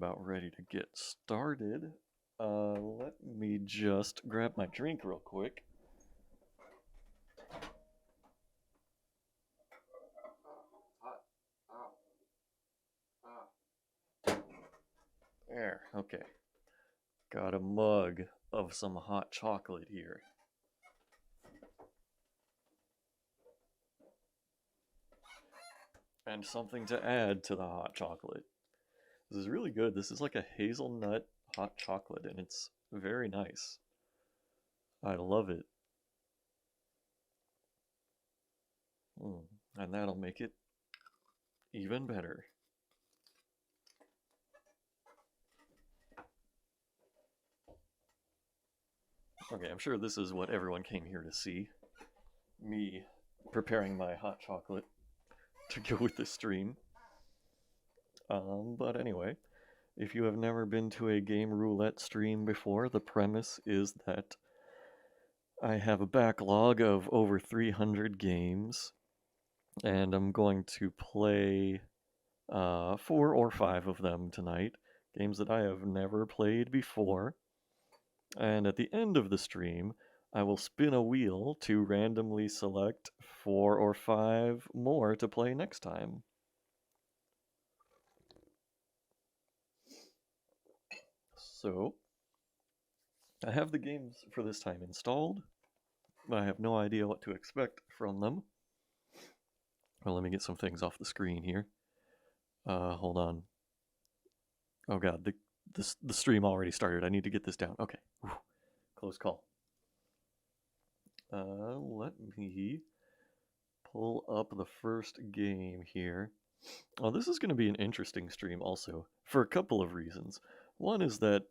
about ready to get started. Let me just grab my drink real quick. There, okay. Got a mug of some hot chocolate here. And something to add to the hot chocolate. This is really good. This is like a hazelnut hot chocolate, and it's very nice. I love it. And that'll make it even better. Okay, I'm sure this is what everyone came here to see. Me preparing my hot chocolate to go with the stream. But anyway, if you have never been to a game roulette stream before, the premise is that I have a backlog of over 300 games, and I'm going to play 4 or 5 of them tonight, games that I have never played before. And at the end of the stream, I will spin a wheel to randomly select 4 or 5 more to play next time. So, I have the games for this time installed. I have no idea what to expect from them. Well, let me get some things off the screen here. Hold on. Oh god, the stream already started. I need to get this down. Okay. Whew. Close call. Let me pull up the first game here. Oh, this is going to be an interesting stream also, for a couple of reasons. One is that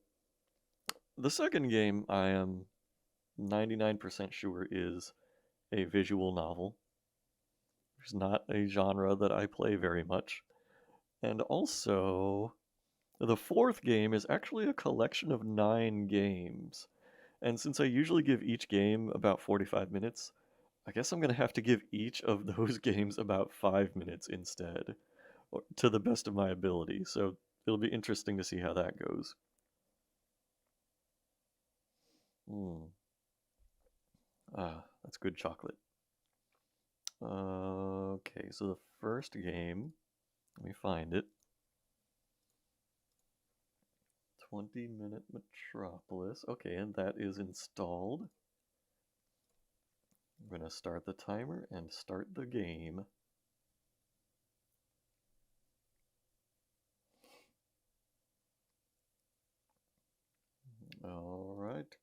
the second game I am 99% sure is a visual novel. It's not a genre that I play very much. And also, the fourth game is actually a collection of 9 games. And since I usually give each game about 45 minutes, I guess I'm going to have to give each of those games about 5 minutes instead, to the best of my ability. So it'll be interesting to see how that goes. That's good chocolate. Okay, so the first game, let me find it. 20 Minute Metropolis. Okay, and that is installed. I'm going to start the timer and start the game. Alright.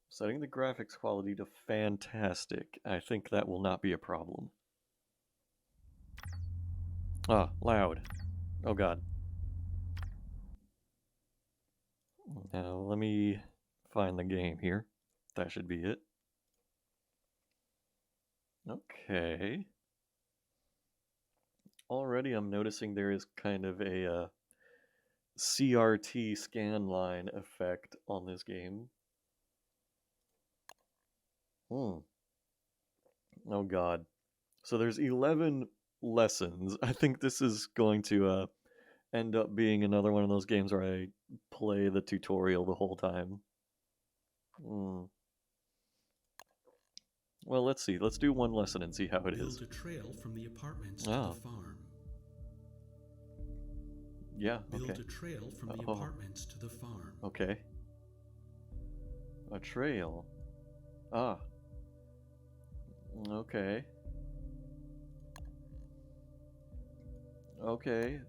Setting the graphics quality to fantastic. I think that will not be a problem. Ah, loud. Oh god. Now let me find the game here. That should be it. Okay. Already I'm noticing there is kind of a CRT scanline effect on this game. Oh god. So there's 11 lessons. I think this is going to end up being another one of those games where I play the tutorial the whole time. Well, let's see. Let's do one lesson and see how it is. Build a trail from the apartments to the farm. Yeah, okay. Build a trail from the apartments to the farm. Okay. A trail. Ah. Okay. Okay.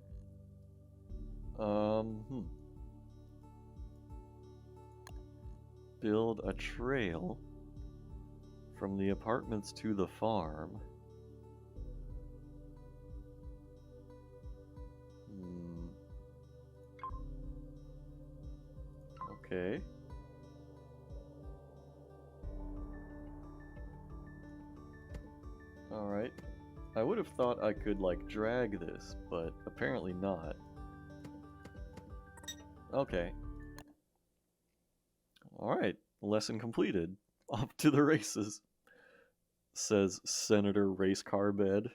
Build a trail from the apartments to the farm. Okay. Alright. I would have thought I could, like, drag this, but apparently not. Okay. Alright. Lesson completed. Off to the races. Says Senator Race Car Bed.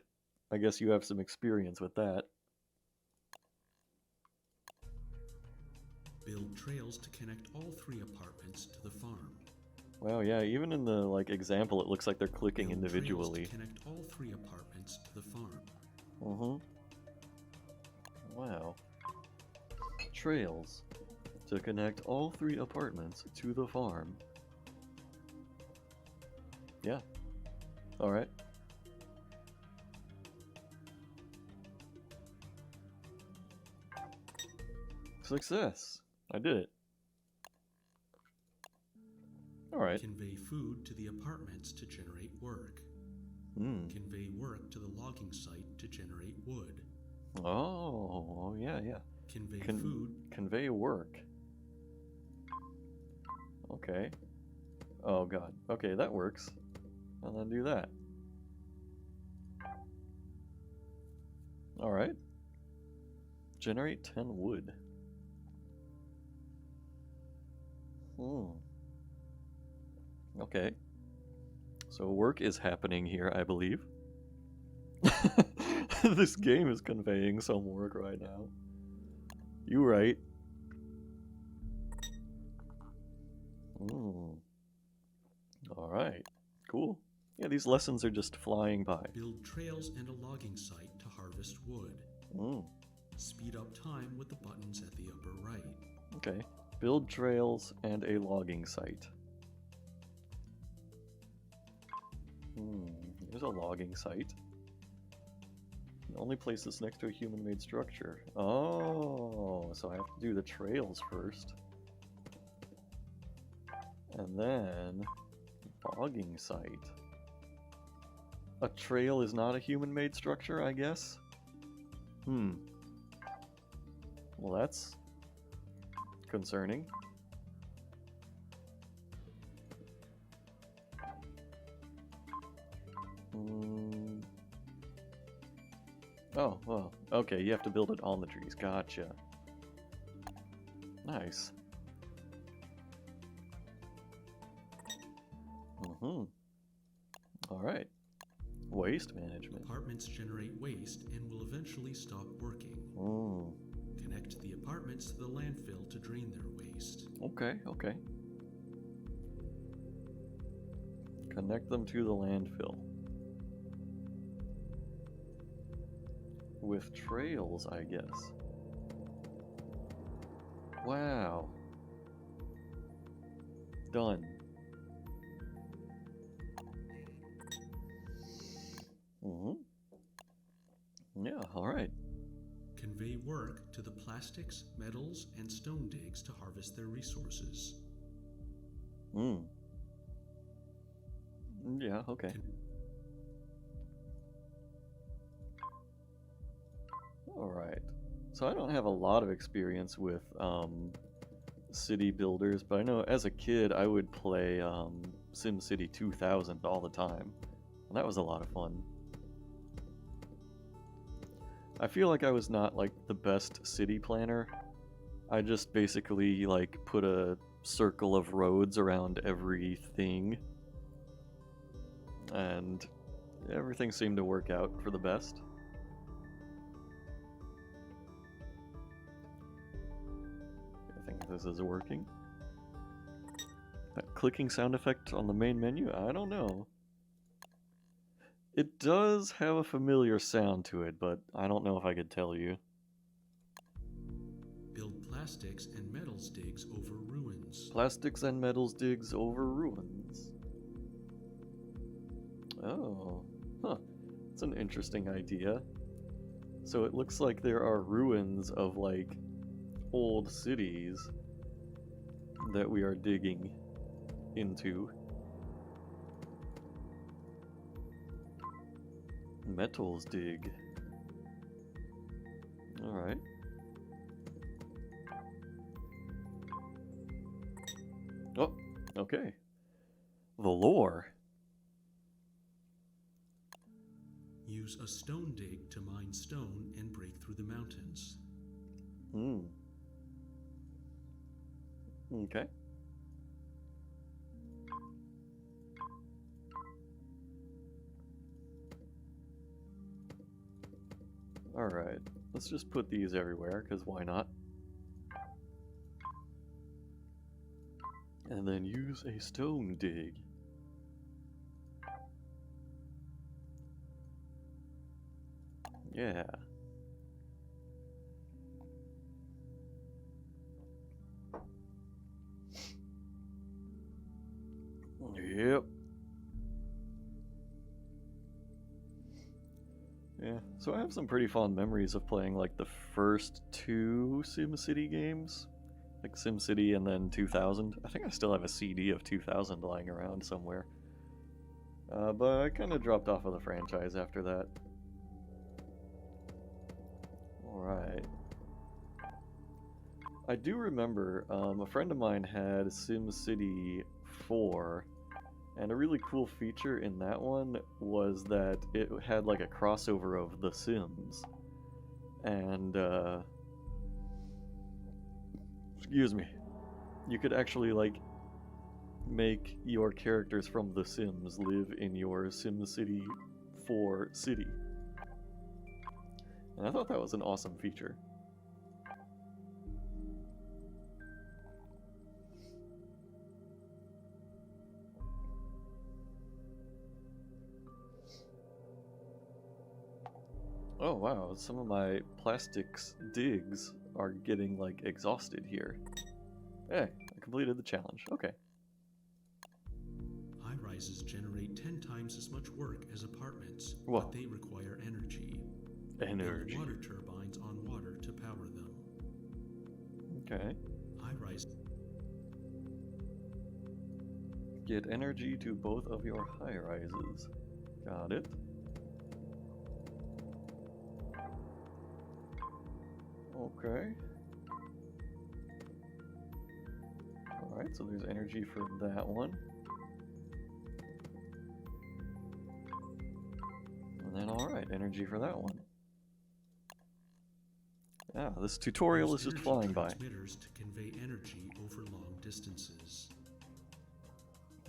I guess you have some experience with that. Build trails to connect all 3 apartments to the farm. Wow, yeah, even in the like example it looks like they're clicking Build individually. trails to connect all 3 apartments to the farm. Wow. Trails to connect all 3 apartments to the farm. Yeah. Alright. Success! I did it. Alright. Convey food to the apartments to generate work. Convey work to the logging site to generate wood. Oh, yeah. Convey work. Okay. Oh god. Okay, that works. And then do that. Alright. Generate 10 wood. Okay. So work is happening here, I believe. This game is conveying some work right now. You right. Alright. Cool. Yeah, these lessons are just flying by. Build trails and a logging site to harvest wood. Speed up time with the buttons at the upper right. Okay. Build trails and a logging site. Here's a logging site. The only place that's next to a human-made structure. Oh, so I have to do the trails first. And then logging site. A trail is not a human-made structure, I guess? Well, that's concerning. Oh, well, okay, you have to build it on the trees. Gotcha. Nice. Alright. Waste management. Apartments generate waste and will eventually stop working. Connect the apartments to the landfill to drain their waste. Okay. Connect them to the landfill. With trails, I guess. Wow. Done. Yeah, alright. Convey work to the plastics, metals, and stone digs to harvest their resources. Yeah, okay. Alright. So I don't have a lot of experience with city builders, but I know as a kid I would play SimCity 2000 all the time. And that was a lot of fun. I feel like I was not like the best city planner. I just basically like put a circle of roads around everything. And everything seemed to work out for the best. I think this is working. That clicking sound effect on the main menu? I don't know. It does have a familiar sound to it, but I don't know if I could tell you. Build plastics and metals digs over ruins. Plastics and metals digs over ruins. Oh, huh. That's an interesting idea. So it looks like there are ruins of, like, old cities that we are digging into. Metals dig. Alright. Oh, okay. The lore. Use a stone dig to mine stone and break through the mountains. Okay. Alright, let's just put these everywhere, because why not? And then use a stone dig. Yeah. Yep. Yeah, so I have some pretty fond memories of playing like the first two SimCity games, like SimCity and then 2000. I think I still have a CD of 2000 lying around somewhere. But I kind of dropped off of the franchise after that. Alright. I do remember a friend of mine had SimCity 4, and a really cool feature in that one was that it had like a crossover of The Sims. And, excuse me, you could actually like make your characters from The Sims live in your SimCity 4 city. And I thought that was an awesome feature. Oh wow, some of my plastics digs are getting like exhausted here. Hey, I completed the challenge. Okay. High-rises generate 10 times as much work as apartments, Whoa. but they require energy. Energy. Build water turbines on water to power them. Okay. High-rise. Get energy to both of your high rises. Got it. Okay. Alright, so there's energy for that one. And then alright, energy for that one. Yeah, this tutorial is just flying by. Transmitters to convey energy over long distances.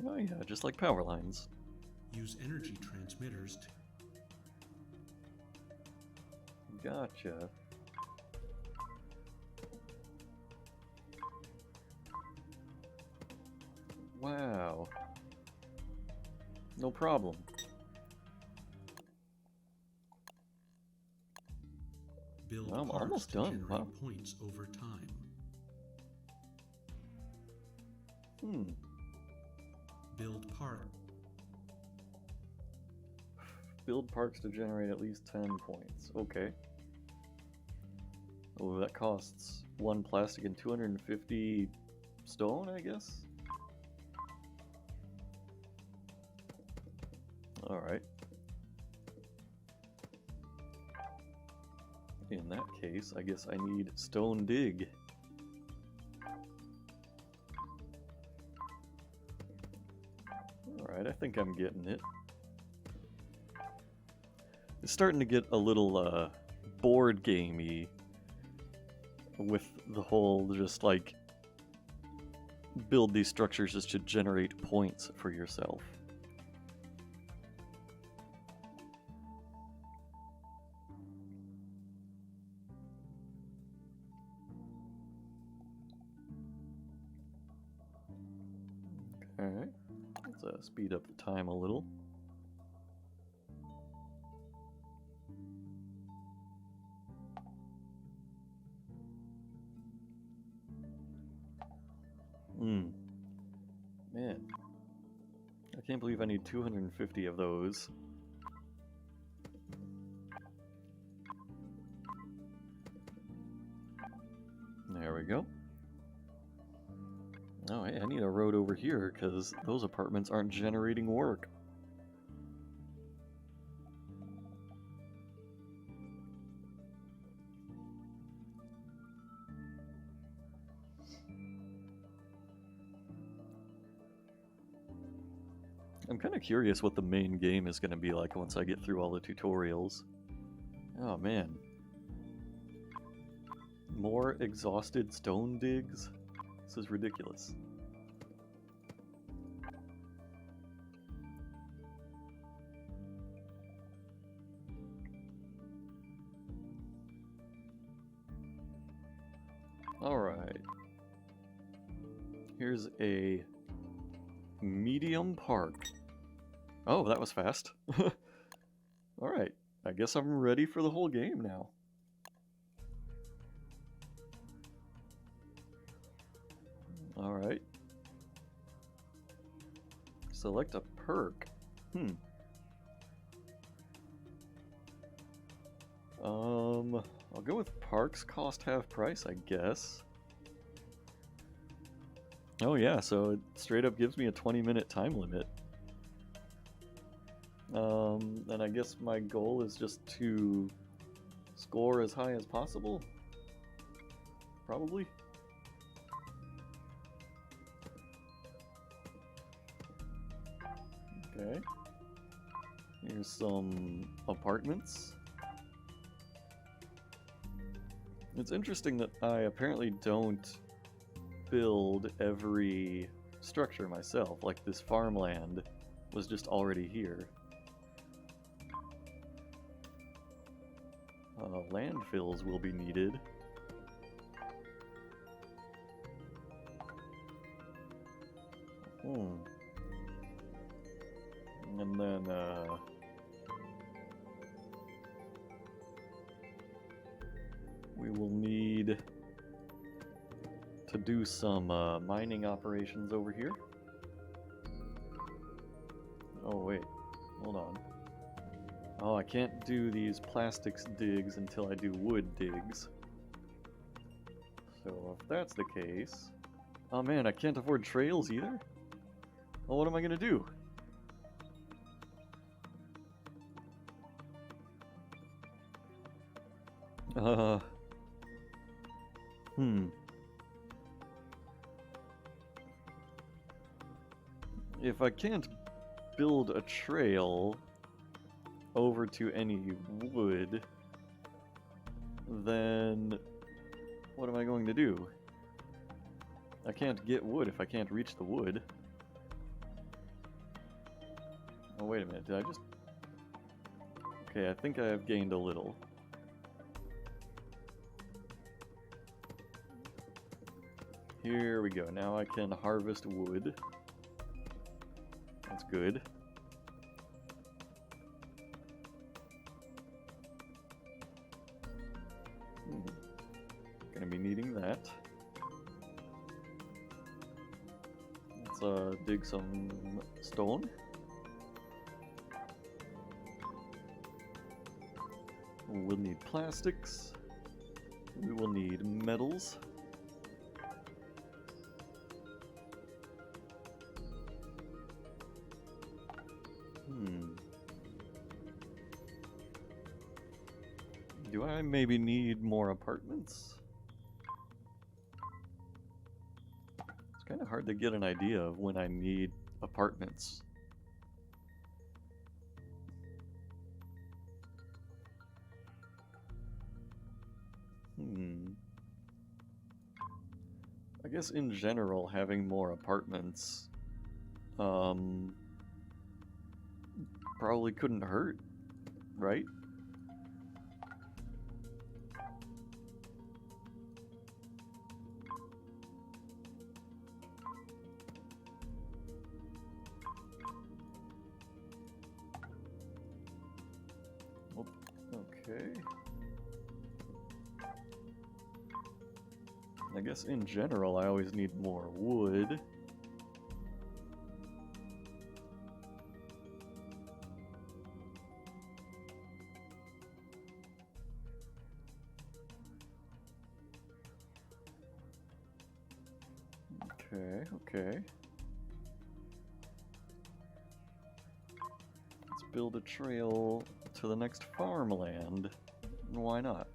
Oh yeah, just like power lines. Use energy transmitters to... Gotcha. Wow. No problem. Build Well, I'm parks almost to done. generate Wow. points over time. Build park. Build parks to generate at least 10 points. Okay. Oh, that costs 1 plastic and 250 stone, I guess? Alright. In that case, I guess I need stone dig. Alright, I think I'm getting it. It's starting to get a little board gamey with the whole just like build these structures just to generate points for yourself. Okay, let's speed up the time a little. Man, I can't believe I need 250 of those. There we go. Oh, hey, I need a road over here because those apartments aren't generating work. I'm kind of curious what the main game is going to be like once I get through all the tutorials. Oh man. More exhausted stone digs? This is ridiculous. Alright. Here's a medium park. Oh, that was fast. Alright, I guess I'm ready for the whole game now. Alright. Select a perk. I'll go with parks cost half price, I guess. Oh yeah, so it straight up gives me a 20-minute time limit. And I guess my goal is just to score as high as possible. Probably. Okay. Here's some apartments. It's interesting that I apparently don't build every structure myself, like this farmland was just already here. Landfills will be needed. And then, we will need to do some mining operations over here. Oh wait, hold on. Oh, I can't do these plastics digs until I do wood digs. So if that's the case... Oh man, I can't afford trails either? Well, what am I gonna do? If I can't build a trail over to any wood, then what am I going to do? I can't get wood if I can't reach the wood. Oh, wait a minute, did I just... Okay, I think I have gained a little. Here we go, now I can harvest wood. That's good. Gonna be needing that. Let's dig some stone. We'll need plastics. We will need metals. Do I maybe need more apartments? It's kind of hard to get an idea of when I need apartments. I guess in general, having more apartments probably couldn't hurt, right? Okay. I guess in general I always need more wood. Okay. Let's build a trail to the next farmland. Why not?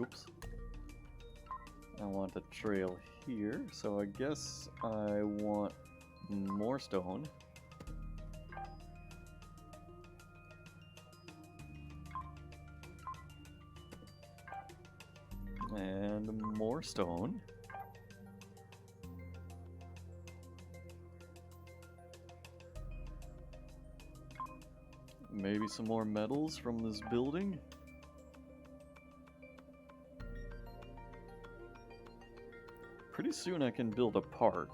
Oops. I want a trail here, so I guess I want more stone. And more stone. Maybe some more metals from this building? Pretty soon I can build a park.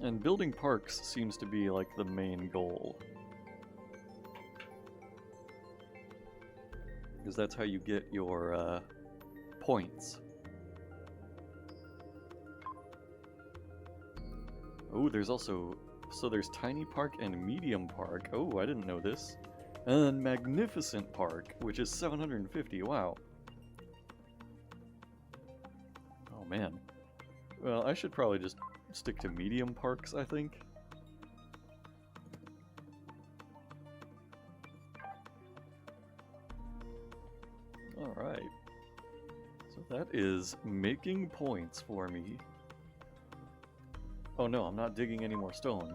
And building parks seems to be like the main goal. Because that's how you get your points. Oh, there's also... So there's Tiny Park and Medium Park. Oh, I didn't know this. And Magnificent Park, which is 750. Wow. Oh, man. Well, I should probably just stick to medium parks, I think. Alright. So that is making points for me. Oh no, I'm not digging any more stone.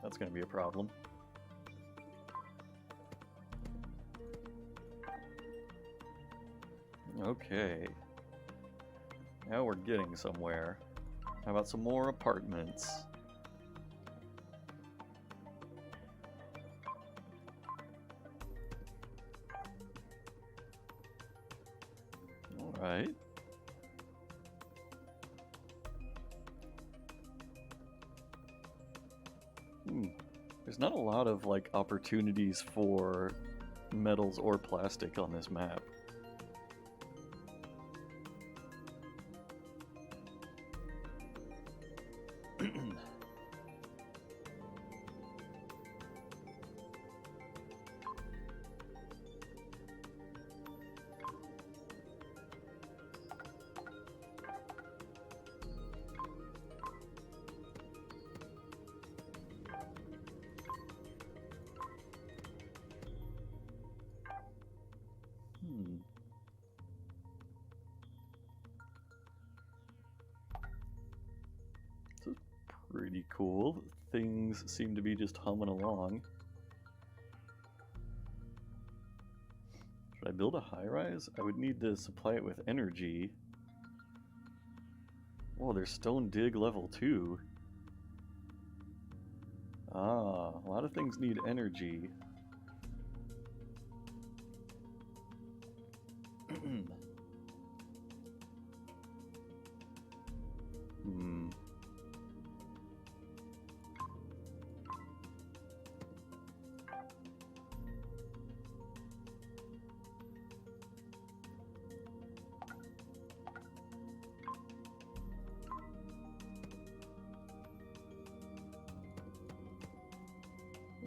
That's gonna be a problem. Okay. Now we're getting somewhere. How about some more apartments? Alright. There's not a lot of, like, opportunities for metals or plastic on this map. This is pretty cool. Things seem to be just humming along. Should I build a high-rise? I would need to supply it with energy. Oh, there's stone dig level 2. Ah, a lot of things need energy.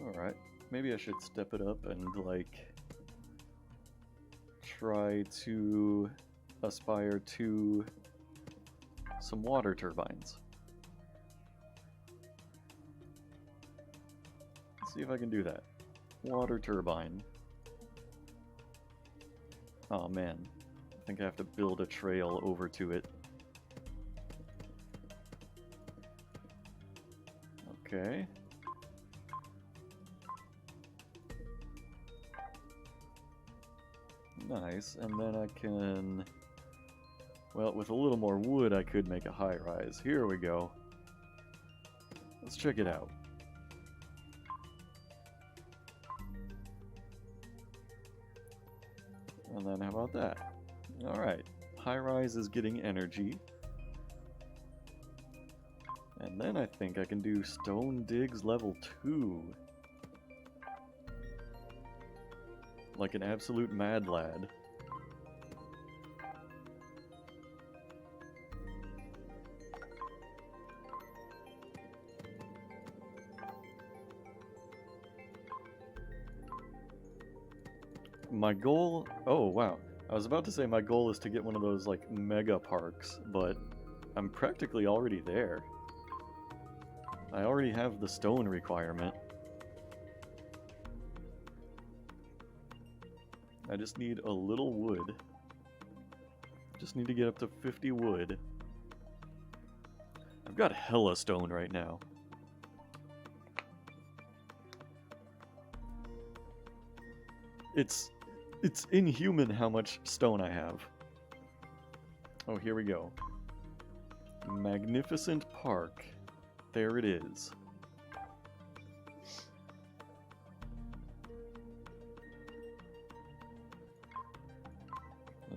Alright, maybe I should step it up and, like, try to aspire to some water turbines. Let's see if I can do that. Water turbine. Oh man, I think I have to build a trail over to it. Okay. Nice, and then I can... Well, with a little more wood, I could make a high-rise. Here we go. Let's check it out. And then how about that? Alright, high-rise is getting energy. And then I think I can do stone digs level 2. Like an absolute mad lad. My goal... Oh, wow. I was about to say my goal is to get one of those, like, mega parks, but I'm practically already there. I already have the stone requirement. I just need a little wood. Just need to get up to 50 wood. I've got hella stone right now. It's inhuman how much stone I have. Oh, here we go. Magnificent Park. There it is.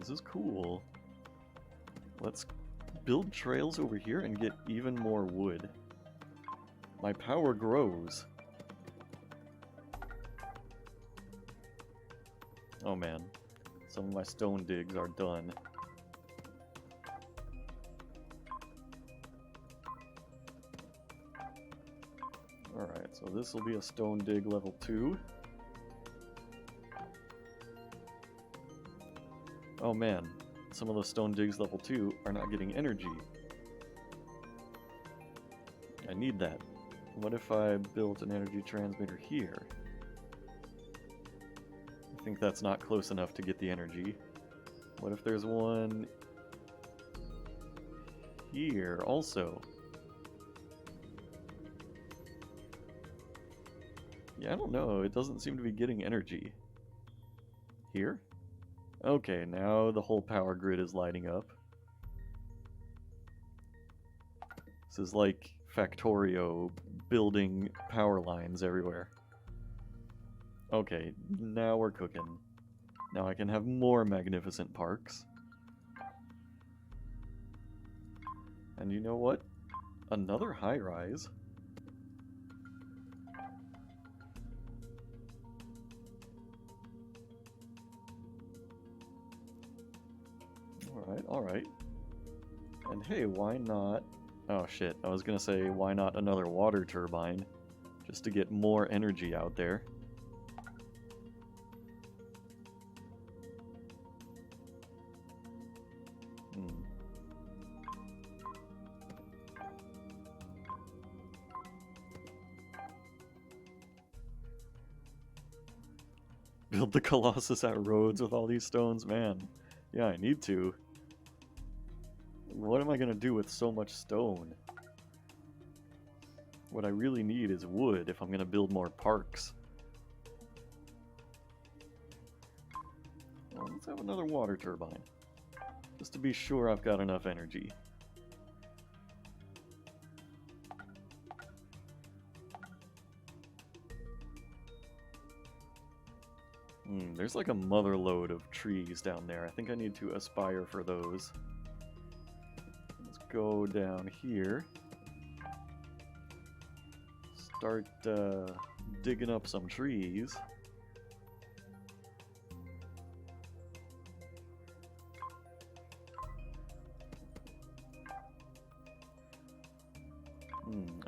This is cool. Let's build trails over here and get even more wood. My power grows. Oh man, some of my stone digs are done. Alright, so this will be a stone dig level 2. Oh man, some of the stone digs level 2 are not getting energy. I need that. What if I built an energy transmitter here? I think that's not close enough to get the energy. What if there's one here also? Yeah, I don't know. It doesn't seem to be getting energy. Here? Okay, now the whole power grid is lighting up. This is like Factorio building power lines everywhere. Okay, now we're cooking. Now I can have more magnificent parks. And you know what? Another high-rise. Alright, alright. And hey, why not... Oh shit, I was gonna say, why not another water turbine? Just to get more energy out there. Build the Colossus at Rhodes with all these stones? Man, yeah, I need to. What am I gonna do with so much stone? What I really need is wood if I'm gonna build more parks. Well, let's have another water turbine. Just to be sure I've got enough energy. There's like a mother load of trees down there. I think I need to aspire for those. Let's go down here. Start digging up some trees.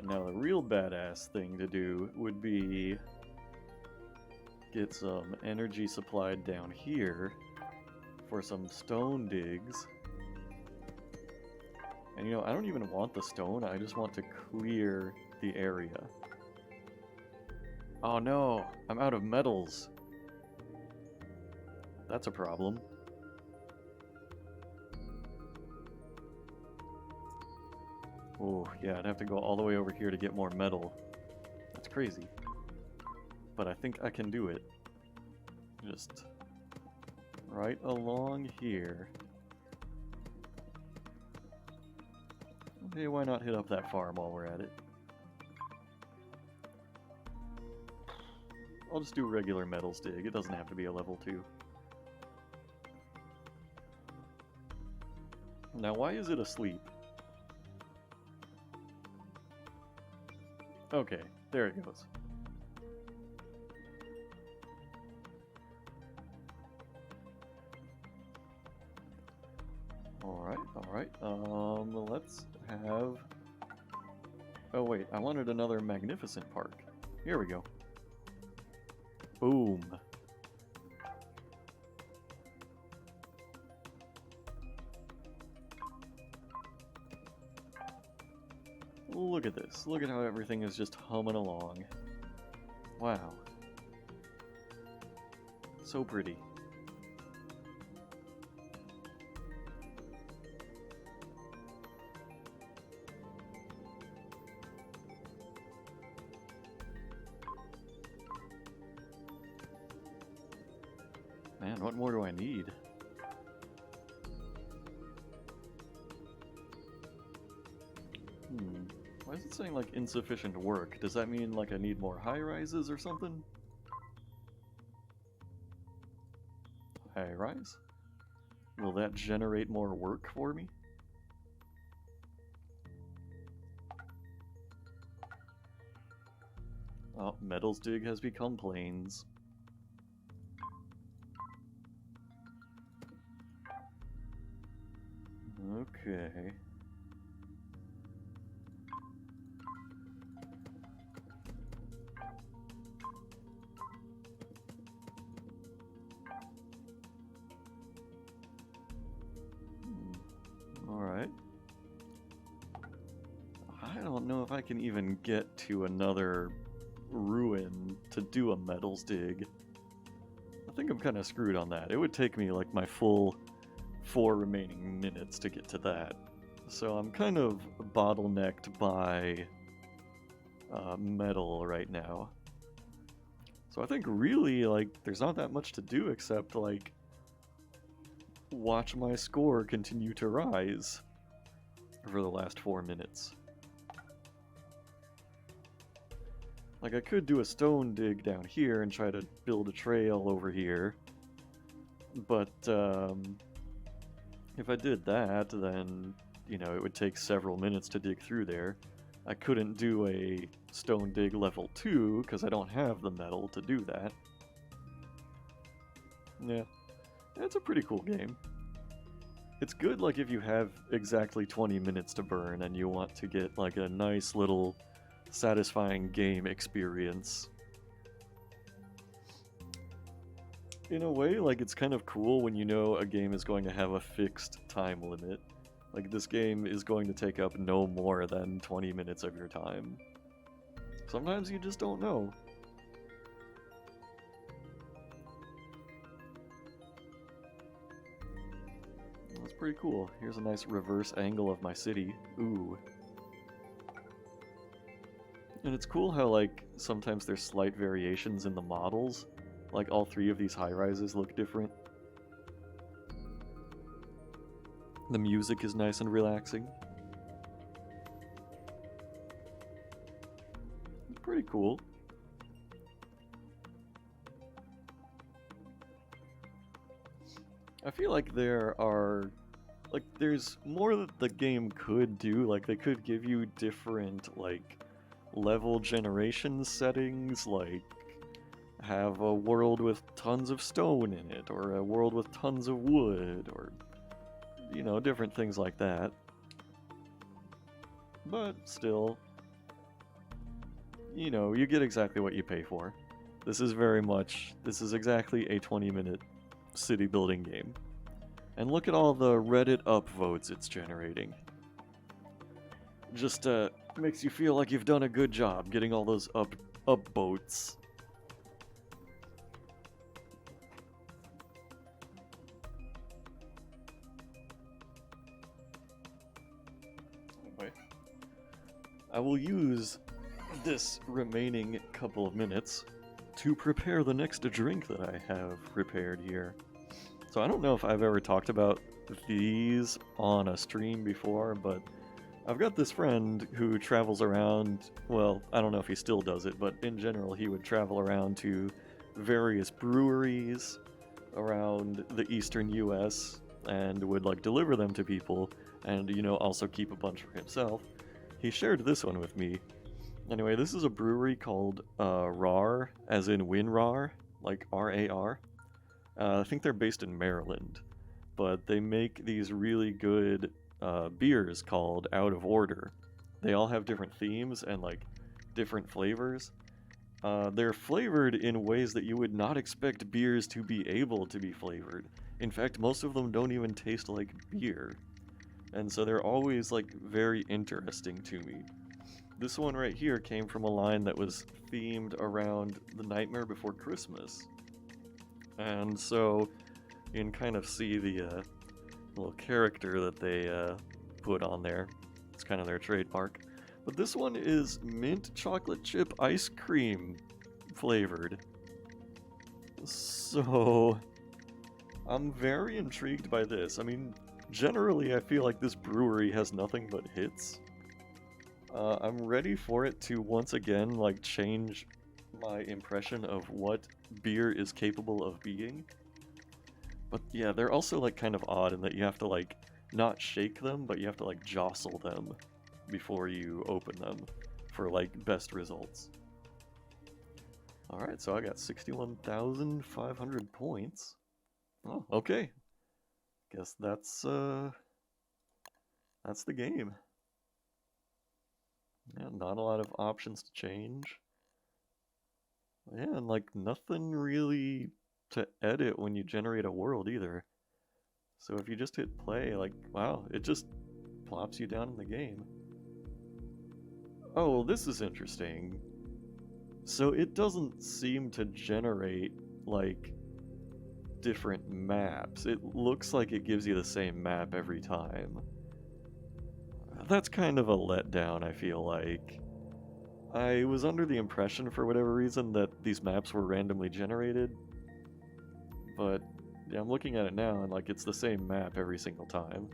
Now the real badass thing to do would be get some energy supplied down here for some stone digs. And you know, I don't even want the stone, I just want to clear the area. Oh no, I'm out of metals. That's a problem. Oh, yeah, I'd have to go all the way over here to get more metal. That's crazy. But I think I can do it. Just right along here. Okay, why not hit up that farm while we're at it? I'll just do regular metals dig. It doesn't have to be a level 2. Now, why is it asleep? Okay, there it goes. Alright, let's have... Oh wait, I wanted another magnificent park. Here we go. Boom. Look at this. Look at how everything is just humming along. Wow. So pretty. Man, what more do I need? Why is it saying, like, insufficient work? Does that mean, like, I need more high-rises or something? High-rise? Will that generate more work for me? Oh, Metals Dig has become plains. Okay. Alright. I don't know if I can even get to another ruin to do a Metals Dig. I think I'm kind of screwed on that. It would take me like my full 4 remaining minutes to get to that. So I'm kind of bottlenecked by metal right now. So I think really, like, there's not that much to do except, like, watch my score continue to rise for the last 4 minutes. Like, I could do a stone dig down here and try to build a trail over here. But, if I did that, then, you know, it would take several minutes to dig through there. I couldn't do a stone dig level 2 because I don't have the metal to do that. Yeah, it's a pretty cool game. It's good, like, if you have exactly 20 minutes to burn and you want to get, like, a nice little satisfying game experience. In a way, like, it's kind of cool when you know a game is going to have a fixed time limit. Like, this game is going to take up no more than 20 minutes of your time. Sometimes you just don't know. That's pretty cool. Here's a nice reverse angle of my city. Ooh. And it's cool how, like, sometimes there's slight variations in the models. Like, all 3 of these high-rises look different. The music is nice and relaxing. It's pretty cool. I feel like there are... like, there's more that the game could do. Like, they could give you different, like, level generation settings, like have a world with tons of stone in it, or a world with tons of wood, or, you know, different things like that. But still, you know, you get exactly what you pay for. This is exactly a 20-minute city building game. And look at all the Reddit upvotes it's generating. Just makes you feel like you've done a good job getting all those upvotes. Anyway, I will use this remaining couple of minutes to prepare the next drink that I have prepared here. So I don't know if I've ever talked about these on a stream before, but I've got this friend who travels around, well, I don't know if he still does it, but in general he would travel around to various breweries around the eastern US and would, like, deliver them to people and, you know, also keep a bunch for himself. He shared this one with me. Anyway, this is a brewery called RAR, as in WinRAR, like R-A-R. I think they're based in Maryland, but they make these really good beers called Out of Order. They all have different themes and, like, different flavors. They're flavored in ways that you would not expect beers to be able to be flavored. In fact, most of them don't even taste like beer. And so they're always, like, very interesting to me. This one right here came from a line that was themed around The Nightmare Before Christmas. And so you can kind of see the little character that they put on there. It's kind of their trademark. But this one is mint chocolate chip ice cream flavored. So I'm very intrigued by this. I mean, generally I feel like this brewery has nothing but hits. I'm ready for it to once again, like, change my impression of what beer is capable of being. But yeah, they're also like kind of odd in that you have to like not shake them, but you have to like jostle them before you open them for like best results. Alright, so I got 61,500 points. Oh, okay. Guess that's the game. Yeah, not a lot of options to change. Yeah, and like nothing really to edit when you generate a world either. So if you just hit play, like, wow, it just plops you down in the game. Oh, well, this is interesting. So it doesn't seem to generate, like, different maps. It looks like it gives you the same map every time. That's kind of a letdown, I feel like. I was under the impression, for whatever reason, that these maps were randomly generated, but yeah, I'm looking at it now and like it's the same map every single time.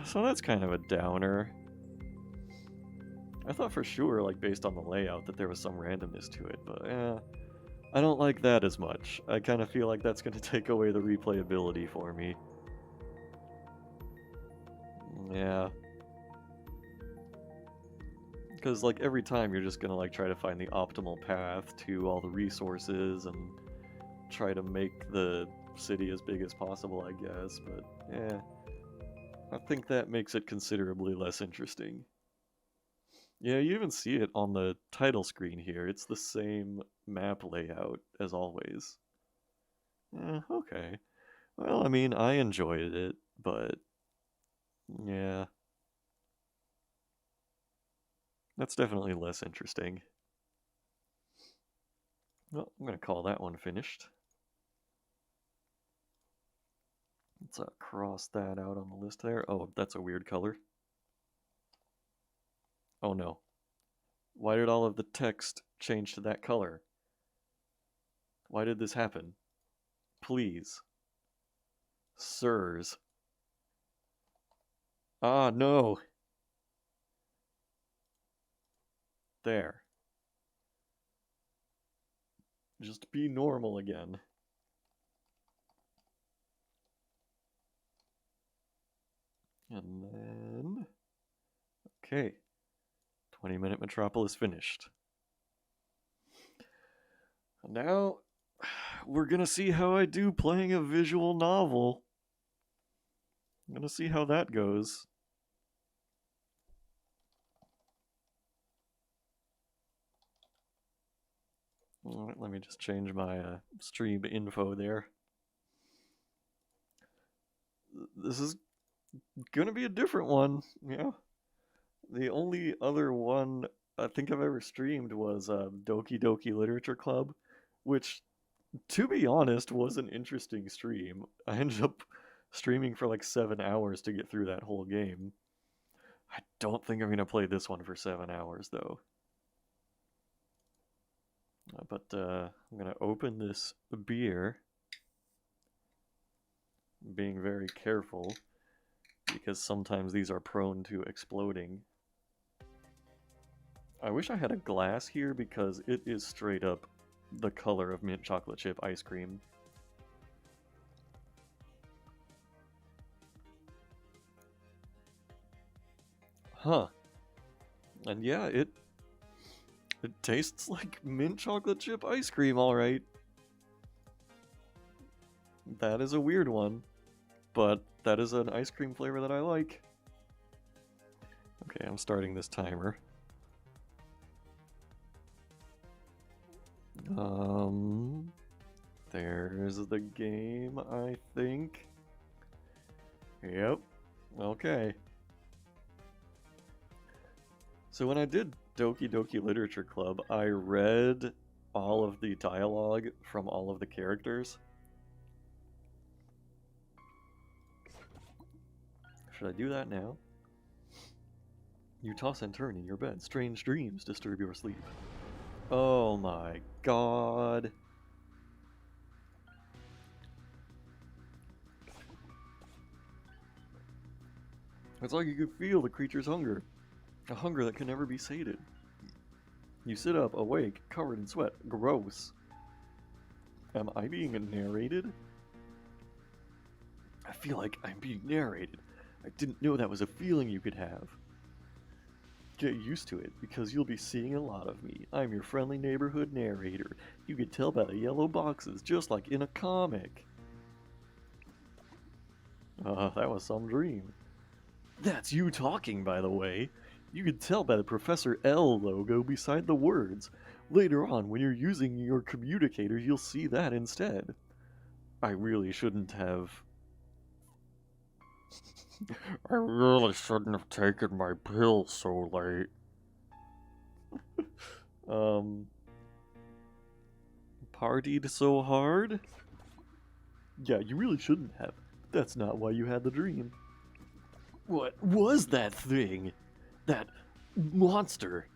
So that's kind of a downer. I thought for sure, like based on the layout, that there was some randomness to it, but I don't like that as much. I kind of feel like that's going to take away the replayability for me. Yeah. Because like every time you're just going to like try to find the optimal path to all the resources and try to make the city as big as possible, I guess, but yeah. I think that makes it considerably less interesting. Yeah, you even see it on the title screen here. It's the same map layout as always. Okay. Well, I mean, I enjoyed it, but yeah. That's definitely less interesting. Well, I'm going to call that one finished. Let's cross that out on the list there. Oh, that's a weird color. Oh no. Why did all of the text change to that color? Why did this happen? Please. Sirs. Ah, no. There. Just be normal again. And then... Okay. 20-Minute Metropolis finished. Now, we're gonna see how I do playing a visual novel. I'm gonna see how that goes. Alright, let me just change my stream info there. This is gonna be a different one, yeah. The only other one I think I've ever streamed was Doki Doki Literature Club, which, to be honest, was an interesting stream. I ended up streaming for like 7 hours to get through that whole game. I don't think I'm going to play this one for 7 hours, though. But I'm going to open this beer, being very careful, because sometimes these are prone to exploding. I wish I had a glass here because it is straight up the color of mint chocolate chip ice cream. Huh. And yeah, it tastes like mint chocolate chip ice cream, alright. That is a weird one, but that is an ice cream flavor that I like. Okay, I'm starting this timer. There's the game, I think. Yep. Okay. So when I did Doki Doki Literature Club, I read all of the dialogue from all of the characters. Should I do that now? You toss and turn in your bed. Strange dreams disturb your sleep. Oh my god. It's like you could feel the creature's hunger. A hunger that can never be sated. You sit up, awake, covered in sweat. Gross. Am I being narrated? I feel like I'm being narrated. I didn't know that was a feeling you could have. Get used to it, because you'll be seeing a lot of me. I'm your friendly neighborhood narrator. You can tell by the yellow boxes, just like in a comic. That was some dream. That's you talking, by the way. You can tell by the Professor L logo beside the words. Later on, when you're using your communicator, you'll see that instead. I really shouldn't have... I really shouldn't have taken my pill so late. Partied so hard? Yeah, you really shouldn't have. That's not why you had the dream. What was that thing? That monster?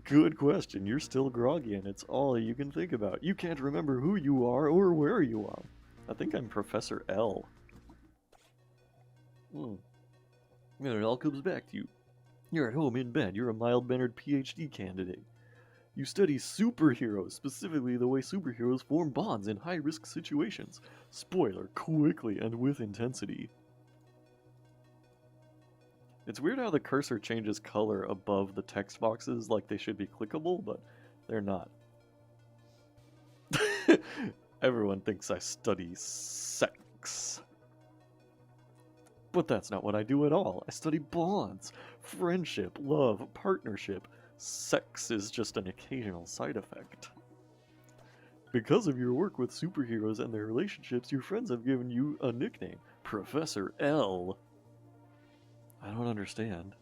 Good question. You're still groggy and it's all you can think about. You can't remember who you are or where you are. I think I'm Professor L. And it all comes back to you. You're at home in bed. You're a mild-mannered PhD candidate. You study superheroes, specifically the way superheroes form bonds in high-risk situations. Spoiler, quickly and with intensity. It's weird how the cursor changes color above the text boxes like they should be clickable, but they're not. Everyone thinks I study sex. But that's not what I do at all. I study bonds, friendship, love, partnership. Sex is just an occasional side effect. Because of your work with superheroes and their relationships, your friends have given you a nickname, Professor L. I don't understand.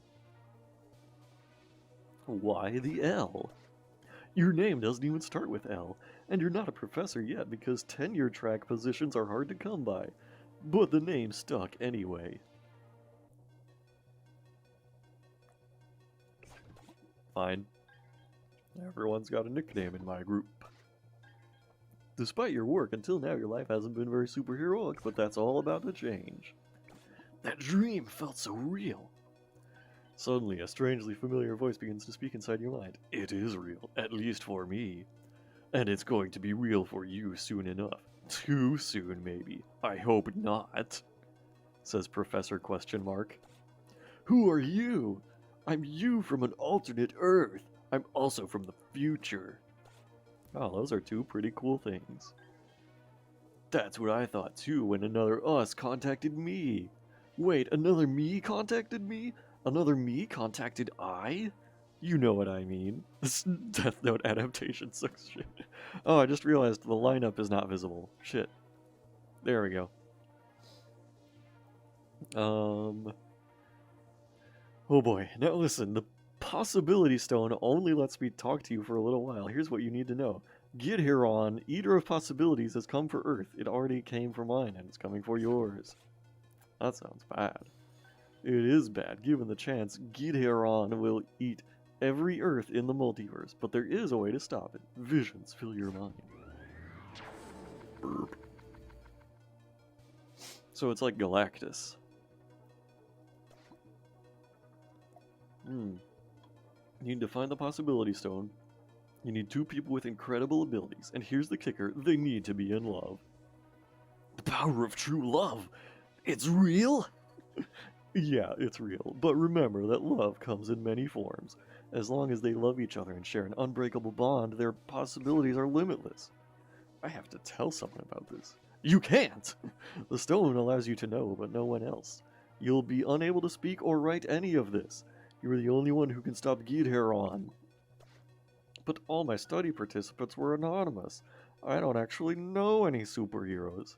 Why the L? Your name doesn't even start with L, and you're not a professor yet because tenure track positions are hard to come by. But the name stuck anyway. Fine. Everyone's got a nickname in my group. Despite your work, until now your life hasn't been very superheroic, but that's all about to change. That dream felt so real. Suddenly, a strangely familiar voice begins to speak inside your mind. It is real, at least for me. And it's going to be real for you soon enough. Too soon, maybe. I hope not, says Professor Question Mark. Who are you? I'm you from an alternate Earth. I'm also from the future. Oh, those are two pretty cool things. That's what I thought too when another us contacted me. Wait, another me contacted me? Another me contacted I? You know what I mean. This Death Note adaptation sucks shit. Oh, I just realized the lineup is not visible. Shit. There we go. Oh boy. Now listen, the Possibility Stone only lets me talk to you for a little while. Here's what you need to know. Gidheron, Eater of Possibilities, has come for Earth. It already came for mine, and it's coming for yours. That sounds bad. It is bad. Given the chance, Gidheron will eat every Earth in the multiverse, but there is a way to stop it. Visions fill your mind. Burp. So it's like Galactus. You need to find the Possibility Stone. You need two people with incredible abilities, and here's the kicker, they need to be in love. The power of true love! It's real? Yeah, it's real, but remember that love comes in many forms. As long as they love each other and share an unbreakable bond, their possibilities are limitless. I have to tell someone about this. You can't! The stone allows you to know, but no one else. You'll be unable to speak or write any of this. You're the only one who can stop Gidheron. But all my study participants were anonymous. I don't actually know any superheroes.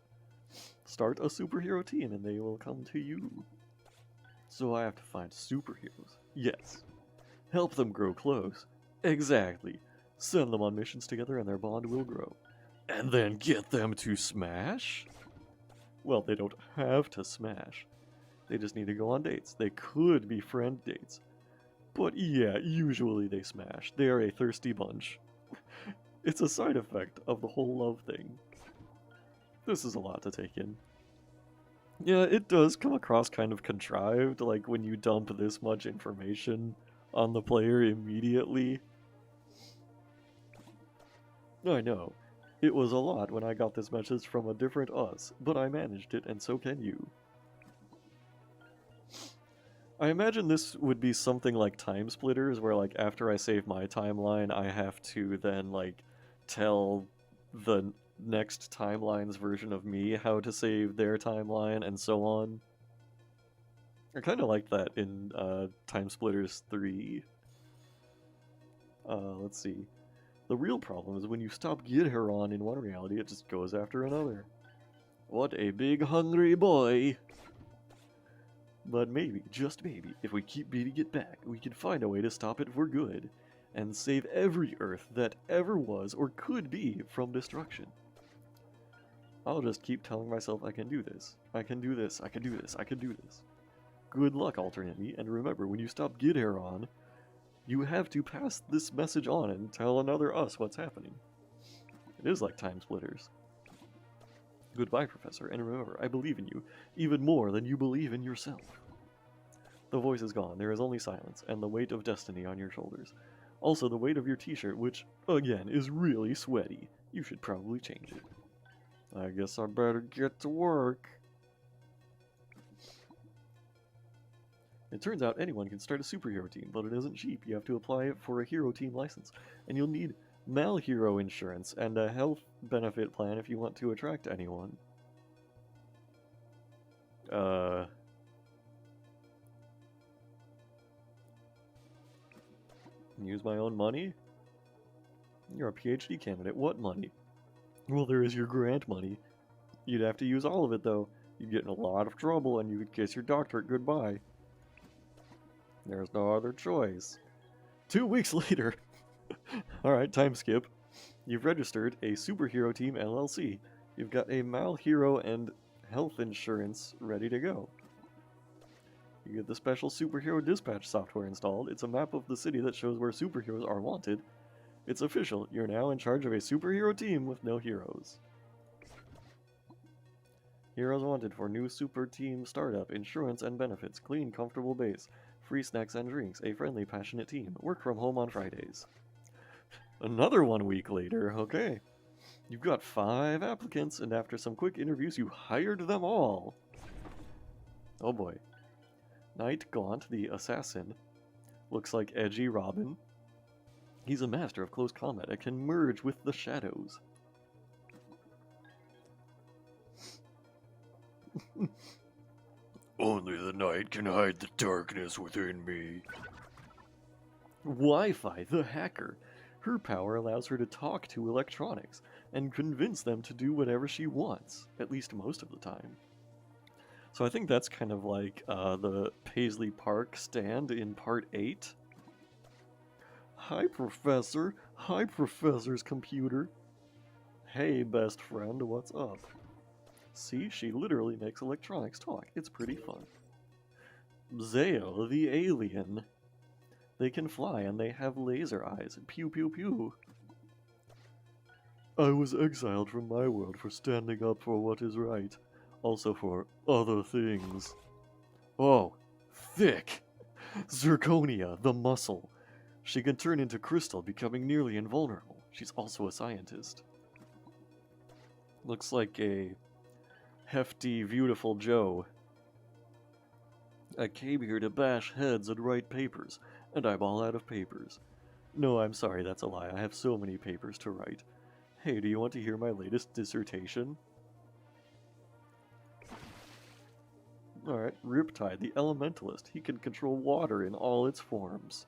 Start a superhero team and they will come to you. So I have to find superheroes. Yes. Help them grow close. Exactly. Send them on missions together and their bond will grow. And then get them to smash? Well, they don't have to smash. They just need to go on dates. They could be friend dates. But yeah, usually they smash. They are a thirsty bunch. It's a side effect of the whole love thing. This is a lot to take in. Yeah, it does come across kind of contrived, like when you dump this much information on the player immediately. I know. It was a lot when I got this message from a different us, but I managed it, and so can you. I imagine this would be something like Time Splitters, where like after I save my timeline, I have to then like tell the next timeline's version of me how to save their timeline, and so on. I kind of like that in Time Splitters 3. Let's see. The real problem is when you stop Guyver in one reality, it just goes after another. What a big hungry boy! But maybe, just maybe, if we keep beating it back, we can find a way to stop it for good, and save every Earth that ever was or could be from destruction. I'll just keep telling myself I can do this. I can do this, I can do this, I can do this. Good luck, alternate me, and remember, when you stop Guyver, you have to pass this message on and tell another us what's happening. It is like Time Splitters. Goodbye, Professor, and remember, I believe in you, even more than you believe in yourself. The voice is gone, there is only silence, and the weight of destiny on your shoulders. Also the weight of your t-shirt, which, again, is really sweaty. You should probably change it. I guess I better get to work. It turns out anyone can start a superhero team, but it isn't cheap. You have to apply for a hero team license, and you'll need mal-hero insurance and a health benefit plan if you want to attract anyone. Use my own money? You're a PhD candidate. What money? Well, there is your grant money. You'd have to use all of it, though. You'd get in a lot of trouble, and you could kiss your doctorate goodbye. There's no other choice. 2 weeks later. Alright, time skip. You've registered a superhero team LLC. You've got a mal-hero and health insurance ready to go. You get the special superhero dispatch software installed. It's a map of the city that shows where superheroes are wanted. It's official. You're now in charge of a superhero team with no heroes. Heroes wanted for new super team startup, insurance and benefits, clean, comfortable base, free snacks and drinks, a friendly, passionate team, work from home on Fridays. Another 1 week later, okay. You've got 5 applicants, and after some quick interviews, you hired them all. Oh boy. Knight Gaunt, the assassin, looks like edgy Robin. He's a master of close combat and can merge with the shadows. Only the night can hide the darkness within me. Wi-Fi, the hacker. Her power allows her to talk to electronics and convince them to do whatever she wants, at least most of the time. So I think that's kind of like the Paisley Park stand in Part 8. Hi, Professor. Hi, Professor's computer. Hey, best friend, what's up? See, she literally makes electronics talk. It's pretty fun. Zeo, the alien. They can fly and they have laser eyes. Pew pew pew. I was exiled from my world for standing up for what is right. Also for other things. Oh, thick! Zirconia, the muscle. She can turn into crystal, becoming nearly invulnerable. She's also a scientist. Looks like a hefty, beautiful Joe. I came here to bash heads and write papers, and I'm all out of papers. No, I'm sorry, that's a lie. I have so many papers to write. Hey, do you want to hear my latest dissertation? Alright, Riptide, the Elementalist. He can control water in all its forms.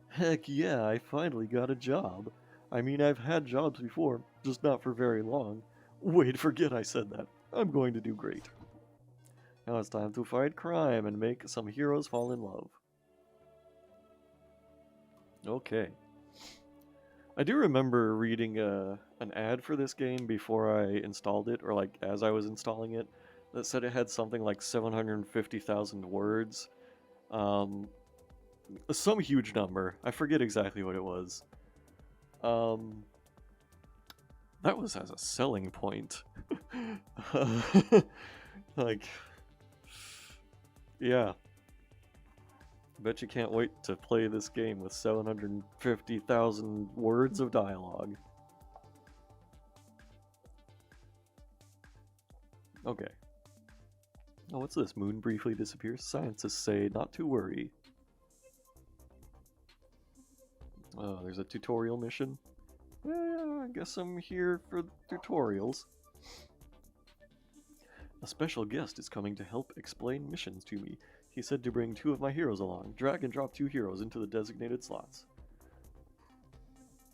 Heck yeah, I finally got a job. I mean, I've had jobs before, just not for very long. Wait, forget I said that. I'm going to do great. Now it's time to fight crime and make some heroes fall in love. Okay. I do remember reading an ad for this game before I installed it, or like as I was installing it, that said it had something like 750,000 words. Some huge number. I forget exactly what it was. That was as a selling point. Like, yeah. Bet you can't wait to play this game with 750,000 words of dialogue. Okay. Oh, what's this? Moon briefly disappears. Scientists say not to worry. Oh, there's a tutorial mission. I guess I'm here for tutorials. A special guest is coming to help explain missions to me. He said to bring 2 of my heroes along. Drag and drop 2 heroes into the designated slots.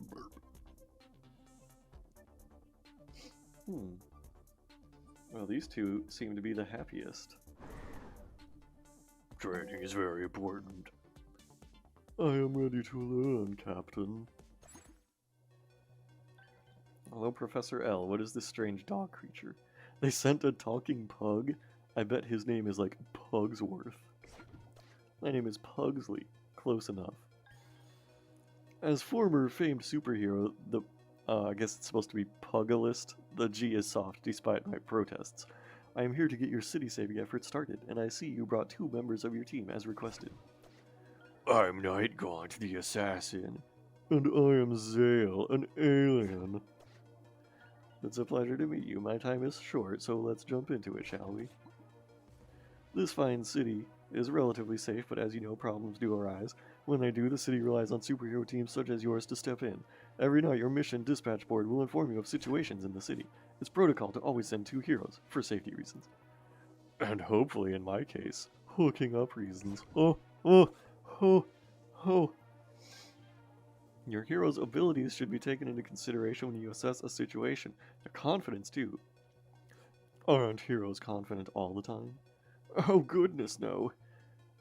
Burp. Well, these 2 seem to be the happiest. Training is very important. I am ready to learn, Captain. Hello, Professor L. What is this strange dog creature? They sent a talking pug? I bet his name is like Pugsworth. My name is Pugsley. Close enough. As former famed superhero, I guess it's supposed to be Pugilist, the G is soft despite my protests. I am here to get your city-saving efforts started, and I see you brought 2 members of your team as requested. I'm Nightgaunt, the assassin. And I am Zale, an alien. It's a pleasure to meet you. My time is short, so let's jump into it, shall we? This fine city is relatively safe, but as you know, problems do arise. When they do, the city relies on superhero teams such as yours to step in. Every night, your mission dispatch board will inform you of situations in the city. It's protocol to always send 2 heroes, for safety reasons. And hopefully, in my case, hooking up reasons. Oh. Your hero's abilities should be taken into consideration when you assess a situation. Their confidence, too. Aren't heroes confident all the time? Oh goodness, no.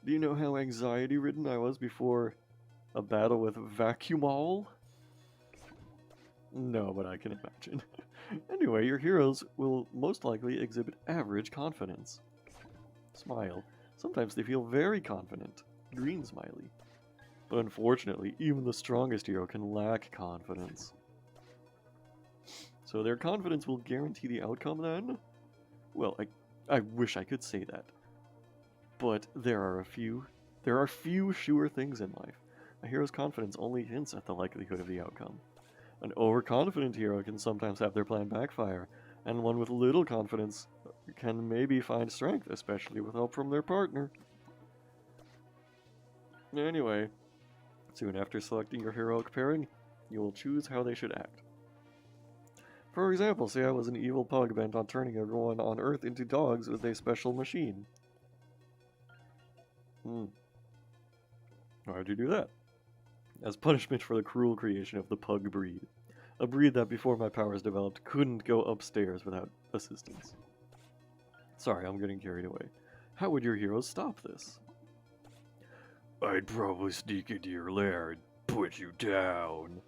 Do you know how anxiety-ridden I was before a battle with Vacuumall? No, but I can imagine. Anyway, your heroes will most likely exhibit average confidence. Smile. Sometimes they feel very confident. Green smiley. But unfortunately, even the strongest hero can lack confidence. So their confidence will guarantee the outcome then? Well, I wish I could say that. But there are few sure things in life. A hero's confidence only hints at the likelihood of the outcome. An overconfident hero can sometimes have their plan backfire, and one with little confidence can maybe find strength, especially with help from their partner. Anyway, soon after selecting your heroic pairing, you will choose how they should act. For example, say I was an evil pug bent on turning everyone on Earth into dogs with a special machine. Why'd you do that? As punishment for the cruel creation of the pug breed. A breed that before my powers developed couldn't go upstairs without assistance. Sorry, I'm getting carried away. How would your heroes stop this? I'd probably sneak into your lair and put you down.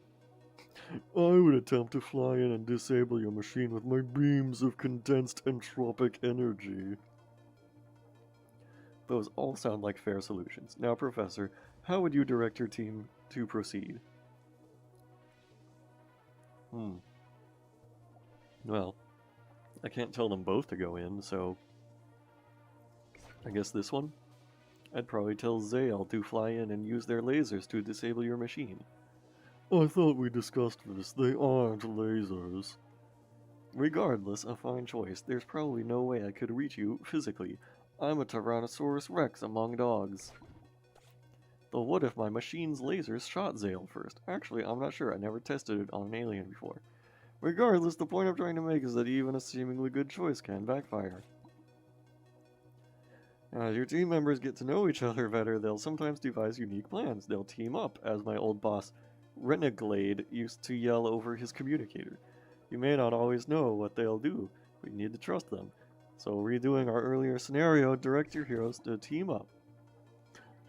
I would attempt to fly in and disable your machine with my beams of condensed entropic energy. Those all sound like fair solutions. Now, Professor, how would you direct your team to proceed? Well, I can't tell them both to go in, so I guess this one? I'd probably tell Zale to fly in and use their lasers to disable your machine. I thought we discussed this. They aren't lasers. Regardless, a fine choice. There's probably no way I could reach you physically. I'm a Tyrannosaurus Rex among dogs. Though what if my machine's lasers shot Zale first? Actually, I'm not sure. I never tested it on an alien before. Regardless, the point I'm trying to make is that even a seemingly good choice can backfire. As your team members get to know each other better, they'll sometimes devise unique plans. They'll team up, as my old boss, Reneglade, used to yell over his communicator. You may not always know what they'll do, but you need to trust them. So redoing our earlier scenario, direct your heroes to team up.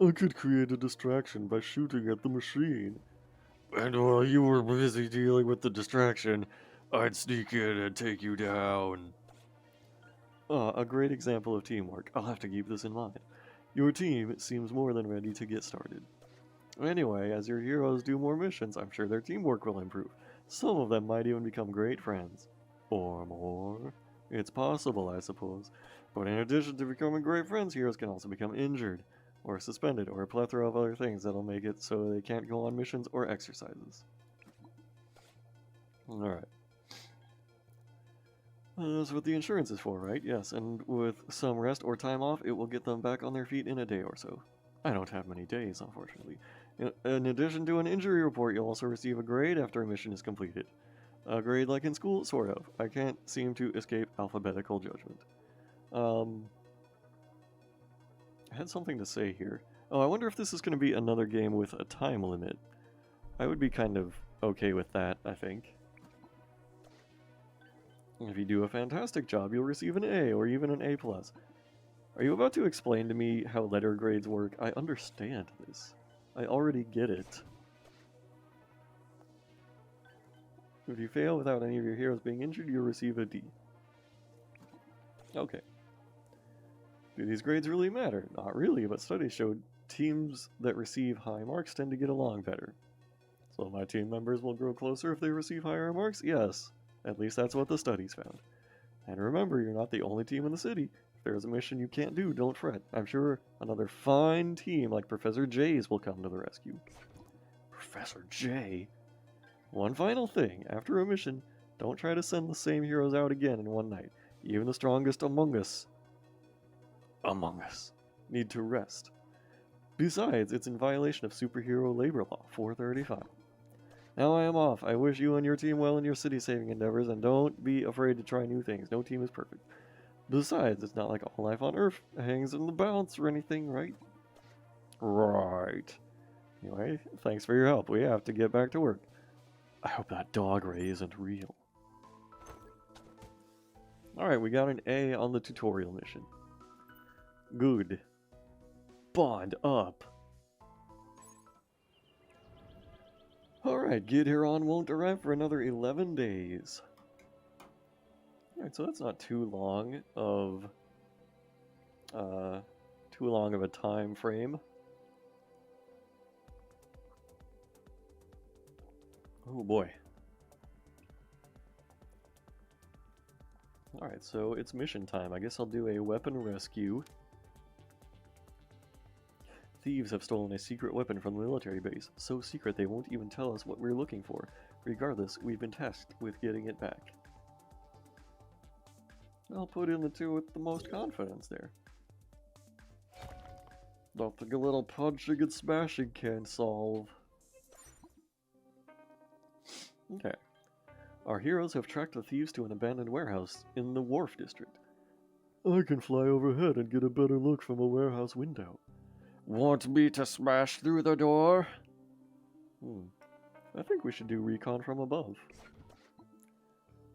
I could create a distraction by shooting at the machine. And while you were busy dealing with the distraction, I'd sneak in and take you down. A great example of teamwork. I'll have to keep this in mind. Your team seems more than ready to get started. Anyway, as your heroes do more missions, I'm sure their teamwork will improve. Some of them might even become great friends. Or more. It's possible, I suppose. But in addition to becoming great friends, heroes can also become injured, or suspended, or a plethora of other things that'll make it so they can't go on missions or exercises. Alright. That's what the insurance is for, right? Yes, and with some rest or time off, it will get them back on their feet in a day or so. I don't have many days, unfortunately. In addition to an injury report, you'll also receive a grade after a mission is completed. A grade like in school, sort of. I can't seem to escape alphabetical judgment. I had something to say here. Oh, I wonder if this is going to be another game with a time limit. I would be kind of okay with that, I think. If you do a fantastic job, you'll receive an A or even an A+. Are you about to explain to me how letter grades work? I understand this. I already get it. If you fail without any of your heroes being injured, you'll receive a D. Okay. Do these grades really matter? Not really, but studies showed teams that receive high marks tend to get along better. So my team members will grow closer if they receive higher marks? Yes. At least that's what the studies found. And remember, you're not the only team in the city. If there's a mission you can't do, don't fret. I'm sure another fine team like Professor J's will come to the rescue. Professor J? One final thing. After a mission, don't try to send the same heroes out again in one night. Even the strongest among us need to rest. Besides, it's in violation of Superhero Labor Law 435. Now I am off. I wish you and your team well in your city-saving endeavors, and don't be afraid to try new things. No team is perfect. Besides, it's not like all life on Earth hangs in the balance or anything, right? Right. Anyway, thanks for your help. We have to get back to work. I hope that dog ray isn't real. Alright, we got an A on the tutorial mission. Good. Bond up. Alright, Gid Heron won't arrive for another 11 days. Alright, so that's not too long of a time frame. Oh boy. Alright, so it's mission time. I guess I'll do a weapon rescue. Thieves have stolen a secret weapon from the military base. So secret they won't even tell us what we're looking for. Regardless, we've been tasked with getting it back. I'll put in the two with the most confidence there. Nothing a little punching and smashing can't solve. Okay. Our heroes have tracked the thieves to an abandoned warehouse in the Wharf District. I can fly overhead and get a better look from a warehouse window. Want me to smash through the door? I think we should do recon from above.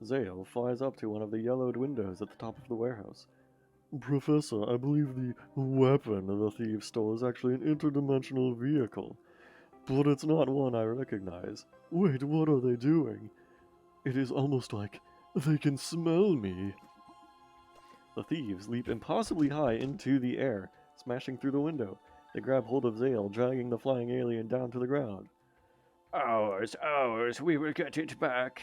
Zale flies up to one of the yellowed windows at the top of the warehouse. Professor, I believe the weapon the thieves stole is actually an interdimensional vehicle. But it's not one I recognize. Wait, what are they doing? It is almost like they can smell me. The thieves leap impossibly high into the air, smashing through the window. They grab hold of Zale, dragging the flying alien down to the ground. Ours, we will get it back.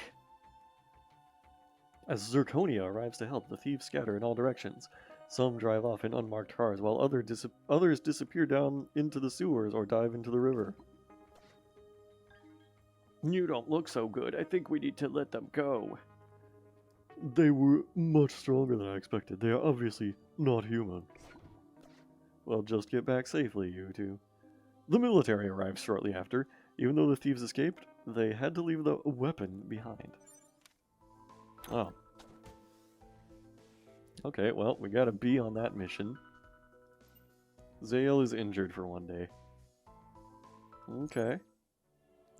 As Zirconia arrives to help, the thieves scatter in all directions. Some drive off in unmarked cars, while others disappear down into the sewers or dive into the river. You don't look so good. I think we need to let them go. They were much stronger than I expected. They are obviously not human. Well, just get back safely, you two. The military arrives shortly after. Even though the thieves escaped, they had to leave the weapon behind. Oh. Okay, well, we got a B on that mission. Zale is injured for one day. Okay.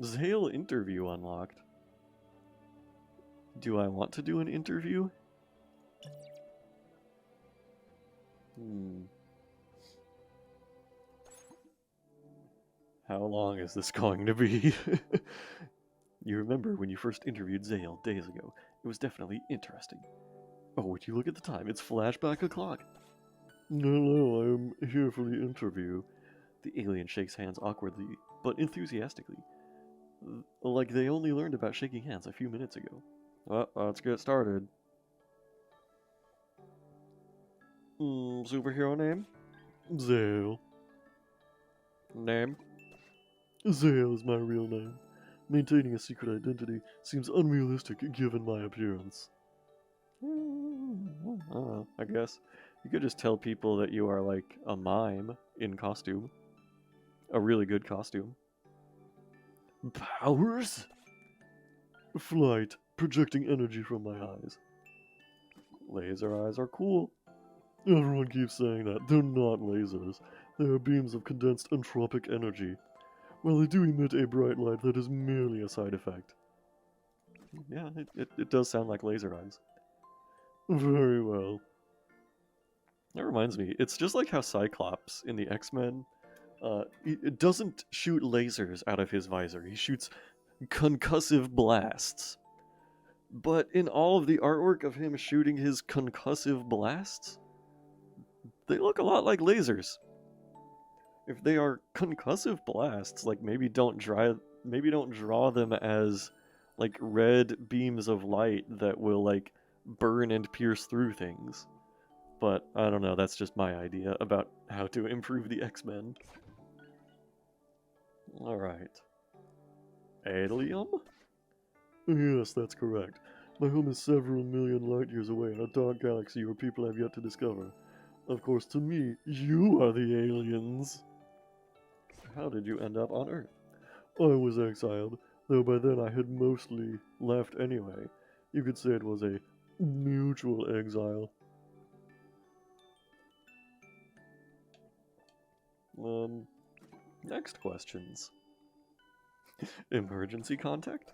Zale interview unlocked. Do I want to do an interview? How long is this going to be? You remember when you first interviewed Zale days ago. It was definitely interesting. Oh, would you look at the time? It's flashback o'clock. No, I am here for the interview. The alien shakes hands awkwardly, but enthusiastically. Like they only learned about shaking hands a few minutes ago. Well, let's get started. Superhero name? Zale. Name? Zale is my real name. Maintaining a secret identity seems unrealistic given my appearance. I don't know, I guess. You could just tell people that you are like a mime in costume. A really good costume. Powers? Flight, projecting energy from my eyes. Laser eyes are cool. Everyone keeps saying that. They're not lasers. They are beams of condensed entropic energy. Well, they do emit a bright light that is merely a side effect. Yeah, it does sound like laser eyes. Very well. That reminds me, it's just like how Cyclops in the X-Men, it doesn't shoot lasers out of his visor. He shoots concussive blasts. But in all of the artwork of him shooting his concussive blasts, they look a lot like lasers. If they are concussive blasts, like maybe don't draw them as like red beams of light that will like burn and pierce through things. But I don't know, that's just my idea about how to improve the X-Men. Alright. Alien? Yes, that's correct. My home is several million light years away in a dark galaxy your people have yet to discover. Of course, to me, you are the aliens. How did you end up on Earth? I was exiled, though by then I had mostly left anyway. You could say it was a mutual exile. Next questions. Emergency contact?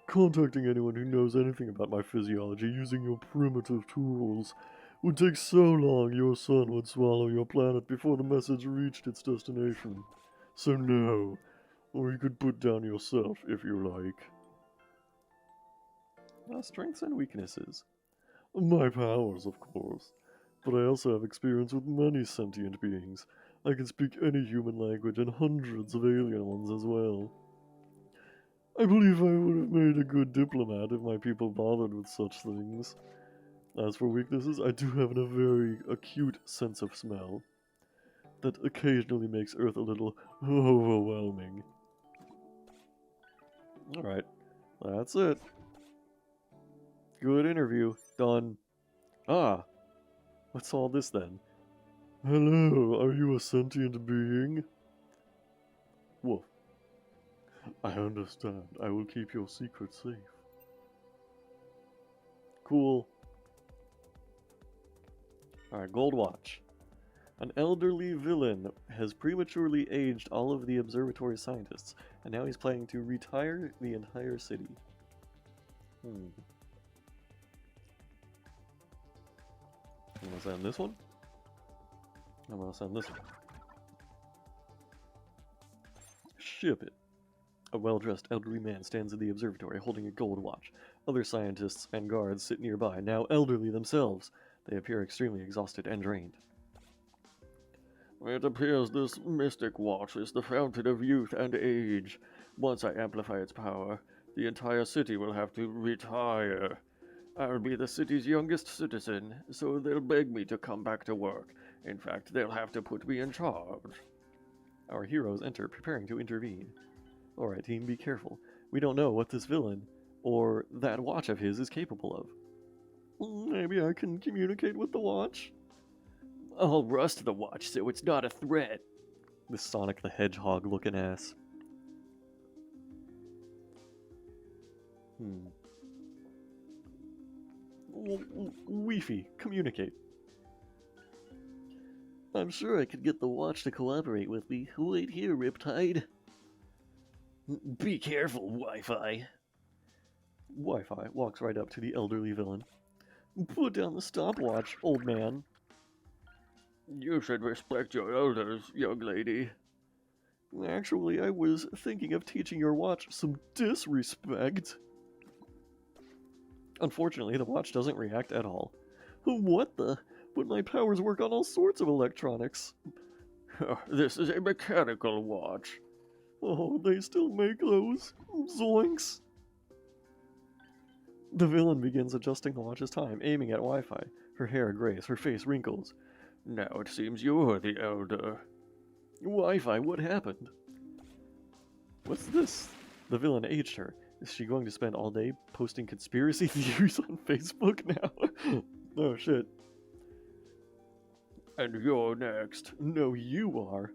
Contacting anyone who knows anything about my physiology using your primitive tools would take so long your sun would swallow your planet before the message reached its destination. So no, or you could put down yourself if you like. Strengths and weaknesses. My powers, of course. But I also have experience with many sentient beings. I can speak any human language and hundreds of alien ones as well. I believe I would have made a good diplomat if my people bothered with such things. As for weaknesses, I do have a very acute sense of smell that occasionally makes Earth a little overwhelming. Alright, that's it. Good interview. Done. Ah, what's all this then? Hello, are you a sentient being? Wolf. I understand. I will keep your secret safe. Cool. Alright, gold watch. An elderly villain has prematurely aged all of the observatory scientists, and now he's planning to retire the entire city. I'm gonna send this one. I'm gonna send this one. Ship it. A well-dressed elderly man stands in the observatory holding a gold watch. Other scientists and guards sit nearby, now elderly themselves. They appear extremely exhausted and drained. It appears this mystic watch is the fountain of youth and age. Once I amplify its power, the entire city will have to retire. I'll be the city's youngest citizen, so they'll beg me to come back to work. In fact, they'll have to put me in charge. Our heroes enter, preparing to intervene. Alright, team, be careful. We don't know what this villain, or that watch of his, is capable of. Maybe I can communicate with the watch? I'll rust the watch so it's not a threat. This Sonic the Hedgehog looking ass. Weefy, communicate. I'm sure I could get the watch to cooperate with me. Wait here, Riptide. Be careful, Wi-Fi. Wi-Fi walks right up to the elderly villain. Put down the stopwatch, old man. You should respect your elders, young lady. Actually, I was thinking of teaching your watch some disrespect. Unfortunately, the watch doesn't react at all. What the? But my powers work on all sorts of electronics. This is a mechanical watch. Oh, they still make those? Zoinks! The villain begins adjusting the watch's time, aiming at Wi-Fi. Her hair grays, her face wrinkles. Now it seems you're the elder. Wi-Fi, what happened? What's this? The villain aged her. Is she going to spend all day posting conspiracy theories on Facebook now? Oh shit. And you're next. No, you are.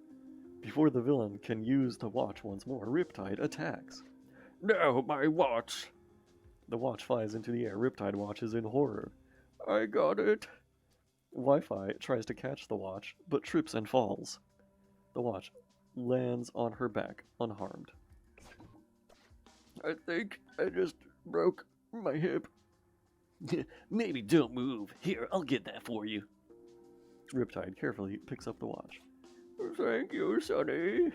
Before the villain can use the watch once more, Riptide attacks. No, my watch! The watch flies into the air. Riptide watches in horror. I got it. Wi-Fi tries to catch the watch, but trips and falls. The watch lands on her back, unharmed. I think I just broke my hip. Maybe don't move. Here, I'll get that for you. Riptide carefully picks up the watch. Thank you, Sonny.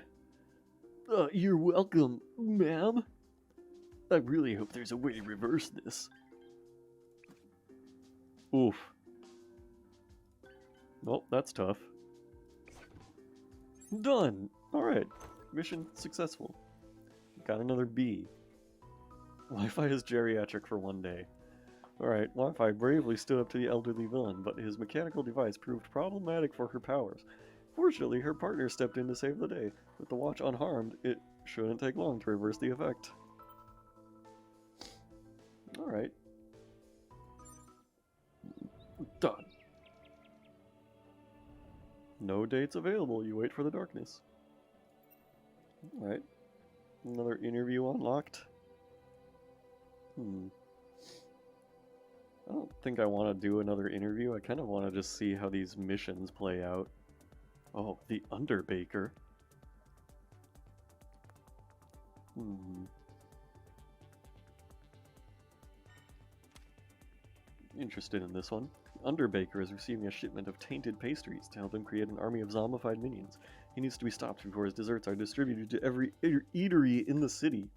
You're welcome, ma'am. I really hope there's a way to reverse this. Oof. Well, that's tough. Done! Alright. Mission successful. Got another B. Wi-Fi is geriatric for one day. Alright, Wi-Fi bravely stood up to the elderly villain, but his mechanical device proved problematic for her powers. Fortunately, her partner stepped in to save the day. With the watch unharmed, it shouldn't take long to reverse the effect. Alright. Done. No dates available. You wait for the darkness. Alright. Another interview unlocked. I don't think I want to do another interview. I kind of want to just see how these missions play out. Oh, the Underbaker. Interested in this one. Underbaker is receiving a shipment of tainted pastries to help him create an army of zombified minions. He needs to be stopped before his desserts are distributed to every eatery in the city.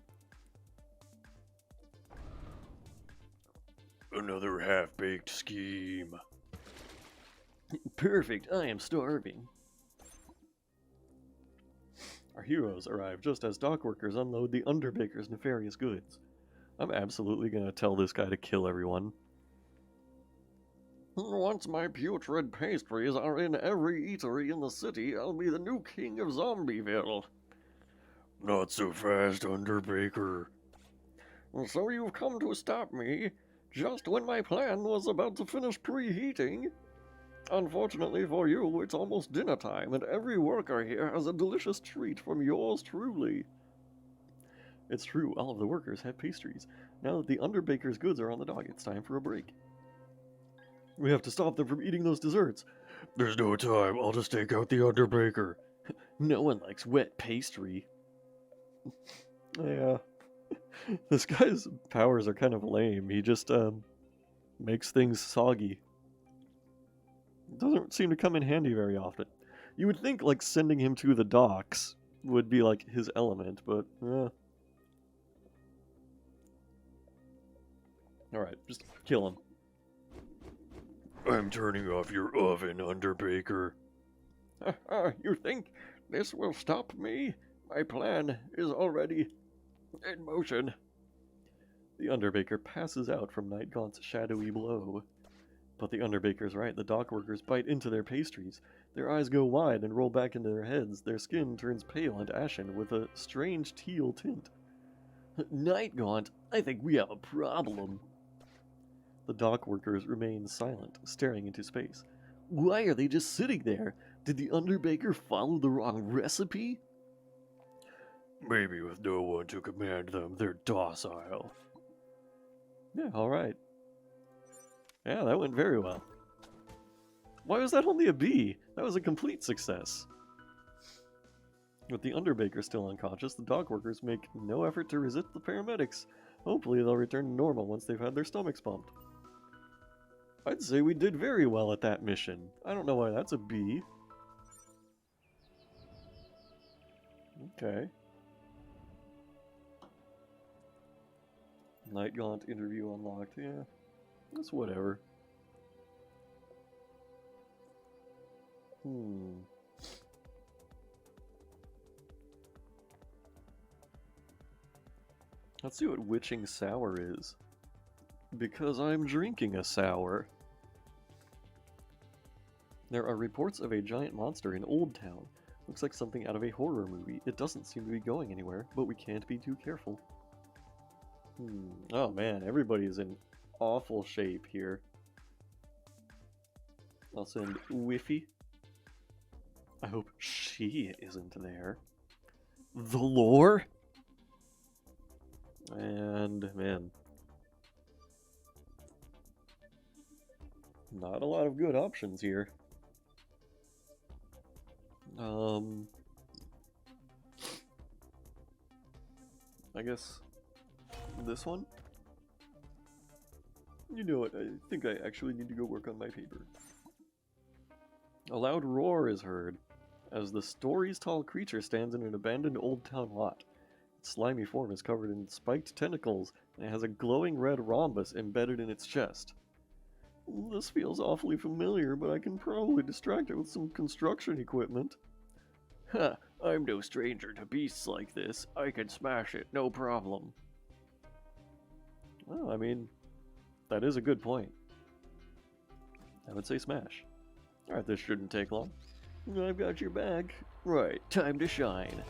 Another half-baked scheme. Perfect, I am starving. Our heroes arrive just as dock workers unload the Underbaker's nefarious goods. I'm absolutely gonna tell this guy to kill everyone. Once my putrid pastries are in every eatery in the city, I'll be the new king of Zombieville. Not so fast, Underbaker. So you've come to stop me, just when my plan was about to finish preheating. Unfortunately for you, it's almost dinner time, and every worker here has a delicious treat from yours truly. It's true, all of the workers have pastries. Now that the Underbaker's goods are on the dock, it's time for a break. We have to stop them from eating those desserts. There's no time, I'll just take out the Underbaker. No one likes wet pastry. Yeah. This guy's powers are kind of lame. He just, makes things soggy. It doesn't seem to come in handy very often. You would think, like, sending him to the docks would be, like, his element, but, Alright, just kill him. I'm turning off your oven, Underbaker. You think this will stop me? My plan is already in motion. The Underbaker passes out from Nightgaunt's shadowy blow. But the Underbaker's right, the dock workers bite into their pastries. Their eyes go wide and roll back into their heads. Their skin turns pale and ashen with a strange teal tint. Nightgaunt, I think we have a problem. The dock workers remain silent, staring into space. Why are they just sitting there? Did the Underbaker follow the wrong recipe? Maybe with no one to command them, they're docile. Yeah, alright. Yeah, that went very well. Why was that only a B? That was a complete success. With the Underbaker still unconscious, the dock workers make no effort to resist the paramedics. Hopefully they'll return to normal once they've had their stomachs pumped. I'd say we did very well at that mission. I don't know why that's a B. Okay. Nightgaunt interview unlocked. Yeah, that's whatever. Let's see what witching sour is. Because I'm drinking a sour. There are reports of a giant monster in Old Town. Looks like something out of a horror movie. It doesn't seem to be going anywhere, but we can't be too careful. Oh man, everybody's in awful shape here. I'll send Whiffy. I hope she isn't there. The lore? And, man, not a lot of good options here. I guess this one? You know what, I think I actually need to go work on my paper. A loud roar is heard as the stories-tall creature stands in an abandoned old town lot. Its slimy form is covered in spiked tentacles and it has a glowing red rhombus embedded in its chest. This feels awfully familiar, but I can probably distract it with some construction equipment. Ha! I'm no stranger to beasts like this. I can smash it, no problem. Well, I mean, that is a good point. I would say smash. Alright, this shouldn't take long. I've got your back. Right, time to shine.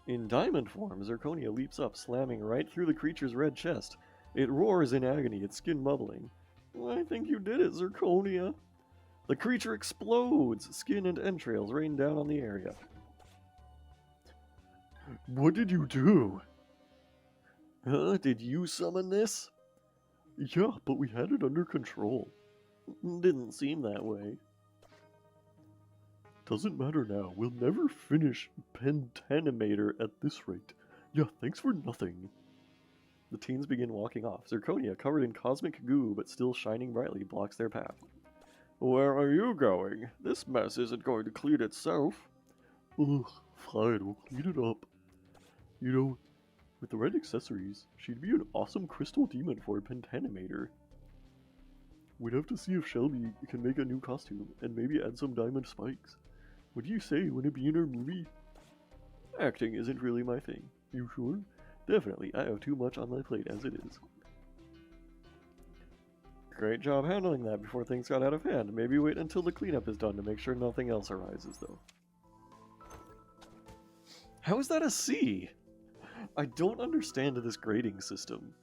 In diamond form, Zirconia leaps up, slamming right through the creature's red chest. It roars in agony, its skin bubbling. I think you did it, Zirconia. The creature explodes! Skin and entrails rain down on the area. What did you do? Huh? Did you summon this? Yeah, but we had it under control. Didn't seem that way. Doesn't matter now. We'll never finish Pentanimator at this rate. Yeah, thanks for nothing. The teens begin walking off. Zirconia, covered in cosmic goo but still shining brightly, blocks their path. Where are you going? This mess isn't going to clean itself. Ugh, fine, we'll clean it up. You know, with the right accessories, she'd be an awesome crystal demon for a Pentanimator. We'd have to see if Shelby can make a new costume, and maybe add some diamond spikes. What do you say, wanna be in our movie? Acting isn't really my thing. You sure? Definitely, I have too much on my plate as it is. Great job handling that before things got out of hand. Maybe wait until the cleanup is done to make sure nothing else arises, though. How is that a C? I don't understand this grading system.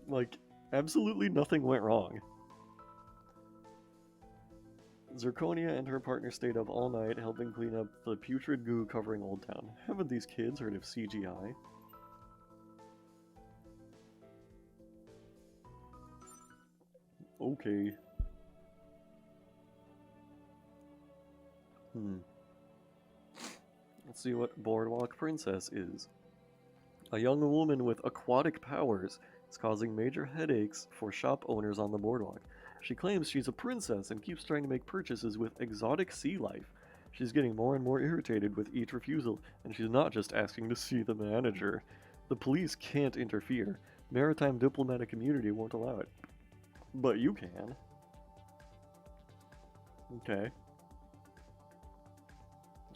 Like, absolutely nothing went wrong. Zirconia and her partner stayed up all night helping clean up the putrid goo covering Old Town. Haven't these kids heard of CGI? Okay. Let's see what Boardwalk Princess is. A young woman with aquatic powers is causing major headaches for shop owners on the boardwalk. She claims she's a princess and keeps trying to make purchases with exotic sea life. She's getting more and more irritated with each refusal, and she's not just asking to see the manager. The police can't interfere. Maritime diplomatic community won't allow it. But you can. Okay.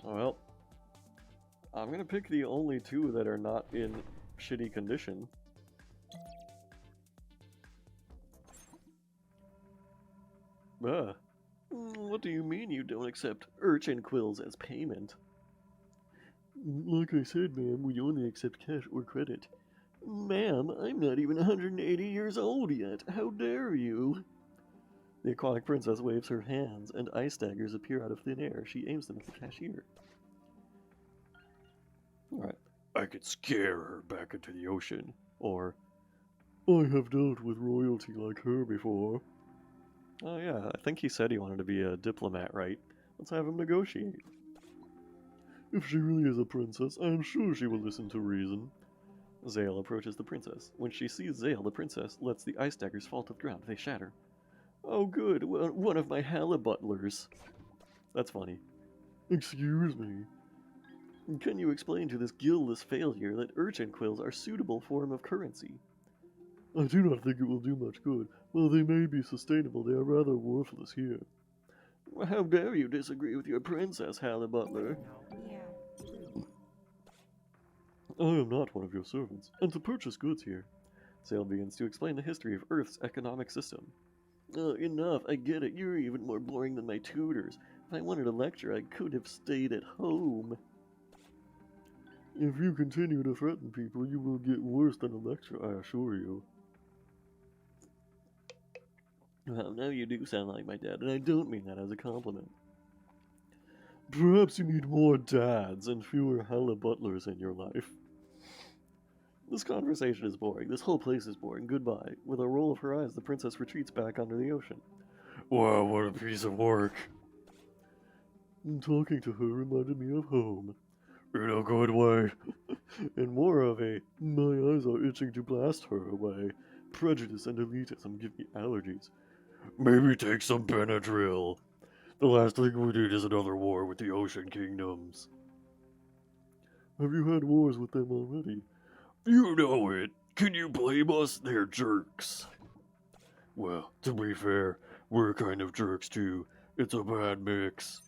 Well, I'm gonna pick the only two that are not in shitty condition. What do you mean you don't accept urchin quills as payment? Like I said, ma'am, we only accept cash or credit. Ma'am, I'm not even 180 years old yet. How dare you? The aquatic princess waves her hands, and ice daggers appear out of thin air. She aims them at the cashier. Alright. I could scare her back into the ocean. Or, I have dealt with royalty like her before. Oh yeah, I think he said he wanted to be a diplomat, right? Let's have him negotiate. If she really is a princess, I am sure she will listen to reason. Zale approaches the princess. When she sees Zale, the princess lets the ice daggers fall to the ground. They shatter. Oh good, one of my halibutlers. That's funny. Excuse me. Can you explain to this guiltless failure that urchin quills are a suitable form of currency? I do not think it will do much good. While they may be sustainable, they are rather worthless here. How dare you disagree with your princess, Halibutler? Yeah. I am not one of your servants, and to purchase goods here. Zale begins to explain the history of Earth's economic system. Enough, I get it. You're even more boring than my tutors. If I wanted a lecture, I could have stayed at home. If you continue to threaten people, you will get worse than a lecture, I assure you. Well, now you do sound like my dad, and I don't mean that as a compliment. Perhaps you need more dads and fewer hella butlers in your life. This conversation is boring. This whole place is boring. Goodbye. With a roll of her eyes, the princess retreats back under the ocean. Wow, what a piece of work. Talking to her reminded me of home. In a good way. And more of a, my eyes are itching to blast her away. Prejudice and elitism give me allergies. Maybe take some Benadryl. The last thing we need is another war with the Ocean Kingdoms. Have you had wars with them already? You know it. Can you blame us? They're jerks. Well, to be fair, we're kind of jerks too. It's a bad mix.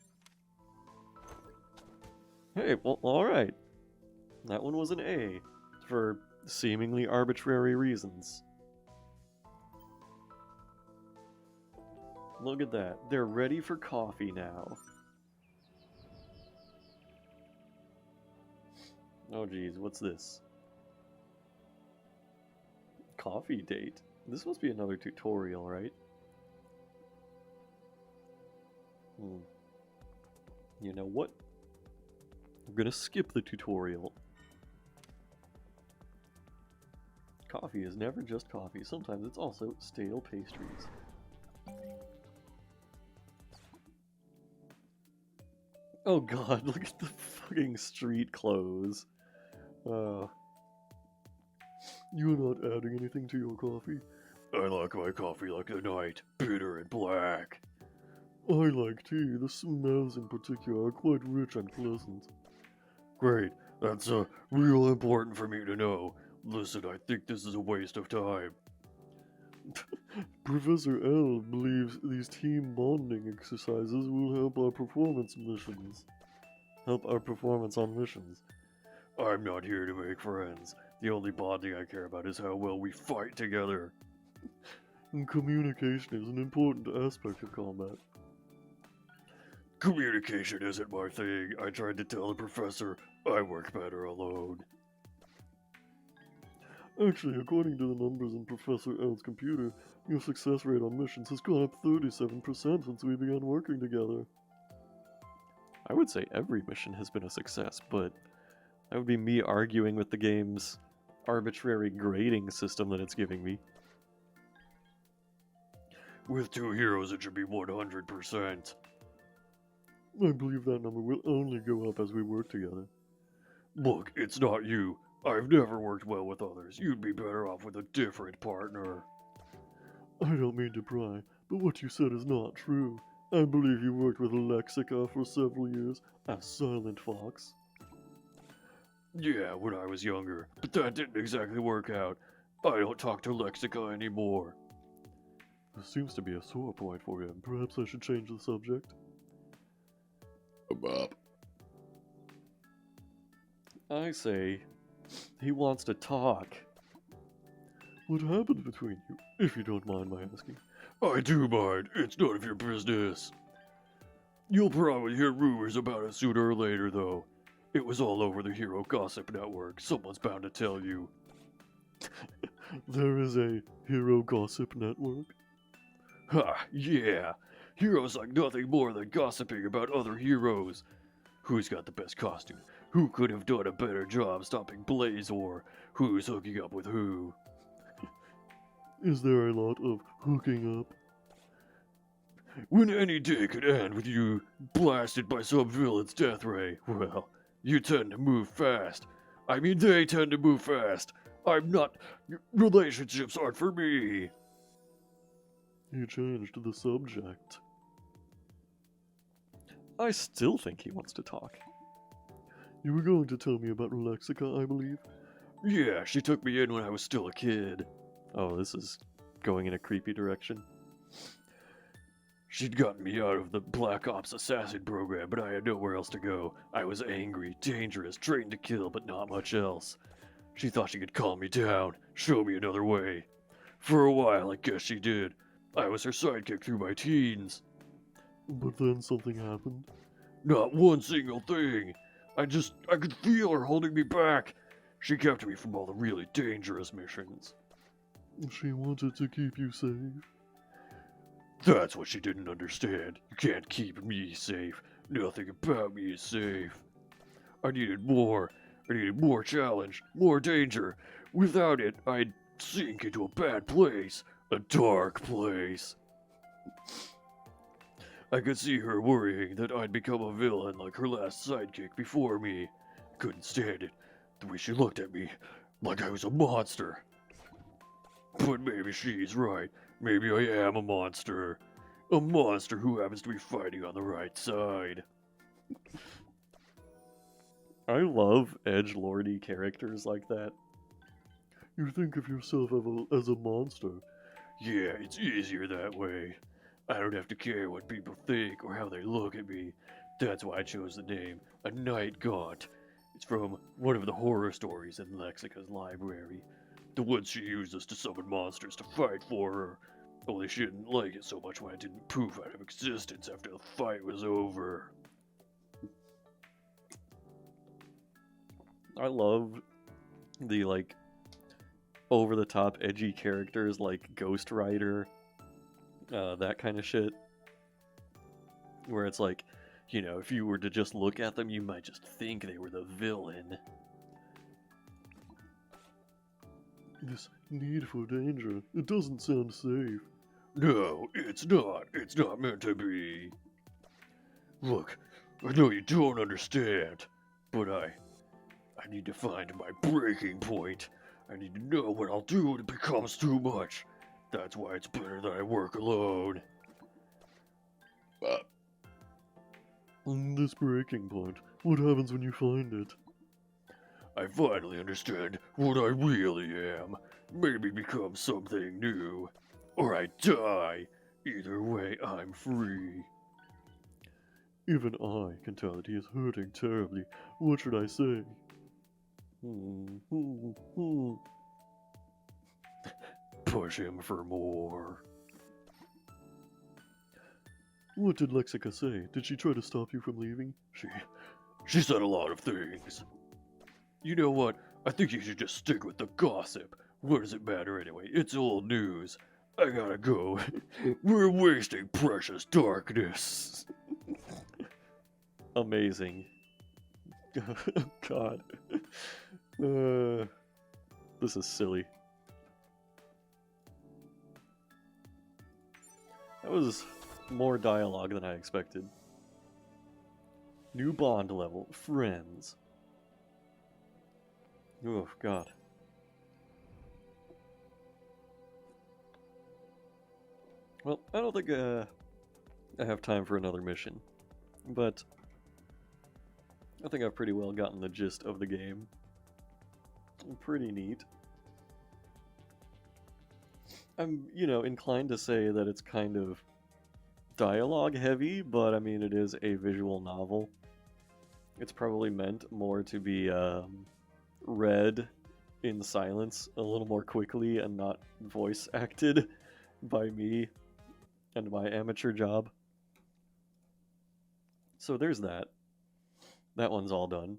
Hey, well, alright. That one was an A. For seemingly arbitrary reasons. Look at that. They're ready for coffee now. Oh geez, what's this? Coffee date. This must be another tutorial, right? You know what? I'm gonna skip the tutorial. Coffee is never just coffee. Sometimes it's also stale pastries. Oh god, look at the fucking street clothes. You're not adding anything to your coffee? I like my coffee like the night, bitter and black. I like tea. The smells in particular are quite rich and pleasant. Great, that's real important for me to know. Listen, I think this is a waste of time. Professor L believes these team bonding exercises will help our performance on missions. I'm not here to make friends. The only bonding I care about is how well we fight together. Communication is an important aspect of combat. Communication isn't my thing. I tried to tell the professor I work better alone. Actually, according to the numbers in Professor L's computer, your success rate on missions has gone up 37% since we began working together. I would say every mission has been a success, but that would be me arguing with the game's arbitrary grading system that it's giving me. With 2 heroes, it should be 100%. I believe that number will only go up as we work together. Look, it's not you. I've never worked well with others. You'd be better off with a different partner. I don't mean to pry, but what you said is not true. I believe you worked with Lexica for several years as Silent Fox. Yeah, when I was younger, but that didn't exactly work out. I don't talk to Lexica anymore. This seems to be a sore point for him. Perhaps I should change the subject. Bob. I say, he wants to talk. What happened between you, if you don't mind my asking? I do mind. It's none of your business. You'll probably hear rumors about it sooner or later, though. It was all over the Hero Gossip Network. Someone's bound to tell you. There is a Hero Gossip Network? Ha, yeah. Heroes like nothing more than gossiping about other heroes. Who's got the best costume? Who could have done a better job stopping Blazor? Who's hooking up with who? Is there a lot of hooking up? When any day could end with you blasted by some villain's death ray, well, you tend to move fast. I mean, they tend to move fast. I'm not... Relationships aren't for me. You changed the subject. I still think he wants to talk. You were going to tell me about Lexica, I believe? Yeah, she took me in when I was still a kid. Oh, this is going in a creepy direction. She'd gotten me out of the Black Ops Assassin program, but I had nowhere else to go. I was angry, dangerous, trained to kill, but not much else. She thought she could calm me down, show me another way. For a while, I guess she did. I was her sidekick through my teens. But then something happened? Not one single thing. I could feel her holding me back. She kept me from all the really dangerous missions. She wanted to keep you safe. That's what she didn't understand. You can't keep me safe. Nothing about me is safe. I needed more. I needed more challenge, more danger. Without it, I'd sink into a bad place. A dark place. I could see her worrying that I'd become a villain like her last sidekick before me. Couldn't stand it. The way she looked at me, like I was a monster. But maybe she's right. Maybe I am a monster. A monster who happens to be fighting on the right side. I love edgelordy characters like that. You think of yourself as a monster. Yeah, it's easier that way. I don't have to care what people think or how they look at me. That's why I chose the name, A Night Gaunt. It's from one of the horror stories in Lexica's library. The ones she uses to summon monsters to fight for her. Only she didn't like it so much when I didn't poof out of existence after the fight was over. I love the, like, over-the-top edgy characters like Ghost Rider, that kind of shit. Where it's like, you know, if you were to just look at them, you might just think they were the villain. This need for danger, it doesn't sound safe. No, it's not. It's not meant to be. Look, I know you don't understand, but I need to find my breaking point. I need to know what I'll do when it becomes too much. That's why it's better that I work alone. This breaking point, what happens when you find it? I finally understand what I really am. Maybe become something new. Or I die. Either way, I'm free. Even I can tell that he is hurting terribly. What should I say? Push him for more. What did Lexica say? Did she try to stop you from leaving? She said a lot of things. You know what? I think you should just stick with the gossip. What does it matter anyway? It's old news. I gotta go. We're wasting precious darkness. Amazing. God. This is silly. That was more dialogue than I expected. New bond level. Friends. Oh, God. Well, I don't think I have time for another mission. But I think I've pretty well gotten the gist of the game. Pretty neat. I'm, inclined to say that it's kind of dialogue heavy, but I mean, it is a visual novel. It's probably meant more to be read in silence a little more quickly and not voice acted by me and my amateur job. So there's that. That one's all done.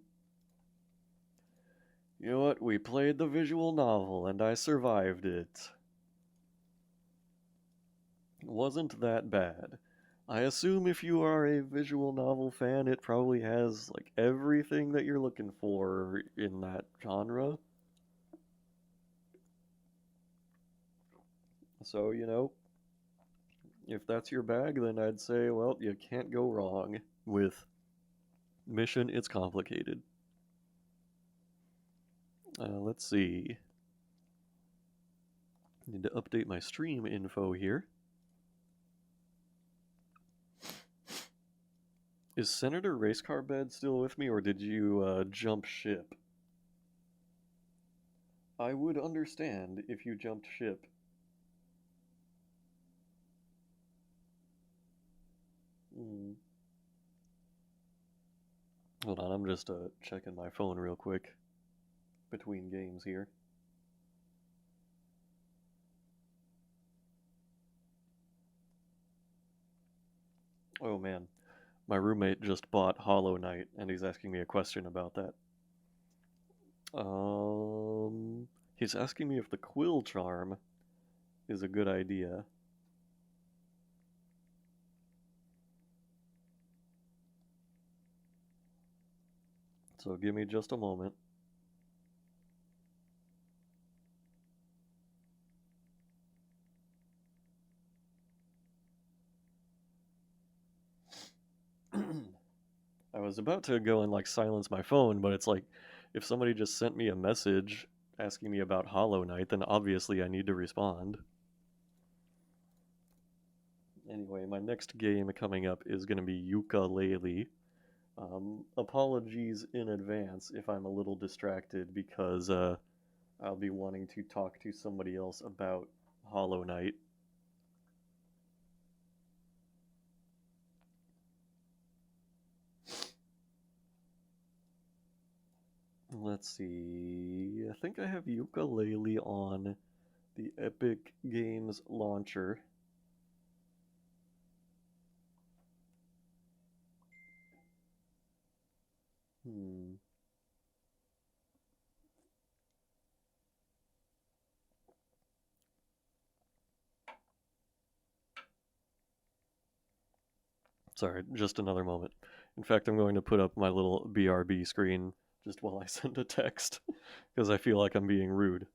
You know what? We played the visual novel and I survived it. Wasn't that bad. I assume if you are a visual novel fan, it probably has like everything that you're looking for in that genre. So, if that's your bag, then I'd say, well, you can't go wrong with Mission It's Complicated. Let's see. Need to update my stream info here. Is Senator Racecar Bed still with me, or did you jump ship? I would understand if you jumped ship. Hold on, I'm just checking my phone real quick between games here. Oh man, My roommate just bought Hollow Knight, and he's asking me a question about that. He's asking me if the Quill Charm is a good idea. So give me just a moment. I was about to go and like silence my phone, but it's like if somebody just sent me a message asking me about Hollow Knight, then obviously I need to respond. Anyway, my next game coming up is going to be Ukulele. Apologies in advance if I'm a little distracted because I'll be wanting to talk to somebody else about Hollow Knight. Let's see. I think I have Ukulele on the Epic Games launcher. Sorry, just another moment. In fact, I'm going to put up my little BRB screen just while I send a text because I feel like I'm being rude.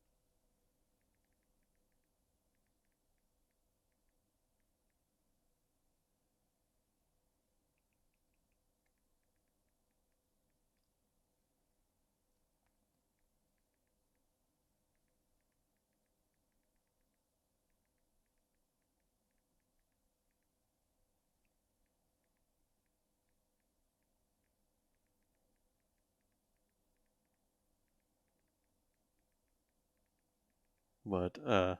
But I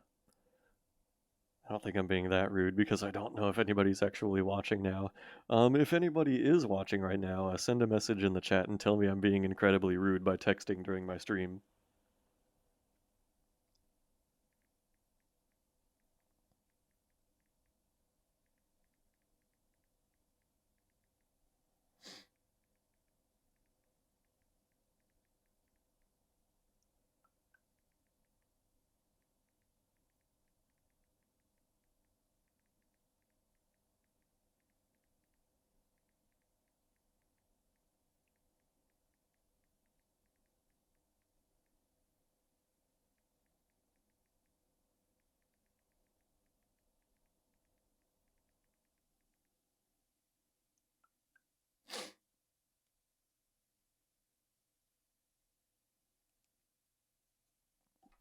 don't think I'm being that rude because I don't know if anybody's actually watching now. If anybody is watching right now, send a message in the chat and tell me I'm being incredibly rude by texting during my stream.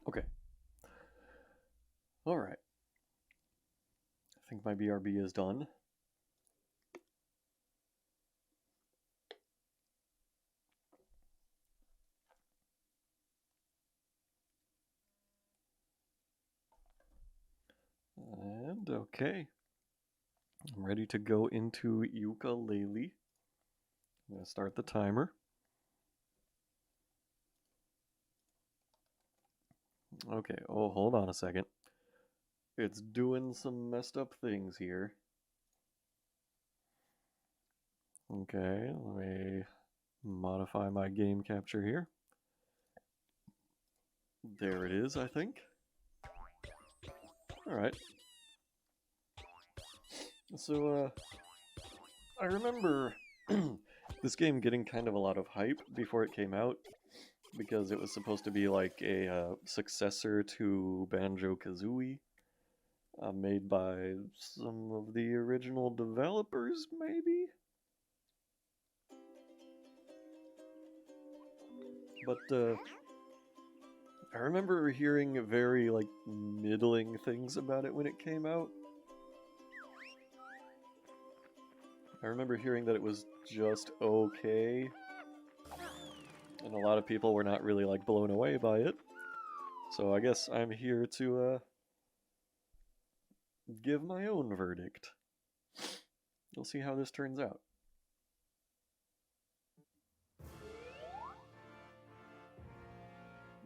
Okay. All right. I think my BRB is done. And okay. I'm ready to go into Ukulele. I'm going to start the timer. Okay, oh, hold on a second. It's doing some messed up things here. Okay, let me modify my game capture here. There it is, I think. Alright. So, I remember this game getting kind of a lot of hype before it came out because it was supposed to be like a successor to Banjo-Kazooie, made by some of the original developers, maybe? But, I remember hearing very, like, middling things about it when it came out. I remember hearing that it was just okay, and a lot of people were not really, like, blown away by it. So I guess I'm here to, give my own verdict. We'll see how this turns out.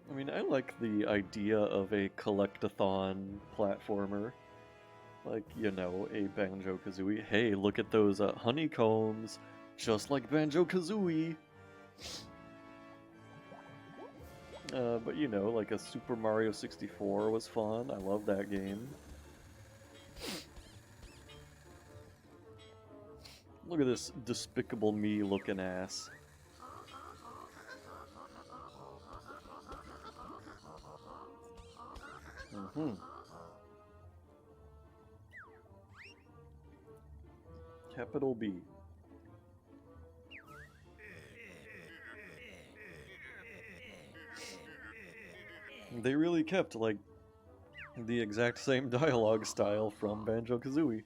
I mean, I like the idea of a collect-a-thon platformer. Like, you know, a Banjo-Kazooie. Hey, look at those honeycombs, just like Banjo-Kazooie. But you know, like a Super Mario 64 was fun. I love that game. Look at this Despicable Me looking ass. Capital B. They really kept, like, the exact same dialogue style from Banjo-Kazooie.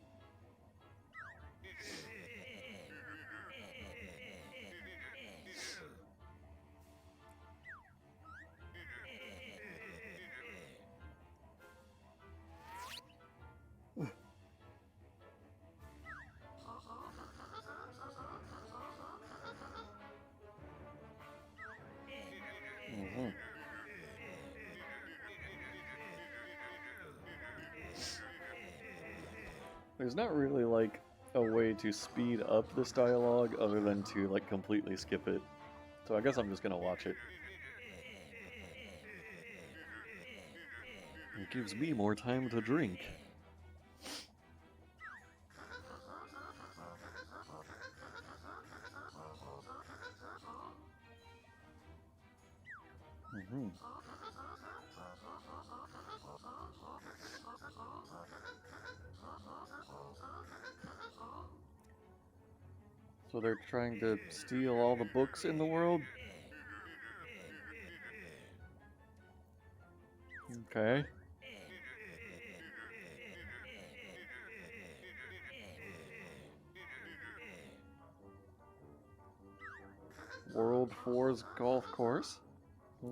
There's not really, like, a way to speed up this dialogue other than to, like, completely skip it. So I guess I'm just gonna watch it. It gives me more time to drink. So they're trying to steal all the books in the world? Okay. World 4's golf course?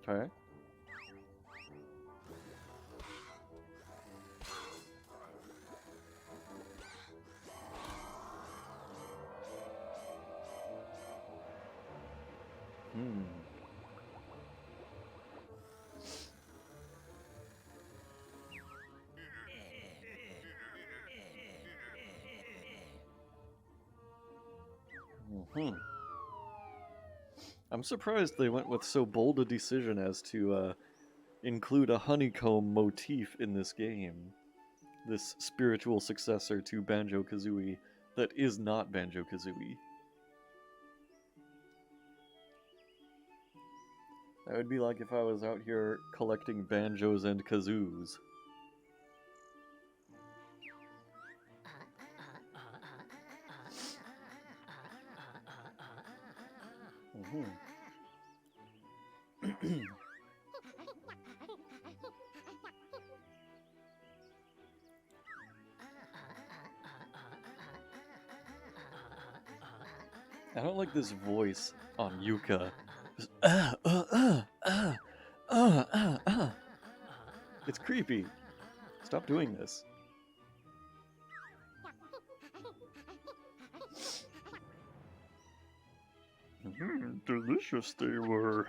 Okay. I'm surprised they went with so bold a decision as to include a honeycomb motif in this game. This spiritual successor to Banjo-Kazooie that is not Banjo-Kazooie. That would be like if I was out here collecting banjos and kazoos. I don't like this voice on Yuka. Just, It's creepy. Stop doing this. Delicious they were.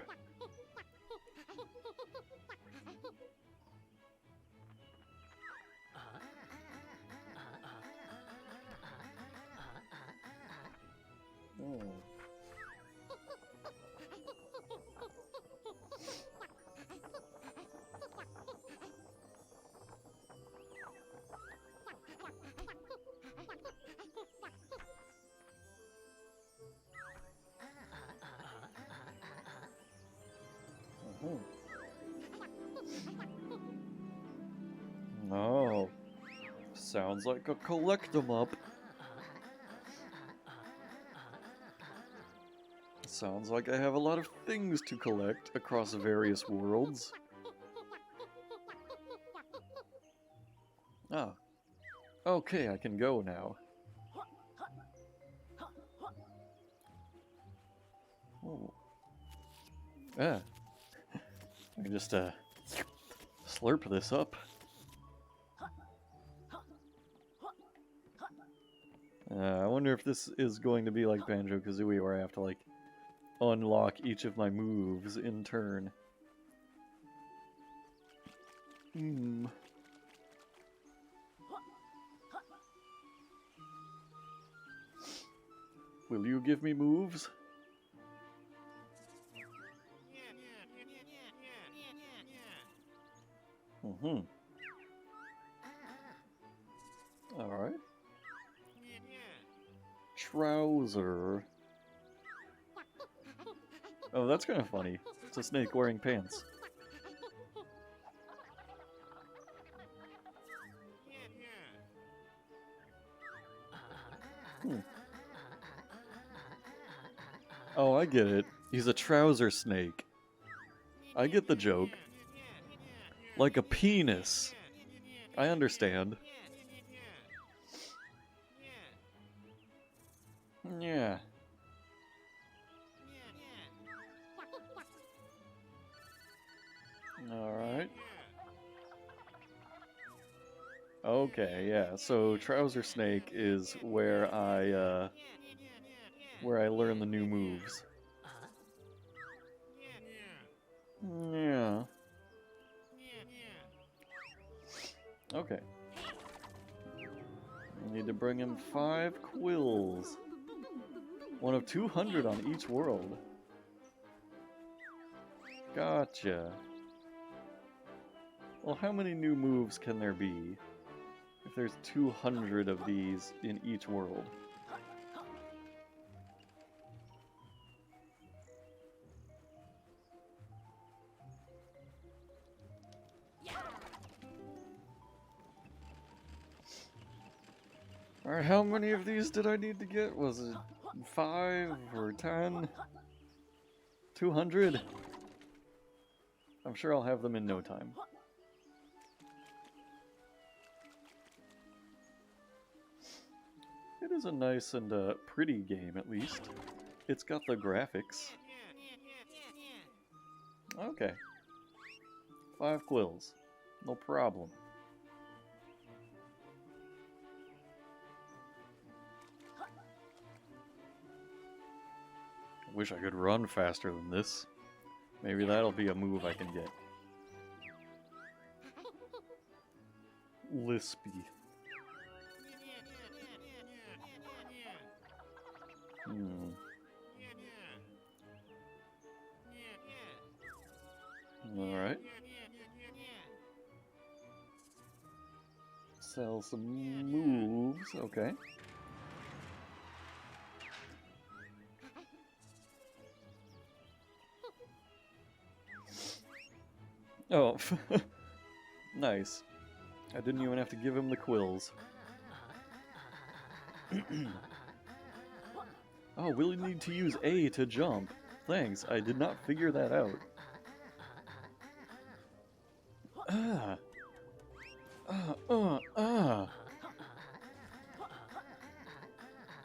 Oh, sounds like a collect-em-up. Sounds like I have a lot of things to collect across various worlds. Ah. Okay, I can go now. Oh. Ah. I can just, slurp this up. I wonder if this is going to be like Banjo-Kazooie, where I have to, like, unlock each of my moves in turn. Will you give me moves? Mm-hmm. Alright. Trouser. Oh, that's kind of funny. It's a snake wearing pants. Oh, I get it. He's a trouser snake. I get the joke. Like a penis. I understand. Yeah. Alright. Okay, yeah. So trouser snake is where I learn the new moves. Yeah. Okay. I need to bring him 5 quills. One of 200 on each world. Gotcha. Well, how many new moves can there be if there's 200 of these in each world? Alright, how many of these did I need to get? Was it 5 or 10? 200? I'm sure I'll have them in no time. It is a nice and pretty game, at least. It's got the graphics. Okay. 5 quills. No problem. Wish I could run faster than this. Maybe that'll be a move I can get. Lispy. Alright. Sell some moves, okay. Oh, nice. I didn't even have to give him the quills. Oh, we'll need to use A to jump. Thanks, I did not figure that out.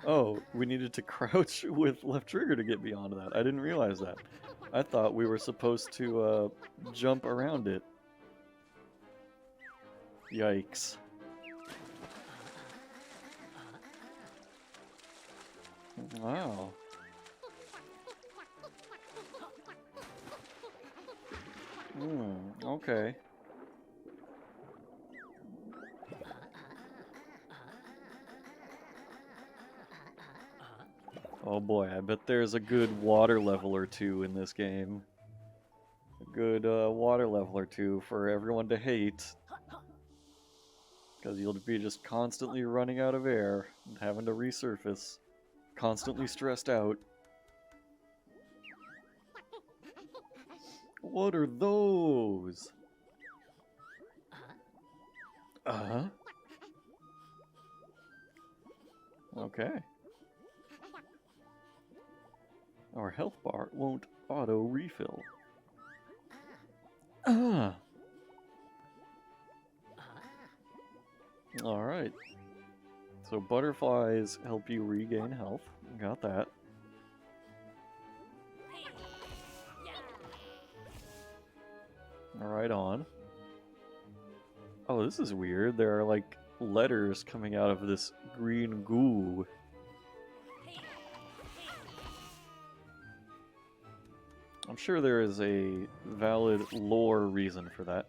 Oh, we needed to crouch with left trigger to get beyond that. I didn't realize that. I thought we were supposed to jump around it. Yikes. Wow. Okay. Oh boy, I bet there's a good water level or two in this game. A good water level or two for everyone to hate. Because you'll be just constantly running out of air and having to resurface. Constantly stressed out. What are those? Uh-huh. Okay. Our health bar won't auto-refill. Alright. So butterflies help you regain health. Got that. Right on. Oh, this is weird. There are like letters coming out of this green goo. I'm sure there is a valid lore reason for that.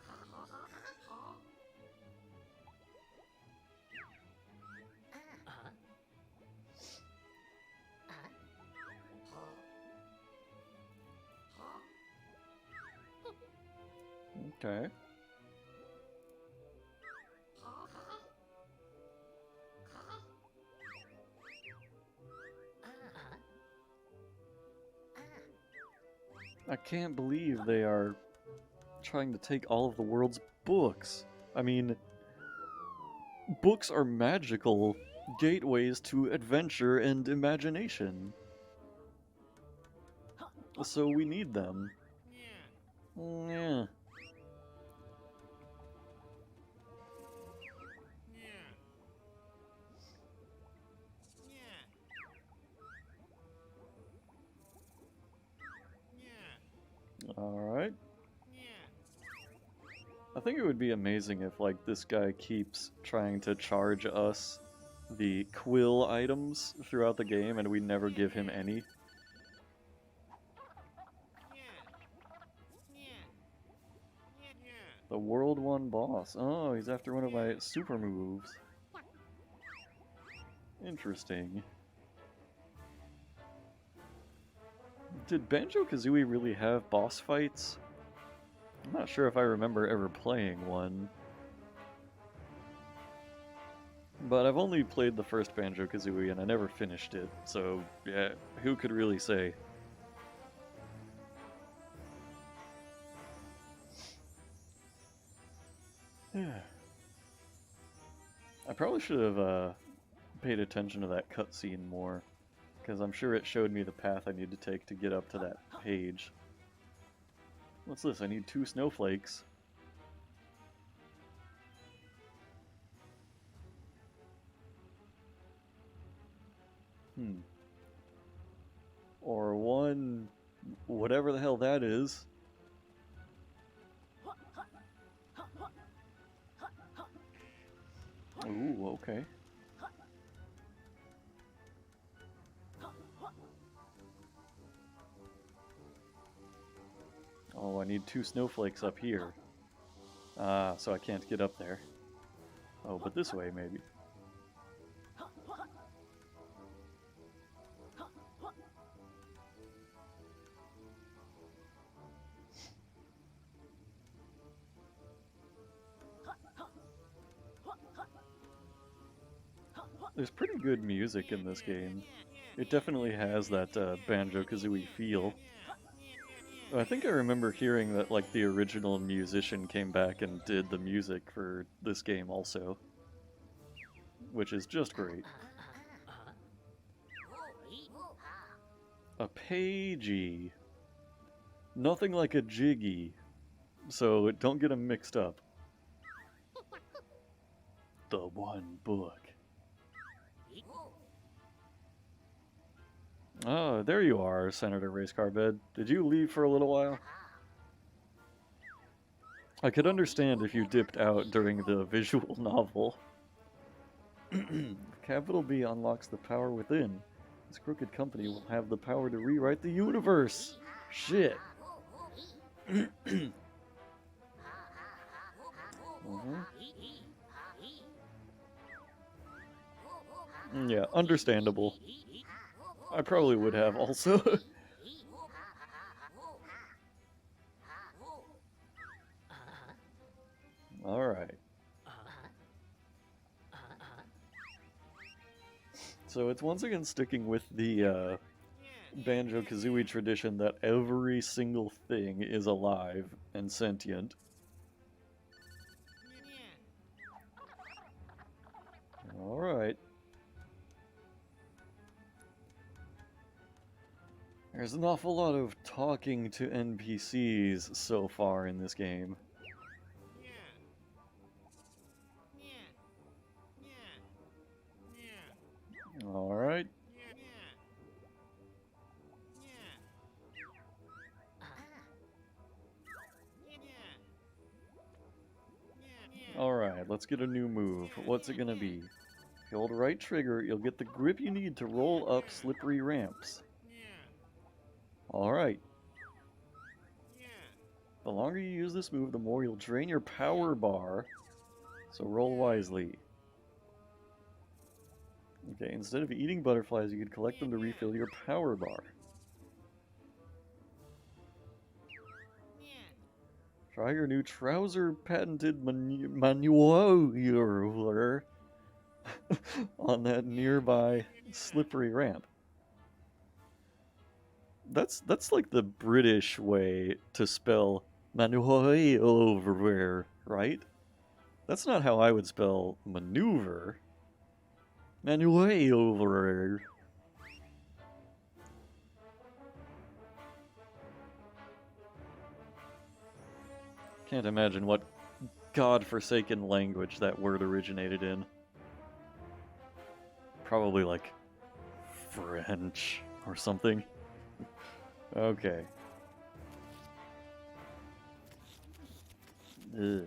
Okay. I can't believe they are trying to take all of the world's books. I mean, books are magical gateways to adventure and imagination. So we need them. Yeah. Alright. I think it would be amazing if, like, this guy keeps trying to charge us the quill items throughout the game and we never give him any. The World 1 boss. Oh, he's after one of my super moves. Interesting. Did Banjo-Kazooie really have boss fights? I'm not sure if I remember ever playing one. But I've only played the first Banjo-Kazooie and I never finished it, so yeah, who could really say? I probably should have paid attention to that cutscene more, because I'm sure it showed me the path I need to take to get up to that page. What's this? I need 2 snowflakes. Or 1... whatever the hell that is. Ooh, okay. Oh, I need 2 snowflakes up here. Ah, so I can't get up there. Oh, but this way, maybe. There's pretty good music in this game. It definitely has that Banjo-Kazooie feel. I think I remember hearing that, like, the original musician came back and did the music for this game also, which is just great. A pagey. Nothing like a jiggy, so don't get them mixed up. The one book. Oh, there you are, Senator Racecarbed. Did you leave for a little while? I could understand if you dipped out during the visual novel. Capital B unlocks the power within. This crooked company will have the power to rewrite the universe. Shit. Yeah, understandable. I probably would have also. Alright. So it's once again sticking with the Banjo-Kazooie tradition that every single thing is alive and sentient. Alright. There's an awful lot of talking to NPCs so far in this game. Alright. Alright, let's get a new move. What's it gonna be? If you hold right trigger, you'll get the grip you need to roll up slippery ramps. Alright. The longer you use this move, the more you'll drain your power bar. So roll wisely. Okay, instead of eating butterflies, you could collect them to refill your power bar. Try your new trouser patented manual on that nearby slippery ramp. That's like the British way to spell maneuver, right? That's not how I would spell maneuver. Maneuver. Can't imagine what godforsaken language that word originated in. Probably like French or something. Okay. Ugh.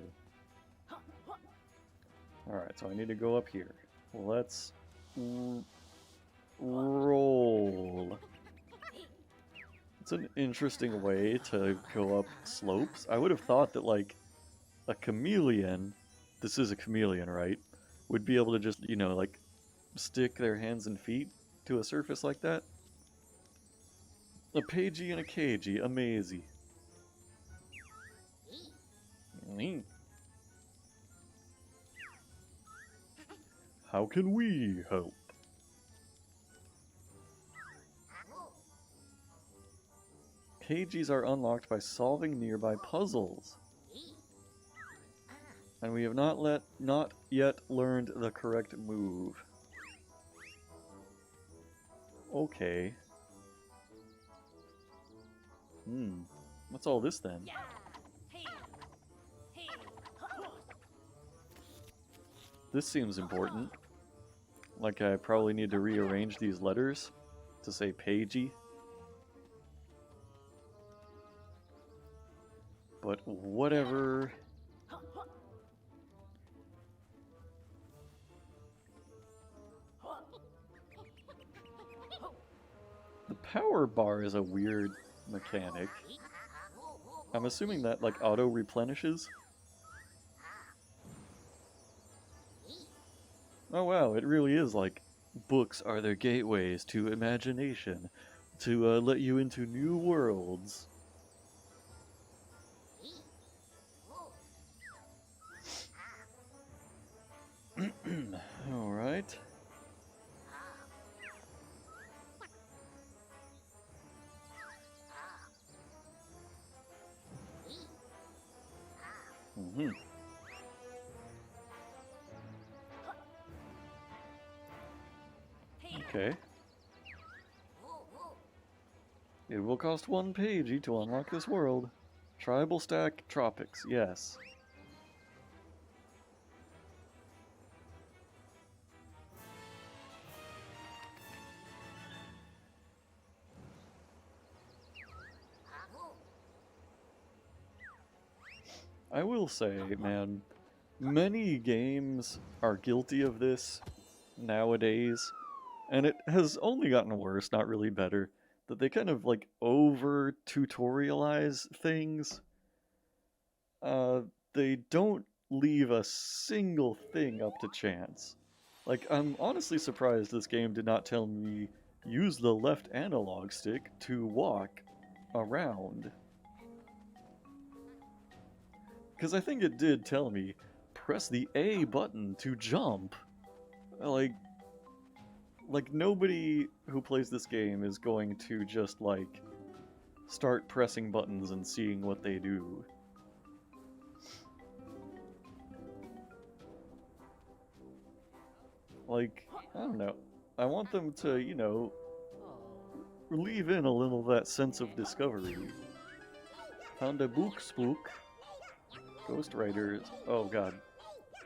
Alright, so I need to go up here. Let's roll. It's an interesting way to go up slopes. I would have thought that, like, a chameleon, this is a chameleon, right, would be able to just, you know, like, stick their hands and feet to a surface like that. A pagey and a cagey, amazing. How can we help? Cages are unlocked by solving nearby puzzles. And we have not yet learned the correct move. Okay. What's all this then? This seems important. Like I probably need to rearrange these letters to say pagey. But whatever. The power bar is a weird mechanic. I'm assuming that like auto replenishes. Oh wow, it really is like books are their gateways to imagination, to let you into new worlds. Alright. Okay. It will cost 1 pagey to unlock this world. Tribal stack tropics, yes. I will say, man, many games are guilty of this nowadays, and it has only gotten worse, not really better, that they kind of like over tutorialize things. They don't leave a single thing up to chance. Like, I'm honestly surprised this game did not tell me use the left analog stick to walk around. Because I think it did tell me, press the A button to jump. Like nobody who plays this game is going to just, like, start pressing buttons and seeing what they do. Like, I don't know. I want them to, you know, leave in a little of that sense of discovery. Found a book spook. Ghost Riders. Oh god.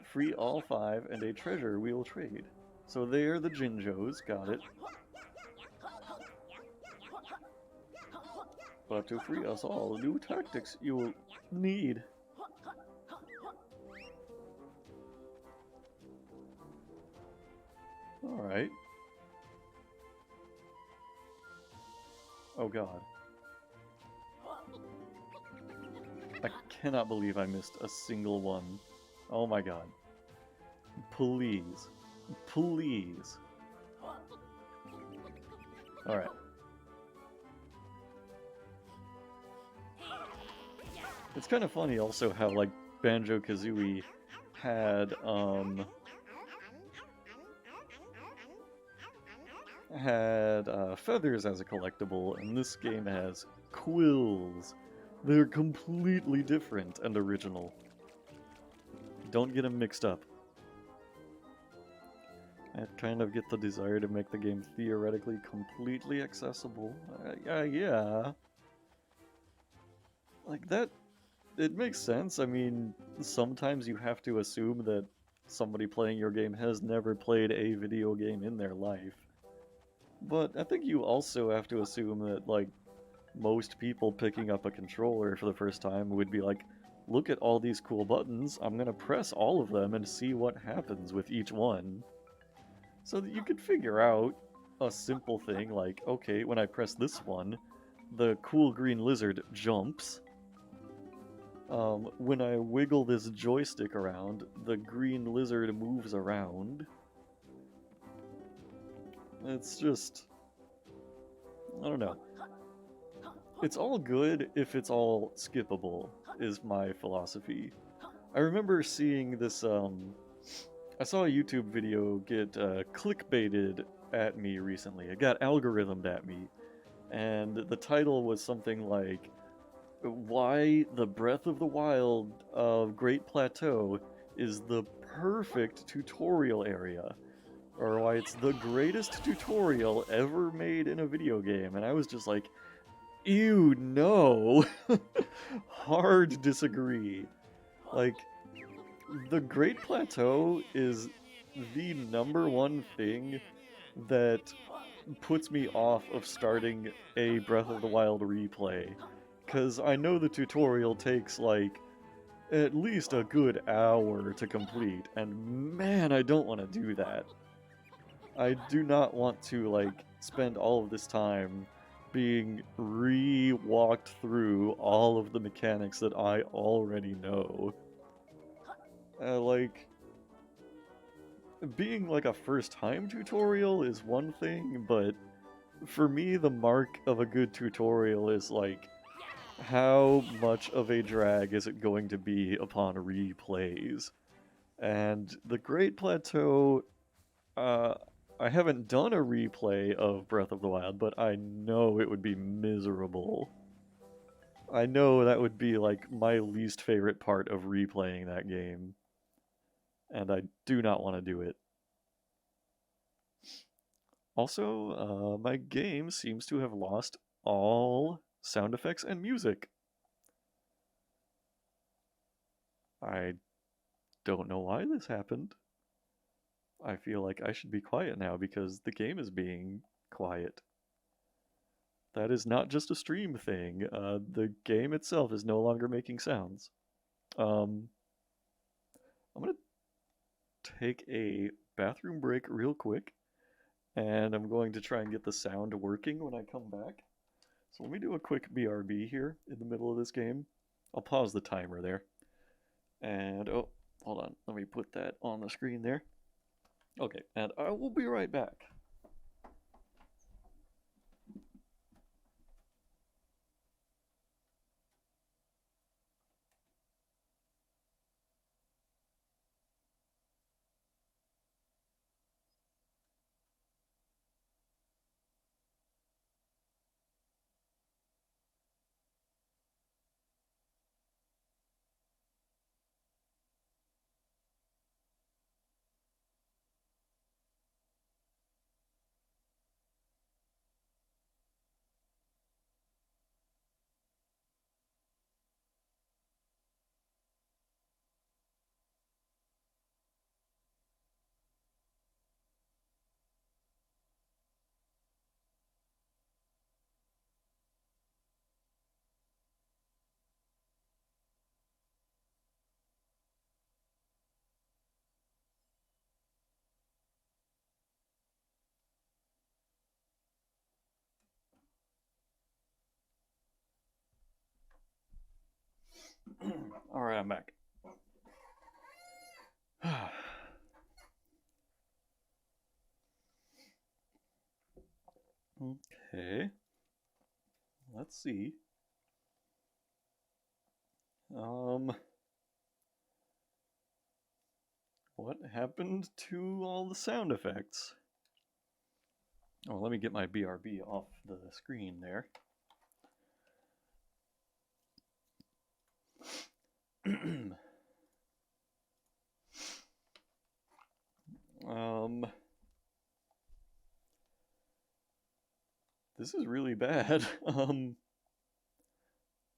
Free all 5 and a treasure we'll trade. So they are the Jinjos, got it. But to free us all, new tactics you will need. Alright. Oh god. I cannot believe I missed a single one. Oh my god. Please. Please. Alright. It's kind of funny also how like Banjo-Kazooie had feathers as a collectible, and this game has quills. They're completely different and original. Don't get them mixed up. I kind of get the desire to make the game theoretically completely accessible. Yeah. Like that, it makes sense. I mean, sometimes you have to assume that somebody playing your game has never played a video game in their life. But I think you also have to assume that, like, most people picking up a controller for the first time would be like, look at all these cool buttons, I'm gonna press all of them and see what happens with each one. So that you could figure out a simple thing like, okay, when I press this one, the cool green lizard jumps. When I wiggle this joystick around, the green lizard moves around. It's just... I don't know. It's all good if it's all skippable, is my philosophy. I remember seeing this, I saw a YouTube video get clickbaited at me recently. It got algorithmed at me. And the title was something like, why the Breath of the Wild of Great Plateau is the perfect tutorial area. Or why it's the greatest tutorial ever made in a video game. And I was just like, ew, no. Hard disagree. Like, the Great Plateau is the #1 thing that puts me off of starting a Breath of the Wild replay. Because I know the tutorial takes, like, at least a good hour to complete, and man, I don't want to do that. I do not want to, like, spend all of this time being re-walked through all of the mechanics that I already know. Like, being like a first-time tutorial is one thing, but for me, the mark of a good tutorial is like, how much of a drag is it going to be upon replays? And the Great Plateau, I haven't done a replay of Breath of the Wild, but I know it would be miserable. I know that would be like my least favorite part of replaying that game. And I do not want to do it. Also, my game seems to have lost all sound effects and music. I don't know why this happened. I feel like I should be quiet now because the game is being quiet. That is not just a stream thing. The game itself is no longer making sounds. I'm gonna take a bathroom break real quick, and I'm going to try and get the sound working when I come back. So let me do a quick BRB here in the middle of this game. I'll pause the timer there. And, oh, hold on. Let me put that on the screen there. Okay, and I will be right back. Alright, I'm back. Okay. Let's see. Um, what happened to all the sound effects? Oh, let me get my BRB off the screen there. This is really bad. I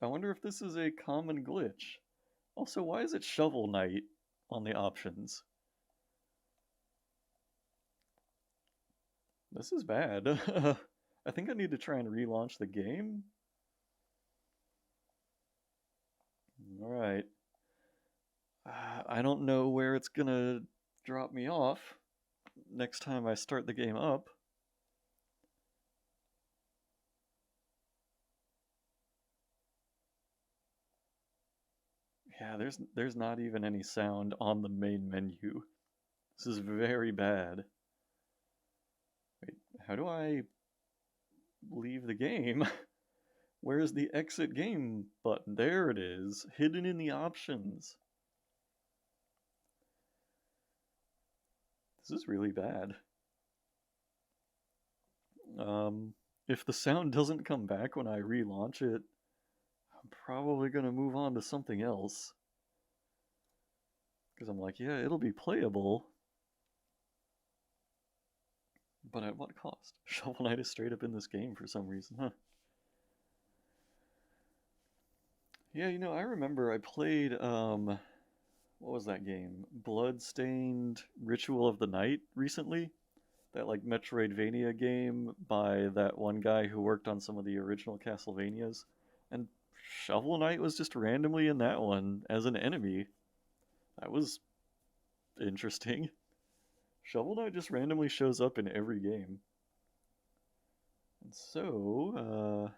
wonder if this is a common glitch. Also, why is it Shovel Knight on the options? This is bad. I think I need to try and relaunch the game. Alright. I don't know where it's gonna drop me off next time I start the game up. Yeah, there's not even any sound on the main menu. This is very bad. Wait, how do I leave the game? Where's the exit game button? There it is, hidden in the options. This is really bad. If the sound doesn't come back when I relaunch it, I'm probably gonna move on to something else. Because I'm like, yeah, it'll be playable. But at what cost? Shovel Knight is straight up in this game for some reason, huh? Yeah, you know, I remember I played, what was that game? Bloodstained Ritual of the Night recently? That, like, Metroidvania game by that one guy who worked on some of the original Castlevanias. And Shovel Knight was just randomly in that one as an enemy. That was interesting. Shovel Knight just randomly shows up in every game. And so,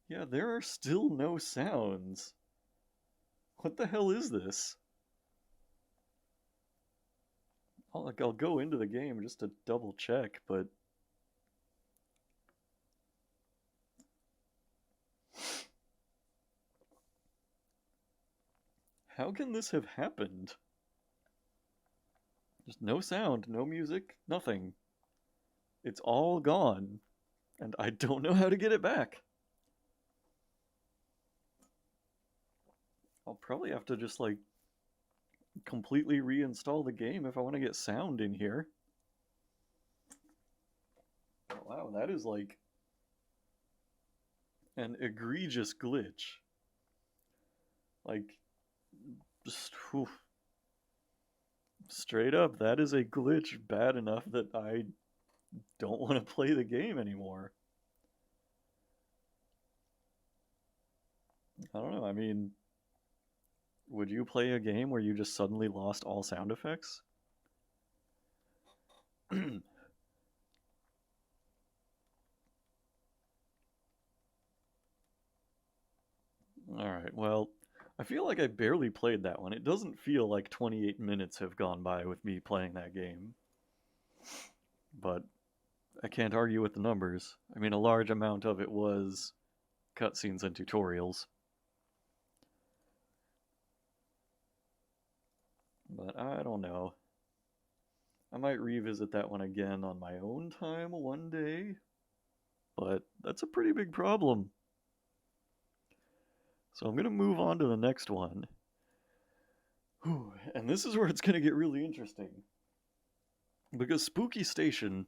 yeah, there are still no sounds. What the hell is this? I'll go into the game just to double check, but how can this have happened? Just no sound, no music, nothing. It's all gone, and I don't know how to get it back. I'll probably have to just, like, completely reinstall the game if I want to get sound in here. Oh, wow, that is like an egregious glitch. Like, just whew. Straight up, that is a glitch bad enough that I don't want to play the game anymore. I don't know, I mean, would you play a game where you just suddenly lost all sound effects? Alright, well, I feel like I barely played that one. It doesn't feel like 28 minutes have gone by with me playing that game. But I can't argue with the numbers. I mean, a large amount of it was cutscenes and tutorials. But I don't know. I might revisit that one again on my own time one day. But that's a pretty big problem. So I'm going to move on to the next one. Whew, and this is where it's going to get really interesting. Because Spooky Station,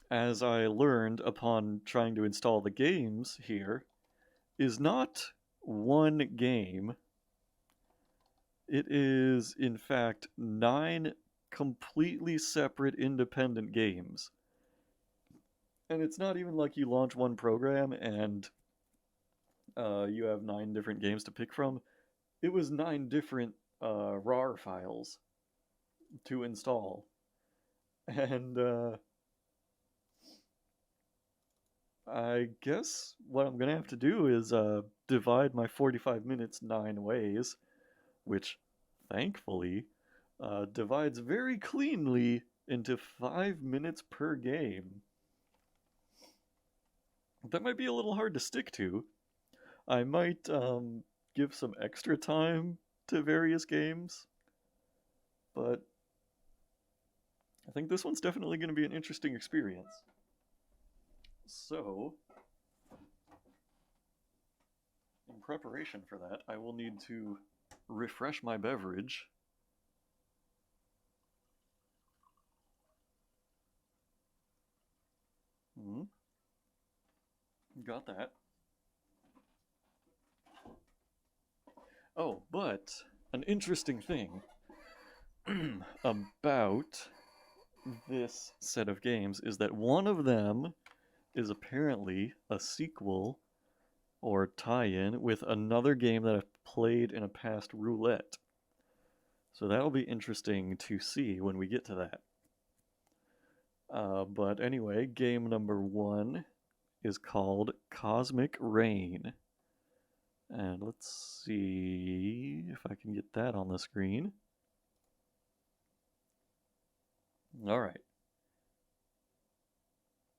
as I learned upon trying to install the games here, is not one game. It is, in fact, 9 completely separate independent games. And it's not even like you launch one program and you have 9 different games to pick from. It was 9 different RAR files to install. And I guess what I'm going to have to do is divide my 45 minutes 9 ways, which thankfully divides very cleanly into 5 minutes per game. That might be a little hard to stick to. I might give some extra time to various games, but I think this one's definitely going to be an interesting experience. So, in preparation for that, I will need to refresh my beverage. Got that. Oh, but an interesting thing about this set of games is that one of them is apparently a sequel or tie-in with another game that I've played in a past Roulette. So that'll be interesting to see when we get to that. But anyway, game number 1 is called Cosmic Rain. And let's see if I can get that on the screen. All right.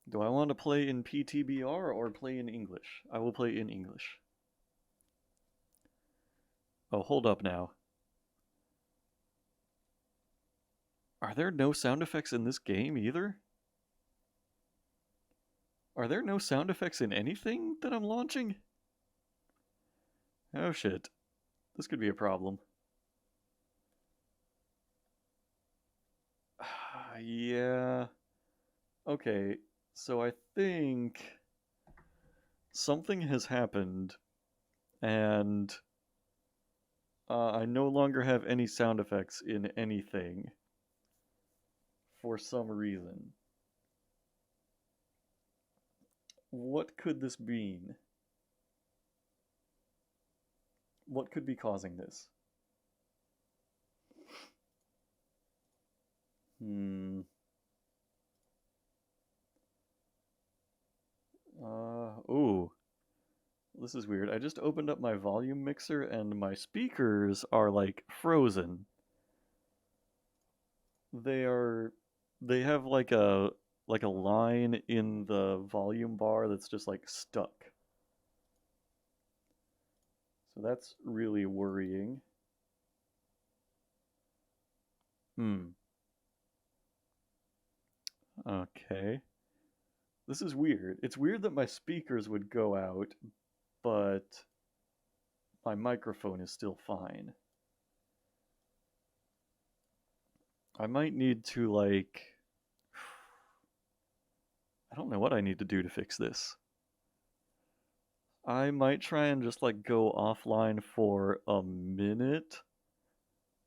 Do I want to play in PTBR or play in English? I will play in English. Oh, hold up now. Are there no sound effects in this game either? Are there no sound effects in anything that I'm launching? Oh shit. This could be a problem. Yeah. Okay, so I think something has happened and I no longer have any sound effects in anything for some reason. What could this mean? What could be causing this? Ooh. This is weird. I just opened up my volume mixer and my speakers are like frozen. They are they have like a line in the volume bar that's just like stuck. So that's really worrying. Okay. This is weird. It's weird that my speakers would go out, but my microphone is still fine. I might need to like I don't know what I need to do to fix this. I might try and just like go offline for a minute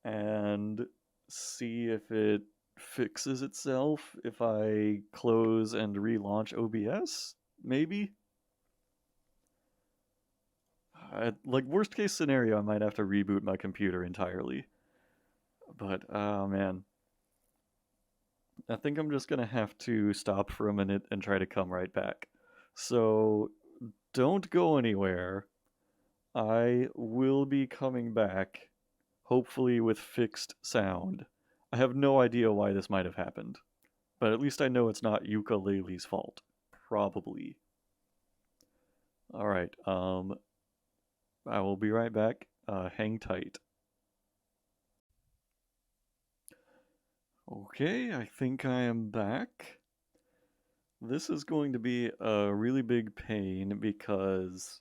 and see if it fixes itself if I close and relaunch OBS, maybe? Like worst case scenario, I might have to reboot my computer entirely. But oh man, I think I'm just gonna have to stop for a minute and try to come right back. So don't go anywhere. I will be coming back, hopefully with fixed sound. I have no idea why this might have happened, but at least I know it's not Ukulele's fault. Probably. Alright, I will be right back. Hang tight. Okay, I think I am back. This is going to be a really big pain because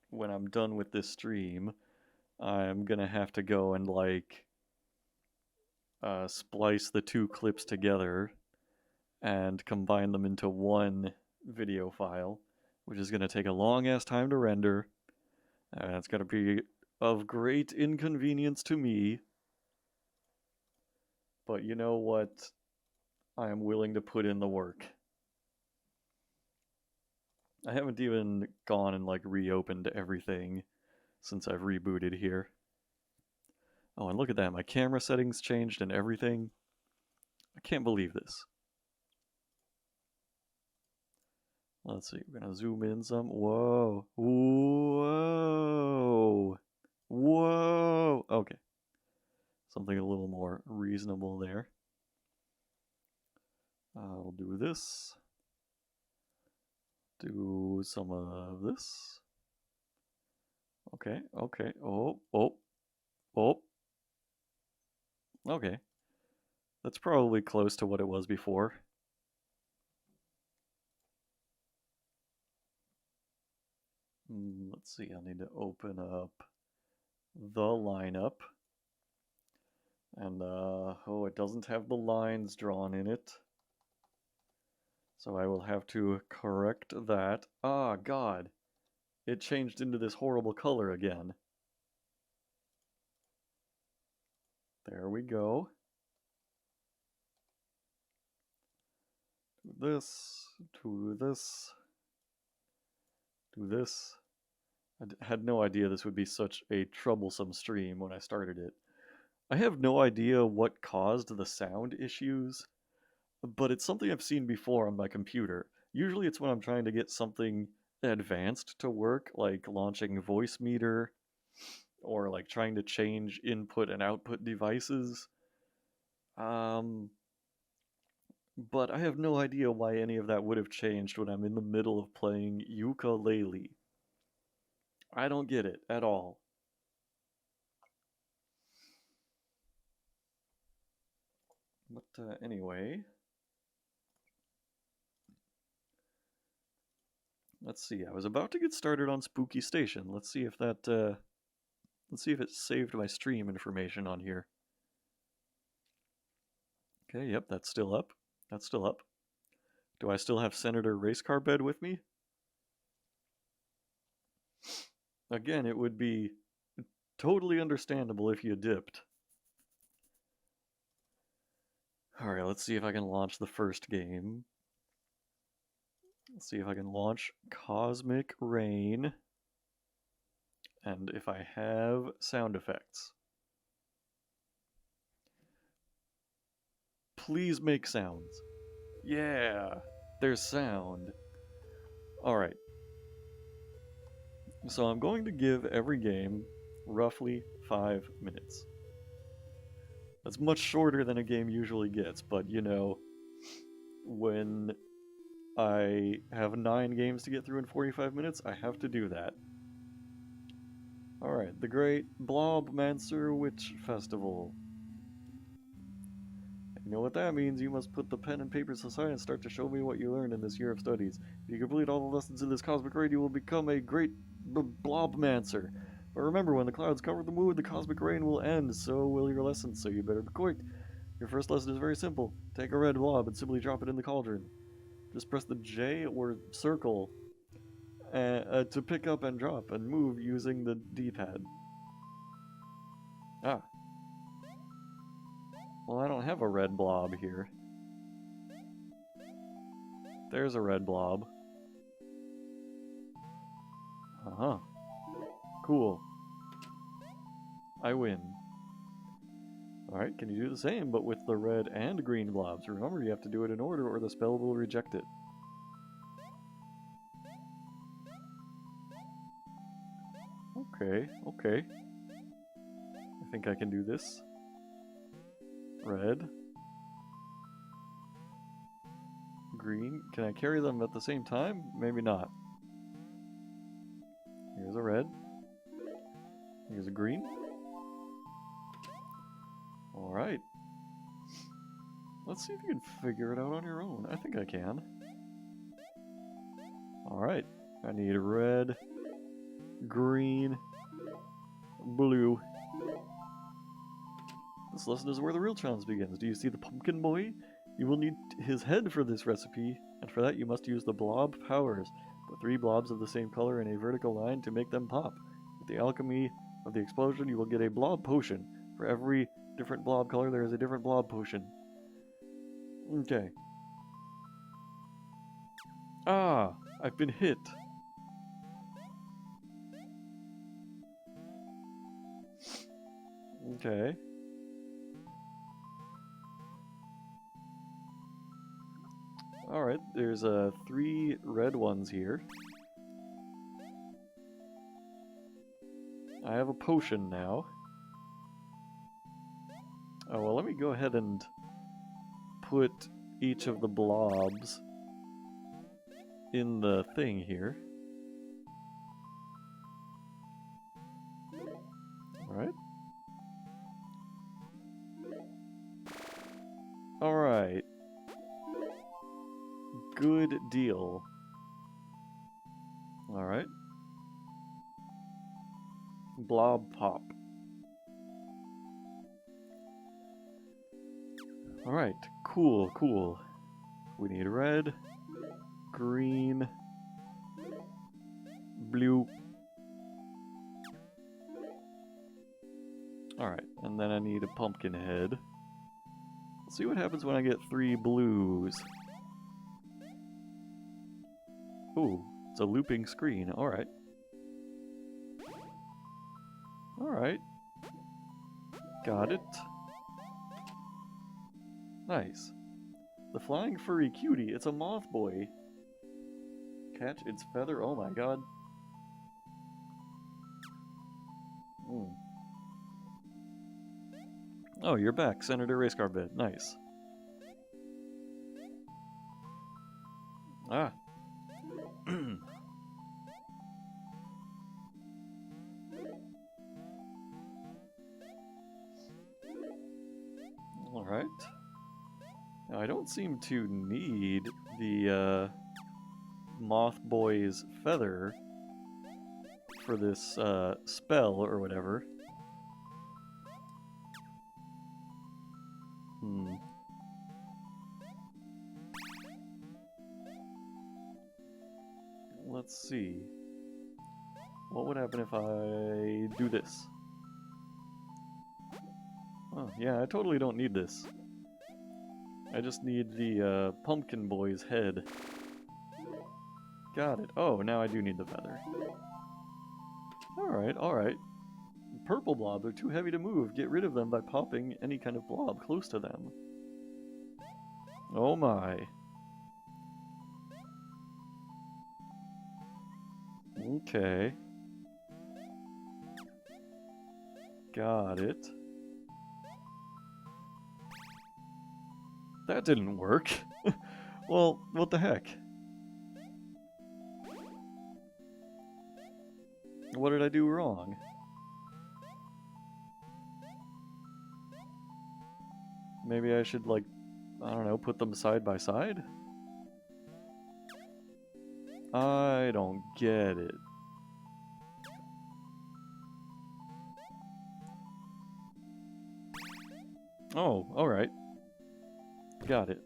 when I'm done with this stream, I'm gonna have to go and like splice the two clips together and combine them into one video file, which is gonna take a long ass time to render, and it's gonna be of great inconvenience to me. But you know what? I am willing to put in the work. I haven't even gone and like reopened everything since I've rebooted here. Oh, and look at that, my camera settings changed and everything. I can't believe this. Let's see, we're gonna zoom in some. Whoa. Whoa. Whoa. Okay. Something a little more reasonable there. I'll do this. Do some of this. Okay, okay. Oh, oh, oh. Okay. That's probably close to what it was before. Let's see, I need to open up the lineup. And, oh, it doesn't have the lines drawn in it. So I will have to correct that. Ah, God. It changed into this horrible color again. There we go. Do this, do this, do this. I had no idea this would be such a troublesome stream when I started it. I have no idea what caused the sound issues, but it's something I've seen before on my computer. Usually it's when I'm trying to get something advanced to work, like launching voice meter, or like trying to change input and output devices. But I have no idea why any of that would have changed when I'm in the middle of playing ukulele. I don't get it at all. But anyway, let's see. I was about to get started on Spooky Station. Let's see if that let's see if it saved my stream information on here. Okay, yep, that's still up. That's still up. Do I still have Senator Racecar Bed with me? Again, it would be totally understandable if you dipped. Alright, let's see if I can launch the first game. Let's see if I can launch Cosmic Rain. And if I have sound effects. Please make sounds. Yeah, there's sound. Alright. So I'm going to give every game roughly 5 minutes. That's much shorter than a game usually gets, but you know, when I have 9 games to get through in 45 minutes, I have to do that. Alright, the Great Blobmancer Witch Festival. You know what that means? You must put the pen and papers aside and start to show me what you learned in this year of studies. If you complete all the lessons in this cosmic rain, you will become a great blobmancer. But remember, when the clouds cover the moon, the cosmic rain will end. So will your lessons, so you better be quick. Your first lesson is very simple. Take a red blob and simply drop it in the cauldron. Just press the J or circle to pick up and drop, and move using the D-pad. Ah. Well, I don't have a red blob here. There's a red blob. Uh-huh. Cool. I win. Alright, can you do the same, but with the red and green blobs? Remember, you have to do it in order or the spell will reject it. Okay, okay. I think I can do this. Red. Green. Can I carry them at the same time? Maybe not. Here's a red. Here's a green. Alright. Let's see if you can figure it out on your own. I think I can. Alright. I need red, green, blue. This lesson is where the real challenge begins. Do you see the pumpkin boy? You will need his head for this recipe, and for that you must use the blob powers. Put 3 blobs of the same color in a vertical line to make them pop. With the alchemy of the explosion, you will get a blob potion. For every different blob color, there is a different blob potion. Okay. Ah! I've been hit. Okay. Alright, there's 3 red ones here. I have a potion now. Oh, well, let me go ahead and put each of the blobs in the thing here. Good deal. Alright. Blob pop. Alright, cool, cool. We need red, green, blue. Alright, and then I need a pumpkin head. Let's see what happens when I get 3 blues. Ooh, it's a looping screen. Alright. Alright. Got it. Nice. The flying furry cutie. It's a moth boy. Catch its feather. Oh my god. Oh, you're back, Senator Racecar Bed. Nice. Ah. Alright. Now, I don't seem to need the Moth Boy's feather for this spell or whatever. Let's see. What would happen if I do this? Oh, yeah, I totally don't need this. I just need the pumpkin boy's head. Got it. Oh, now I do need the feather. Alright, alright. Purple blobs are too heavy to move. Get rid of them by popping any kind of blob close to them. Oh my. Okay. Got it. That didn't work. Well, what the heck? What did I do wrong? Maybe I should, like, I don't know, put them side by side? I don't get it. Oh, alright. Got it.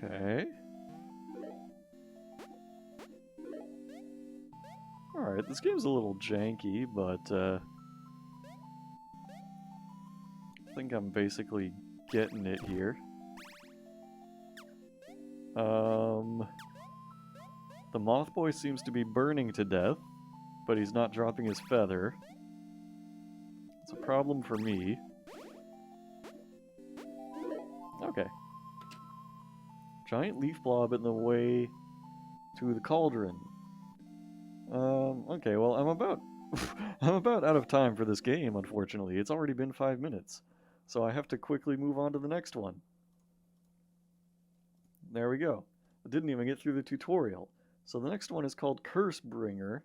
Okay. Alright, this game's a little janky, but I think I'm basically getting it here. The moth boy seems to be burning to death, but he's not dropping his feather. It's a problem for me. Okay. Giant leaf blob in the way to the cauldron. Okay, well, I'm about I'm about out of time for this game, unfortunately. It's already been 5 minutes, so I have to quickly move on to the next one. There we go. I didn't even get through the tutorial. So the next one is called Cursebringer.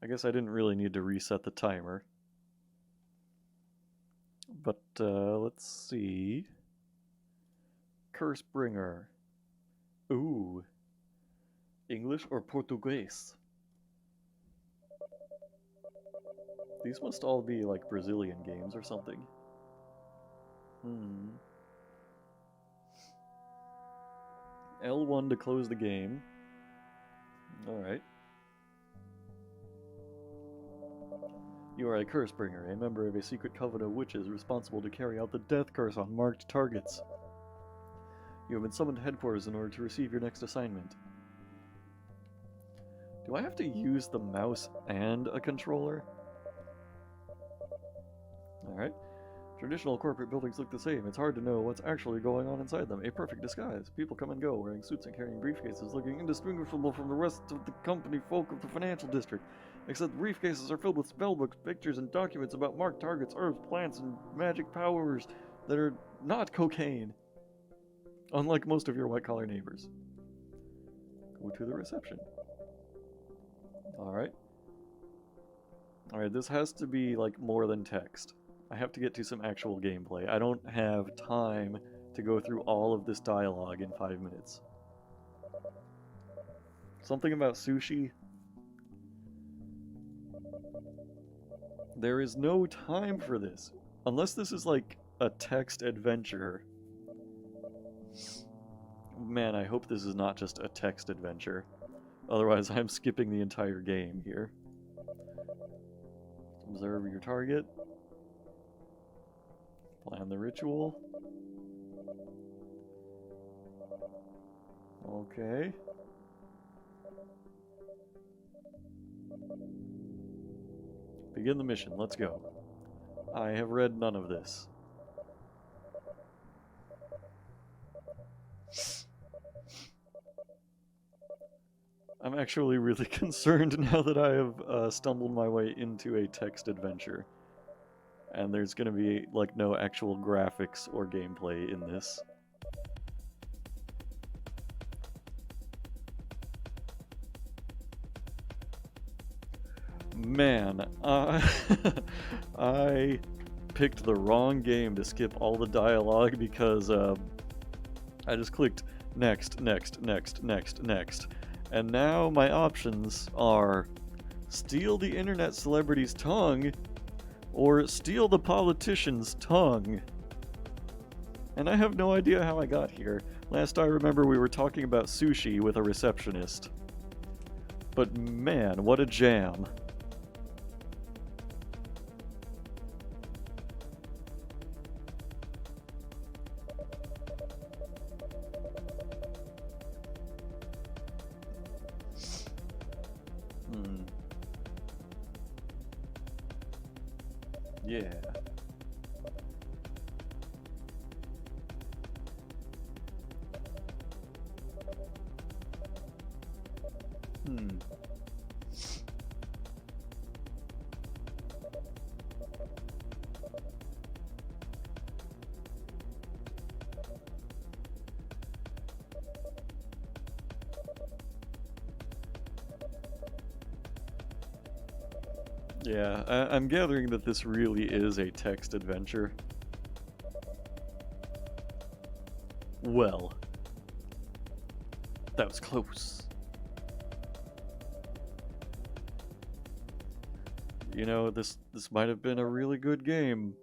I guess I didn't really need to reset the timer. But, let's see. Cursebringer. Ooh. English or Portuguese? These must all be, like, Brazilian games or something. L1 to close the game. Alright. You are a Cursebringer, a member of a secret coven of witches responsible to carry out the death curse on marked targets. You have been summoned to headquarters in order to receive your next assignment. Do I have to use the mouse and a controller? Alright. Traditional corporate buildings look the same. It's hard to know what's actually going on inside them. A perfect disguise. People come and go, wearing suits and carrying briefcases, looking indistinguishable from the rest of the company folk of the financial district. Except the briefcases are filled with spellbooks, pictures, and documents about marked targets, herbs, plants, and magic powers that are not cocaine. Unlike most of your white-collar neighbors. Go to the reception. Alright. Alright, this has to be like more than text. I have to get to some actual gameplay. I don't have time to go through all of this dialogue in 5 minutes. Something about sushi? There is no time for this. Unless this is like a text adventure. Man, I hope this is not just a text adventure. Otherwise, I'm skipping the entire game here. Observe your target. Plan the ritual. Okay. Begin the mission. Let's go. I have read none of this. I'm actually really concerned now that I have stumbled my way into a text adventure. And there's gonna be, like, no actual graphics or gameplay in this. Man, I picked the wrong game to skip all the dialogue because I just clicked next, next, next, next, next. And now my options are steal the internet celebrity's tongue or steal the politician's tongue. And I have no idea how I got here. Last I remember we were talking about sushi with a receptionist. But man, what a jam. Yeah. Yeah, I'm gathering that this really is a text adventure. Well, that was close. You know, this might have been a really good game,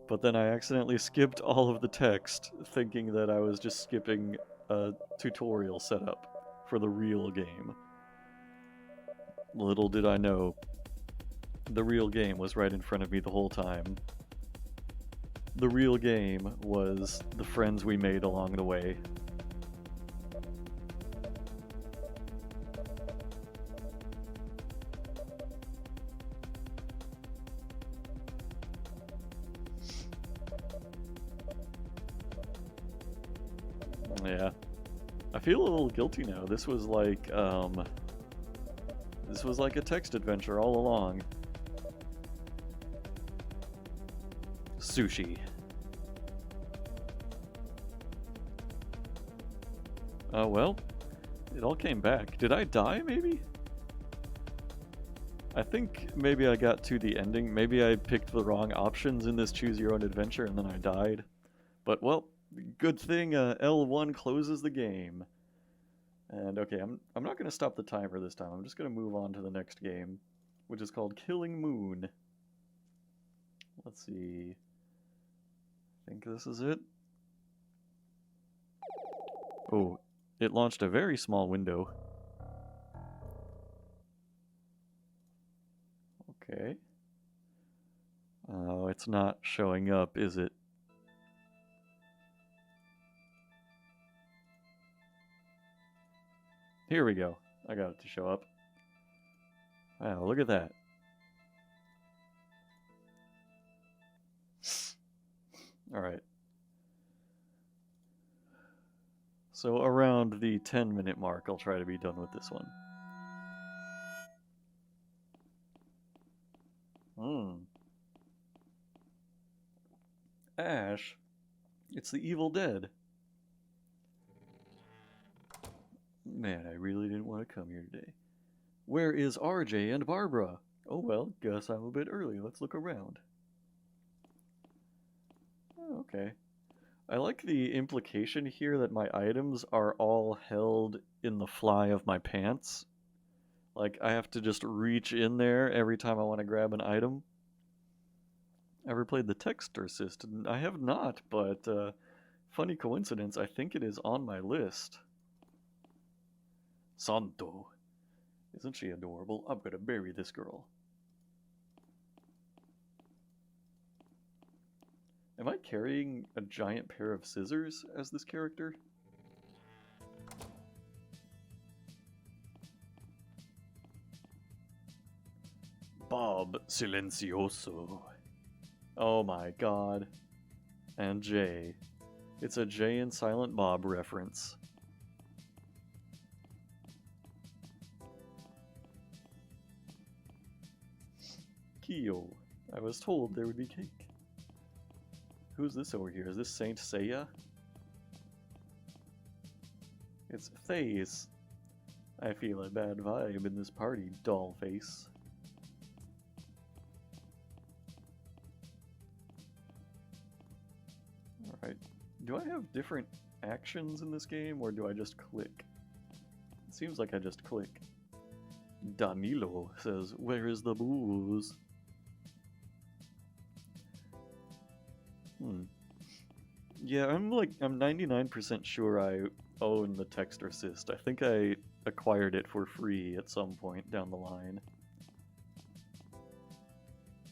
but then I accidentally skipped all of the text, thinking that I was just skipping a tutorial setup for the real game. Little did I know, the real game was right in front of me the whole time. The real game was the friends we made along the way. Yeah. I feel a little guilty now. This was like a text adventure all along. Sushi. Well, it all came back. Did I die, maybe? I think maybe I got to the ending. Maybe I picked the wrong options in this choose your own adventure and then I died. But, well, good thing L1 closes the game. And okay, I'm not going to stop the timer this time. I'm just going to move on to the next game, which is called Killing Moon. Let's see. I think this is it. Oh, it launched a very small window. Okay. Oh, it's not showing up, is it? Here we go. I got it to show up. Wow, look at that. Alright. So around the 10-minute mark, I'll try to be done with this one. Ash, it's the Evil Dead. Man, I really didn't want to come here today. Where is RJ and Barbara? Oh well, guess I'm a bit early. Let's look around. Oh, okay. I like the implication here that my items are all held in the fly of my pants. Like, I have to just reach in there every time I want to grab an item. Ever played the text assist? I have not, but funny coincidence, I think it is on my list. Santo. Isn't she adorable? I'm gonna marry this girl. Am I carrying a giant pair of scissors as this character? Bob Silencioso. Oh my god. And Jay. It's a Jay and Silent Bob reference. Kyo. I was told there would be cake. Who's this over here? Is this Saint Seiya? It's Thace. I feel a bad vibe in this party, doll face. Alright. Do I have different actions in this game, or do I just click? It seems like I just click. Danilo says, "Where is the booze?" Yeah, I'm 99% sure I own the text assist. I think I acquired it for free at some point down the line.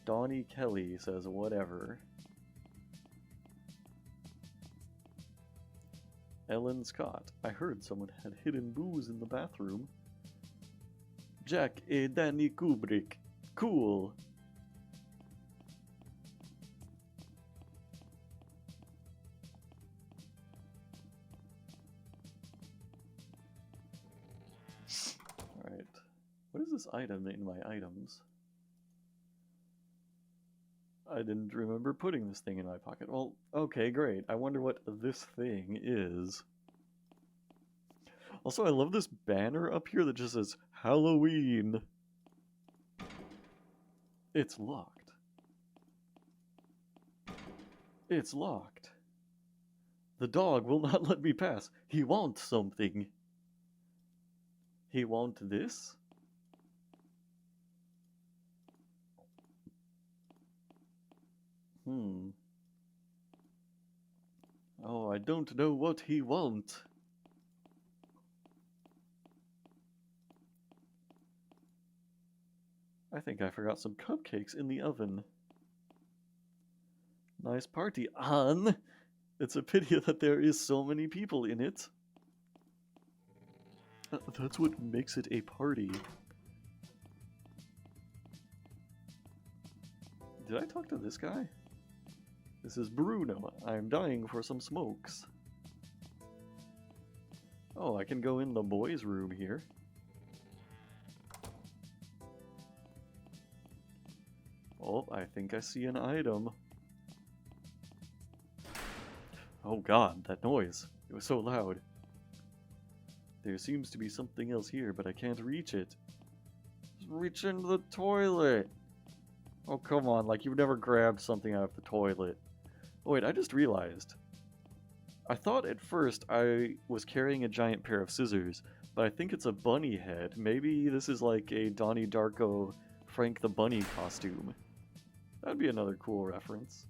Donnie Kelly says, "Whatever." Ellen Scott, I heard someone had hidden booze in the bathroom. Jack A. Danny Kubrick. Cool. Alright. What is this item in my items? I didn't remember putting this thing in my pocket. Well, okay, great. I wonder what this thing is. Also, I love this banner up here that just says Halloween. It's locked. It's locked. The dog will not let me pass. He wants something. He want this? Oh, I don't know what he want. I think I forgot some cupcakes in the oven. Nice party, Anne. It's a pity that there is so many people in it. That's what makes it a party. Did I talk to this guy? This is Bruno. I'm dying for some smokes. Oh, I can go in the boys' room here. Oh, I think I see an item. Oh god, that noise. It was so loud. There seems to be something else here, but I can't reach it. Just reach into the toilet! Oh, come on, like you've never grabbed something out of the toilet. Oh wait, I just realized. I thought at first I was carrying a giant pair of scissors, but I think it's a bunny head. Maybe this is like a Donnie Darko Frank the Bunny costume. That'd be another cool reference.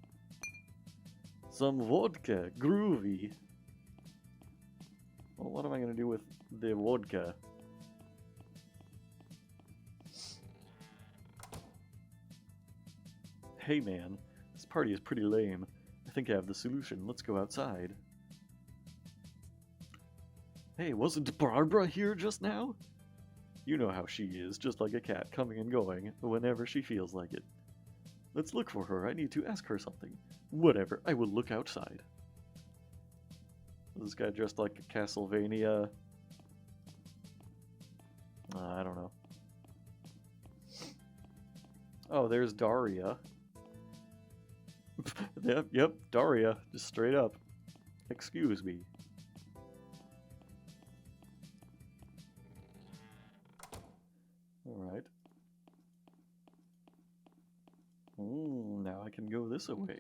Some vodka, groovy. Well, what am I gonna do with the vodka? Hey man, this party is pretty lame. I think I have the solution. Let's go outside. Hey, wasn't Barbara here just now? You know how she is, just like a cat, coming and going, whenever she feels like it. Let's look for her. I need to ask her something. Whatever, I will look outside. This guy dressed like a Castlevania... I don't know. Oh, there's Daria. Yep, Daria. Just straight up. Excuse me. Alright. Now I can go this way.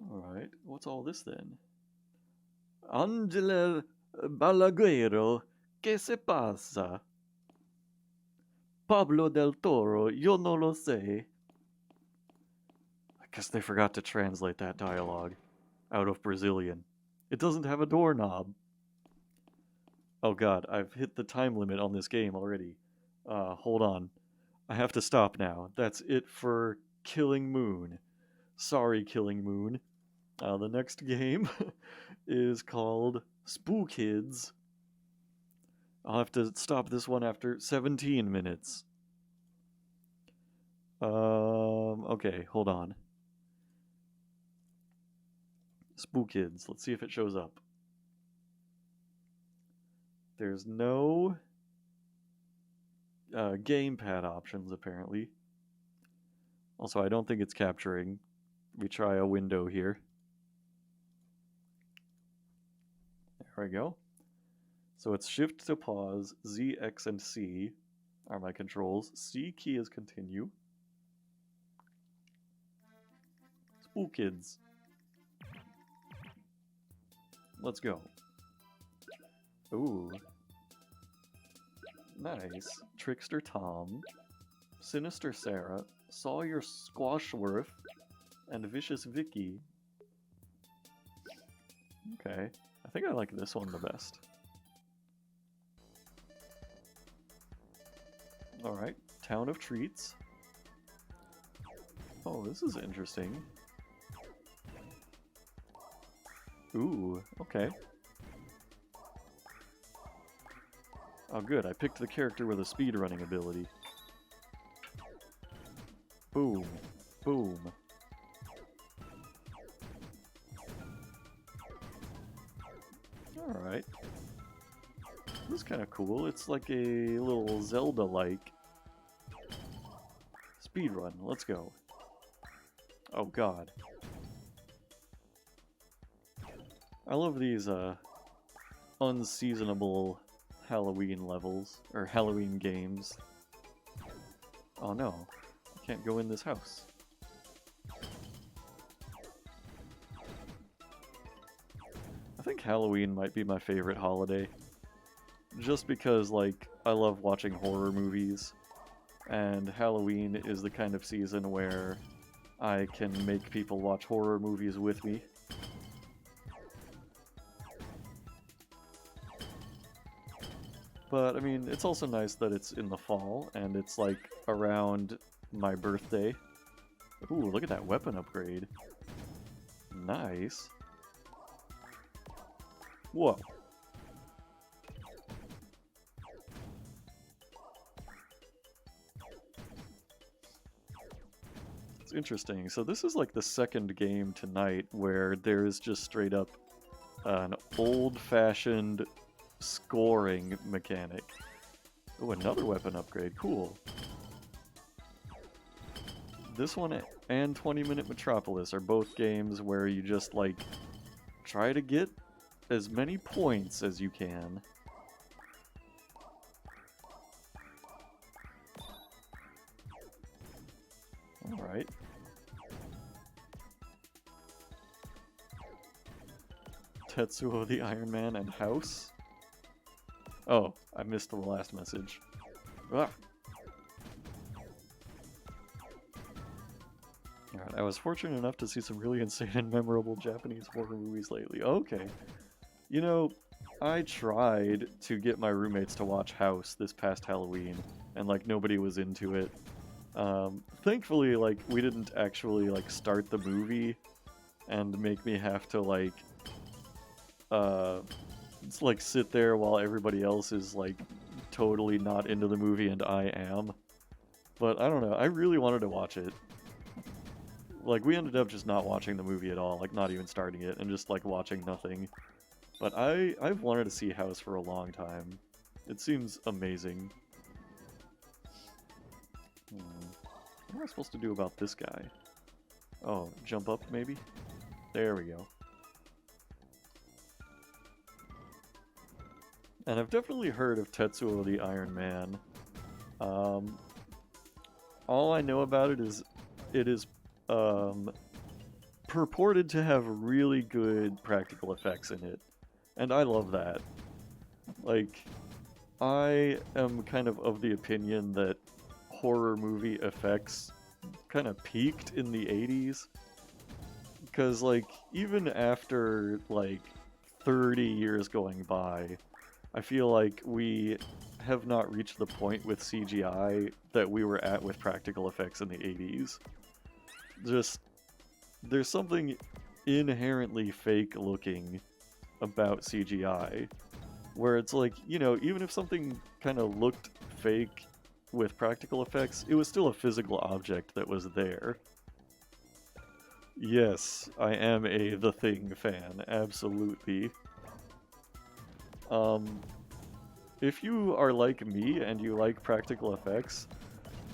Alright, what's all this then? Angela Balaguero, ¿qué se pasa? Pablo del Toro, yo no lo sé. I guess they forgot to translate that dialogue out of Brazilian. It doesn't have a doorknob. Oh god, I've hit the time limit on this game already. Hold on. I have to stop now. That's it for Killing Moon. Sorry, Killing Moon. The next game is called Spookids. I'll have to stop this one after 17 minutes. Okay, hold on. Spookids. Let's see if it shows up. There's no gamepad options, apparently. Also, I don't think it's capturing. We try a window here. There we go. So it's Shift to pause, Z, X, and C are my controls. C key is continue. Spookids. Let's go. Ooh. Nice. Trickster Tom, Sinister Sarah, Sawyer Squashworth, and Vicious Vicky. Okay. I think I like this one the best. Alright. Town of Treats. Oh, this is interesting. Ooh, okay. Oh good, I picked the character with a speedrunning ability. Boom. Boom. Alright. This is kind of cool. It's like a little Zelda-like speedrun. Let's go. Oh god. I love these unseasonable Halloween levels, or Halloween games. Oh no, I can't go in this house. I think Halloween might be my favorite holiday. Just because, like, I love watching horror movies, and Halloween is the kind of season where I can make people watch horror movies with me. But, I mean, it's also nice that it's in the fall, and it's, like, around my birthday. Ooh, look at that weapon upgrade. Nice. Whoa. It's interesting. So this is, like, the second game tonight where there's just straight up an old-fashioned scoring mechanic. Oh, another weapon upgrade. Cool. This one and 20 Minute Metropolis are both games where you just, like, try to get as many points as you can. Alright. Tetsuo the Iron Man and House. Oh, I missed the last message. Ah. Alright, I was fortunate enough to see some really insane and memorable Japanese horror movies lately. Okay. You know, I tried to get my roommates to watch House this past Halloween, and, like, nobody was into it. Thankfully, like, we didn't actually, like, start the movie and make me have to, like, sit there while everybody else is, like, totally not into the movie and I am. But I don't know, I really wanted to watch it. Like, we ended up just not watching the movie at all, like, not even starting it, and just, like, watching nothing. But I've wanted to see House for a long time. It seems amazing. What am I supposed to do about this guy? Oh, jump up, maybe? There we go. And I've definitely heard of Tetsuo the Iron Man. all I know about it is um, purported to have really good practical effects in it, and I love that. Like, I am kind of the opinion that horror movie effects kind of peaked in the 80s, because like even after like 30 years going by, I feel like we have not reached the point with CGI that we were at with practical effects in the 80s. Just, there's something inherently fake looking about CGI, where it's like, you know, even if something kind of looked fake with practical effects, it was still a physical object that was there. Yes, I am a The Thing fan, absolutely. Um, if you are like me and you like practical effects,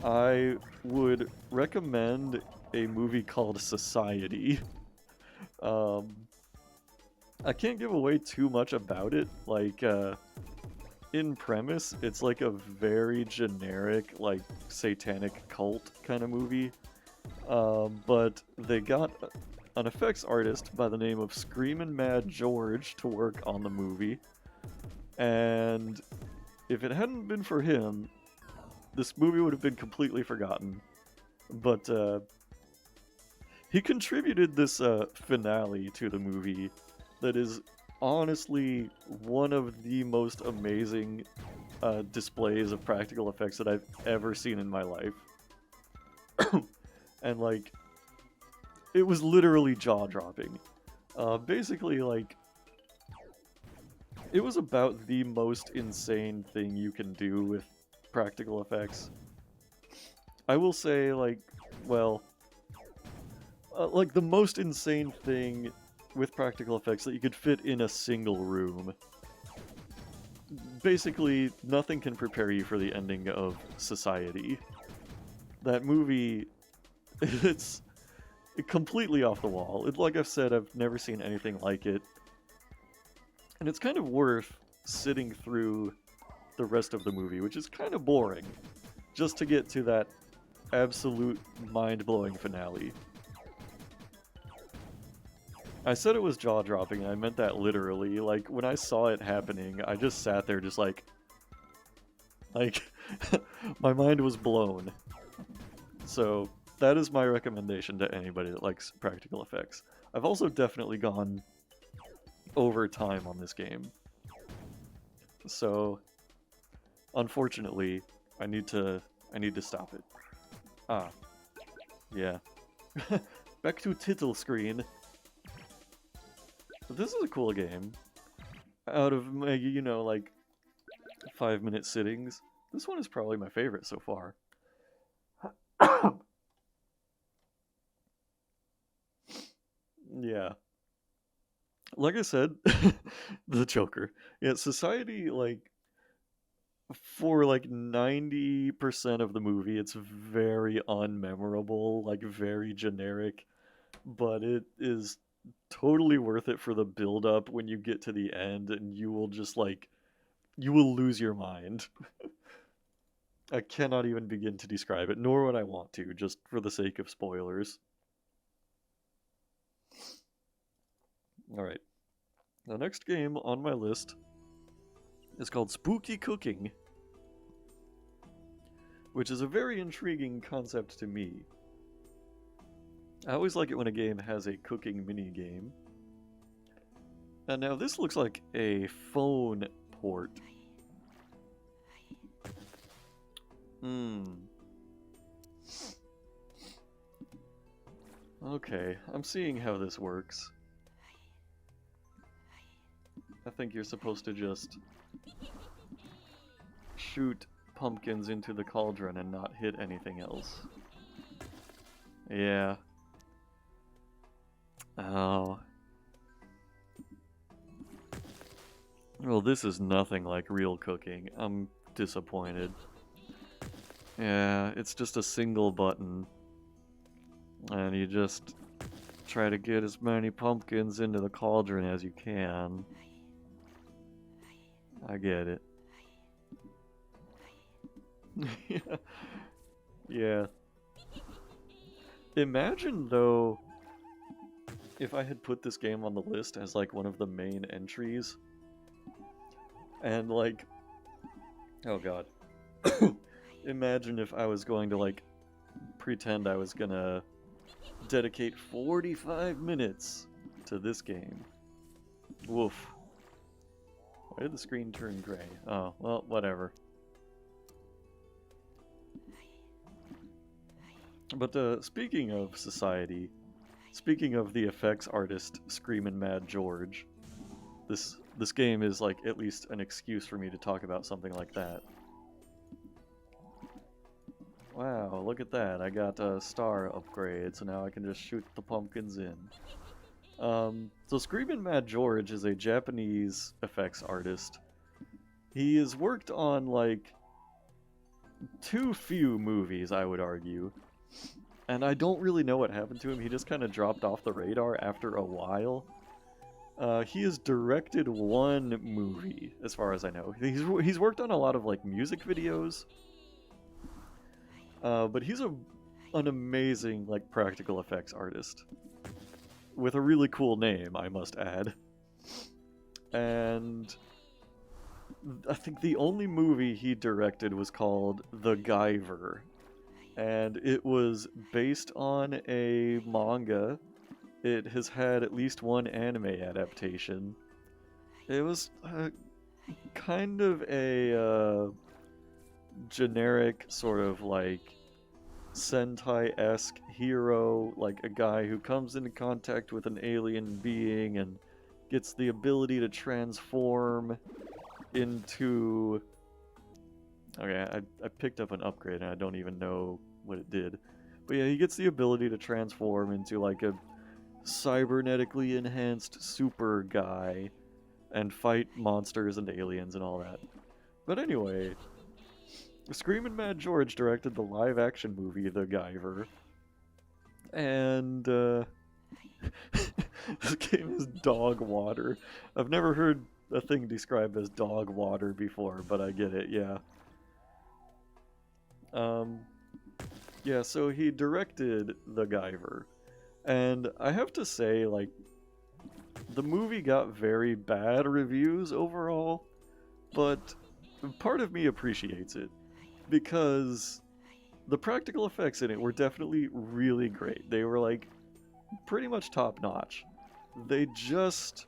I would recommend a movie called Society. Um, I can't give away too much about it. Like, in premise, it's like a very generic, like, satanic cult kind of movie. But they got an effects artist by the name of Screamin' Mad George to work on the movie. And if it hadn't been for him, this movie would have been completely forgotten. But he contributed this finale to the movie that is honestly one of the most amazing displays of practical effects that I've ever seen in my life. And like, it was literally jaw-dropping. Basically, like, it was about the most insane thing you can do with practical effects. I will say, like, well, like the most insane thing with practical effects that you could fit in a single room. Basically, nothing can prepare you for the ending of Society. That movie, it's completely off the wall. Like I've said, I've never seen anything like it. And it's kind of worth sitting through the rest of the movie, which is kind of boring, just to get to that absolute mind-blowing finale. I said it was jaw-dropping, and I meant that literally. Like, when I saw it happening, I just sat there just like, my mind was blown. So, that is my recommendation to anybody that likes practical effects. I've also definitely gone over time on this game. So, unfortunately, I need to stop it. Ah, yeah. Back to title screen. This is a cool game. Out of, you know, like 5-minute sittings, this one is probably my favorite so far. Yeah. Like I said, the Joker. Yeah, Society, like, for like 90% of the movie, it's very unmemorable, like very generic, but it is totally worth it for the build up when you get to the end, and you will just like, you will lose your mind. I cannot even begin to describe it, nor would I want to, just for the sake of spoilers. Alright. The next game on my list is called Spooky Cooking, which is a very intriguing concept to me. I always like it when a game has a cooking mini game. And now this looks like a phone port. Okay, I'm seeing how this works. I think you're supposed to just shoot pumpkins into the cauldron and not hit anything else. Yeah. Oh. Well, this is nothing like real cooking. I'm disappointed. Yeah, it's just a single button. And you just try to get as many pumpkins into the cauldron as you can. I get it. Yeah. Yeah. Imagine, though, if I had put this game on the list as, like, one of the main entries, and, like, oh god. Imagine if I was going to, like, pretend I was gonna dedicate 45 minutes to this game. Woof. Why did the screen turn gray? Oh, well, whatever. But speaking of society, speaking of the effects artist Screamin' Mad George, this game is like at least an excuse for me to talk about something like that. Wow, look at that. I got a star upgrade, so now I can just shoot the pumpkins in. So Screamin' Mad George is a Japanese effects artist. He has worked on, like, too few movies, I would argue. And I don't really know what happened to him. He just kind of dropped off the radar after a while. He has directed one movie, as far as I know. He's worked on a lot of, like, music videos. But he's an amazing, like, practical effects artist. With a really cool name, I must add. And I think the only movie he directed was called The Guyver. And it was based on a manga. It has had at least one anime adaptation. It was kind of a generic sort of like Sentai-esque hero, like a guy who comes into contact with an alien being and gets the ability to transform into... Okay, I picked up an upgrade and I don't even know what it did. But yeah, he gets the ability to transform into like a cybernetically enhanced super guy and fight monsters and aliens and all that. But anyway, Screamin' Mad George directed the live-action movie The Guyver. And this game is dog water. I've never heard a thing described as dog water before, but I get it, yeah. Yeah, so he directed The Guyver. And I have to say, like, the movie got very bad reviews overall, but part of me appreciates it because the practical effects in it were definitely really great. They were, like, pretty much top-notch. They just,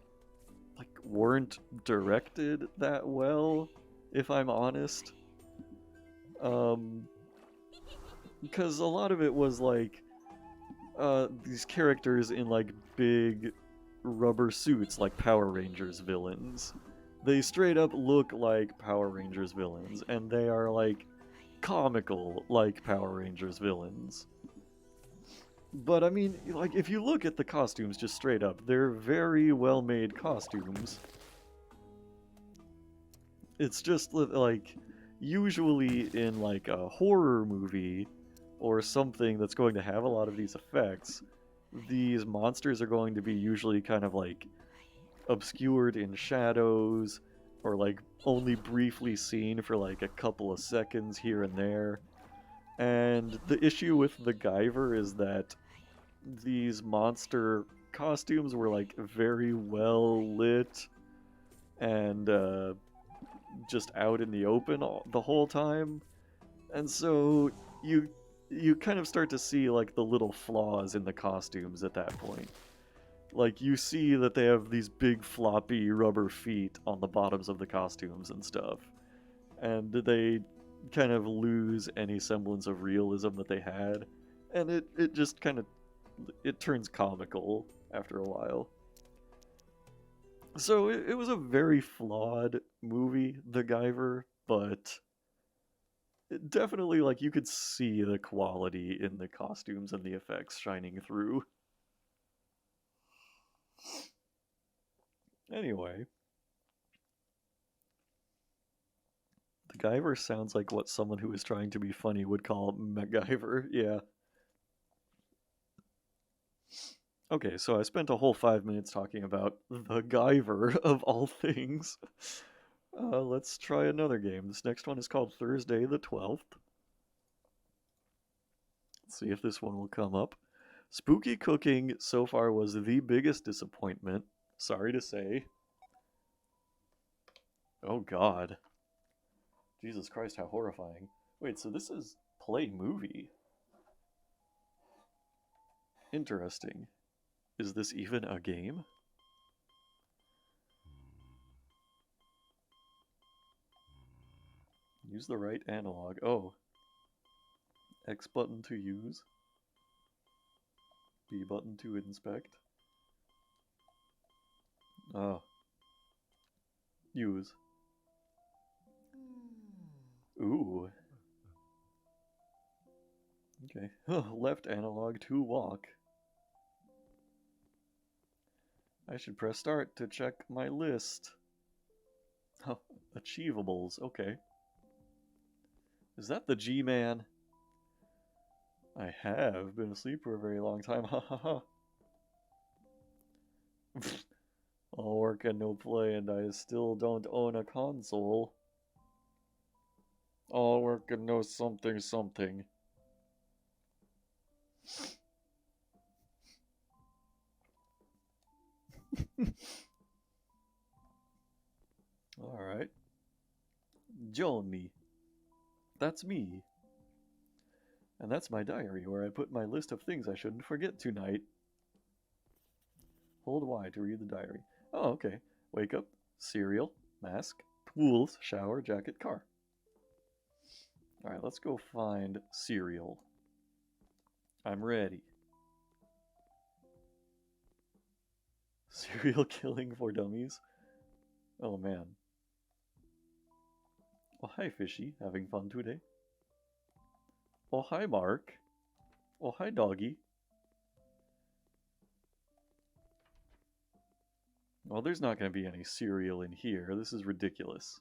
like, weren't directed that well, if I'm honest. Because a lot of it was, like, these characters in, like, big rubber suits like Power Rangers villains. They straight up look like Power Rangers villains, and they are, like, comical like Power Rangers villains. But, I mean, like, if you look at the costumes just straight up, they're very well-made costumes. It's just, like, usually in, like, a horror movie or something that's going to have a lot of these effects, these monsters are going to be usually kind of, like, obscured in shadows, or, like, only briefly seen for, like, a couple of seconds here and there. And the issue with the Guyver is that these monster costumes were, like, very well lit and just out in the open the whole time. And so you kind of start to see, like, the little flaws in the costumes at that point. Like, you see that they have these big floppy rubber feet on the bottoms of the costumes and stuff. And they kind of lose any semblance of realism that they had. And it just kind of, it turns comical after a while. So it was a very flawed movie, The Guyver, but definitely, like, you could see the quality in the costumes and the effects shining through. Anyway, the Guyver sounds like what someone who is trying to be funny would call MacGyver, yeah. Okay, so I spent a whole 5 minutes talking about the Guyver, of all things. Let's try another game. This next one is called Thursday the 12th. Let's see if this one will come up. Spooky cooking so far was the biggest disappointment. Sorry to say. Oh god. Jesus Christ, how horrifying. Wait, so this is play movie. Interesting. Is this even a game? Use the right analog. Oh. X button to use. B button to inspect. Oh. Use. Ooh. Okay. Left analog to walk. I should press start to check my list. Oh, achievables. Okay. Is that the G-Man? I have been asleep for a very long time. Ha ha ha. All work and no play, and I still don't own a console. All work and no something something. Alright. Johnny. That's me. And that's my diary where I put my list of things I shouldn't forget tonight. Hold Y to read the diary. Oh, okay. Wake up, cereal, mask, tools, shower, jacket, car. Alright, let's go find cereal. I'm ready. Serial killing for dummies? Oh man. Oh hi Fishy, having fun today? Oh hi Mark. Oh hi Doggy. Well, there's not going to be any cereal in here. This is ridiculous.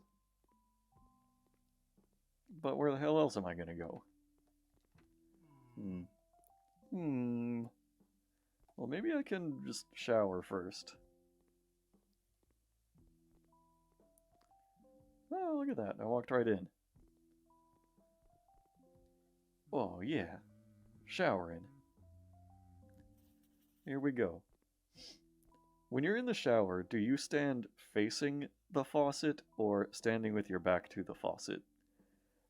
But where the hell else am I going to go? Well, maybe I can just shower first. Oh, look at that. I walked right in. Oh, yeah. Showering. Here we go. When you're in the shower, do you stand facing the faucet or standing with your back to the faucet?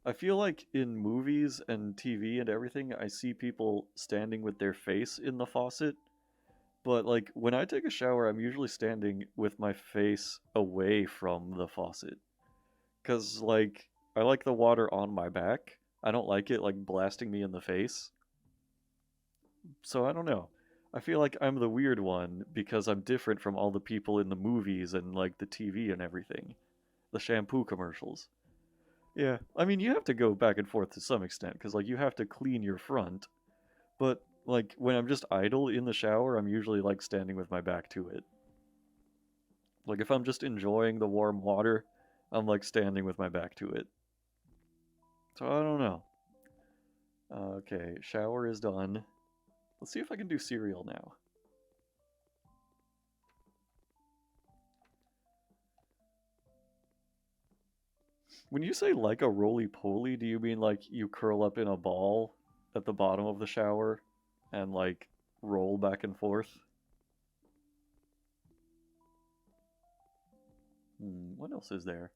I feel like in movies and TV and everything, I see people standing with their face in the faucet. But, like, when I take a shower, I'm usually standing with my face away from the faucet. Because, like, I like the water on my back. I don't like it, like, blasting me in the face. So, I don't know. I feel like I'm the weird one because I'm different from all the people in the movies and, like, the TV and everything. The shampoo commercials. Yeah, I mean, you have to go back and forth to some extent, because, like, you have to clean your front. But, like, when I'm just idle in the shower, I'm usually, like, standing with my back to it. Like, if I'm just enjoying the warm water, I'm, like, standing with my back to it. So, I don't know. Okay, shower is done. Let's see if I can do cereal now. When you say like a roly-poly, do you mean like you curl up in a ball at the bottom of the shower and like roll back and forth? What else is there?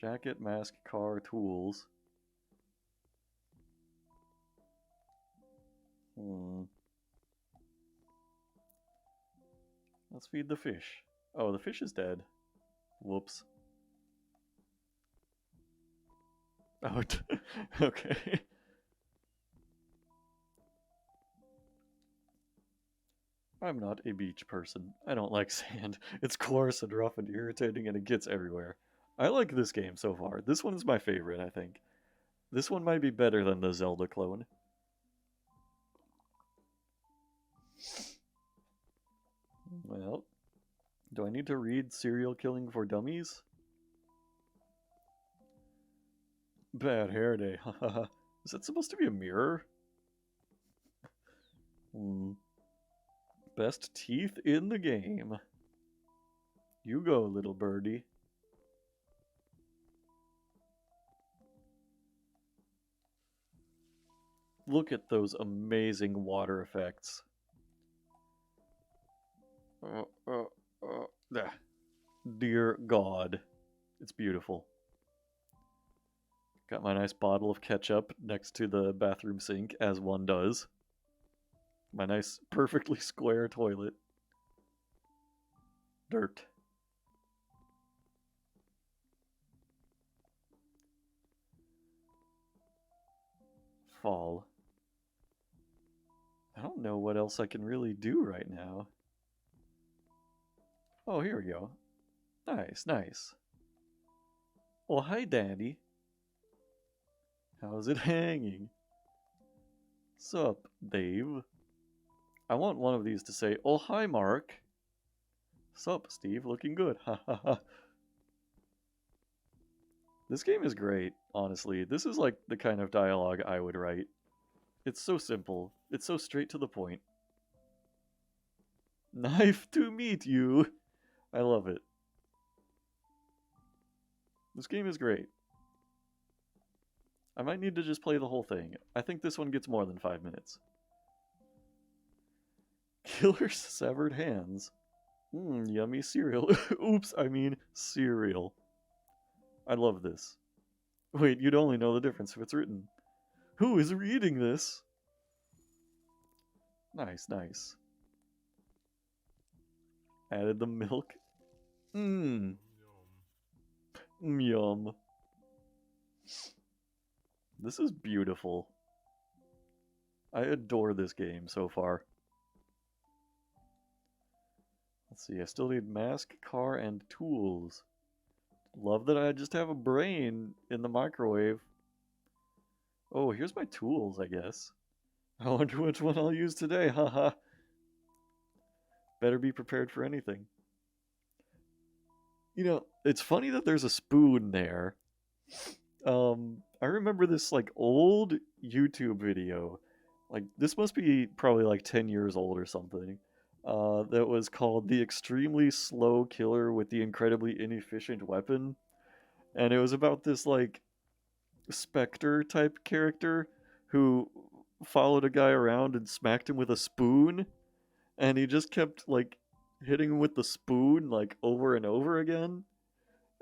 Jacket, mask, car, tools. Let's feed the fish. Oh, the fish is dead. Whoops. Oh, okay. I'm not a beach person. I don't like sand. It's coarse and rough and irritating and it gets everywhere. I like this game so far. This one's my favorite, I think. This one might be better than the Zelda clone. Well, do I need to read Serial Killing for Dummies? Bad hair day. Is that supposed to be a mirror? Best teeth in the game. You go, little birdie. Look at those amazing water effects. Ah. Dear God. It's beautiful. Got my nice bottle of ketchup next to the bathroom sink, as one does. My nice, perfectly square toilet. Dirt. Fall. I don't know what else I can really do right now. Oh, here we go. Nice, nice. Well, hi, Daddy. How's it hanging? Sup, Dave? I want one of these to say, oh, hi, Mark. Sup, Steve? Looking good. Ha ha ha. This game is great, honestly. This is like the kind of dialogue I would write. It's so simple. It's so straight to the point. Knife to meet you. I love it. This game is great. I might need to just play the whole thing. I think this one gets more than 5 minutes. Killer's severed hands. Yummy cereal. Oops, I mean cereal. I love this. Wait, you'd only know the difference if it's written. Who is reading this? Nice, nice. Added the milk. Yum. This is beautiful. I adore this game so far. Let's see, I still need mask, car, and tools. Love that I just have a brain in the microwave. Oh, here's my tools, I guess. I wonder which one I'll use today, haha. Better be prepared for anything. You know, it's funny that there's a spoon there. I remember this like old YouTube video. Like this must be probably like 10 years old or something. That was called The Extremely Slow Killer with the Incredibly Inefficient Weapon. And it was about this like Spectre type character who followed a guy around and smacked him with a spoon, and he just kept like hitting him with the spoon like over and over again.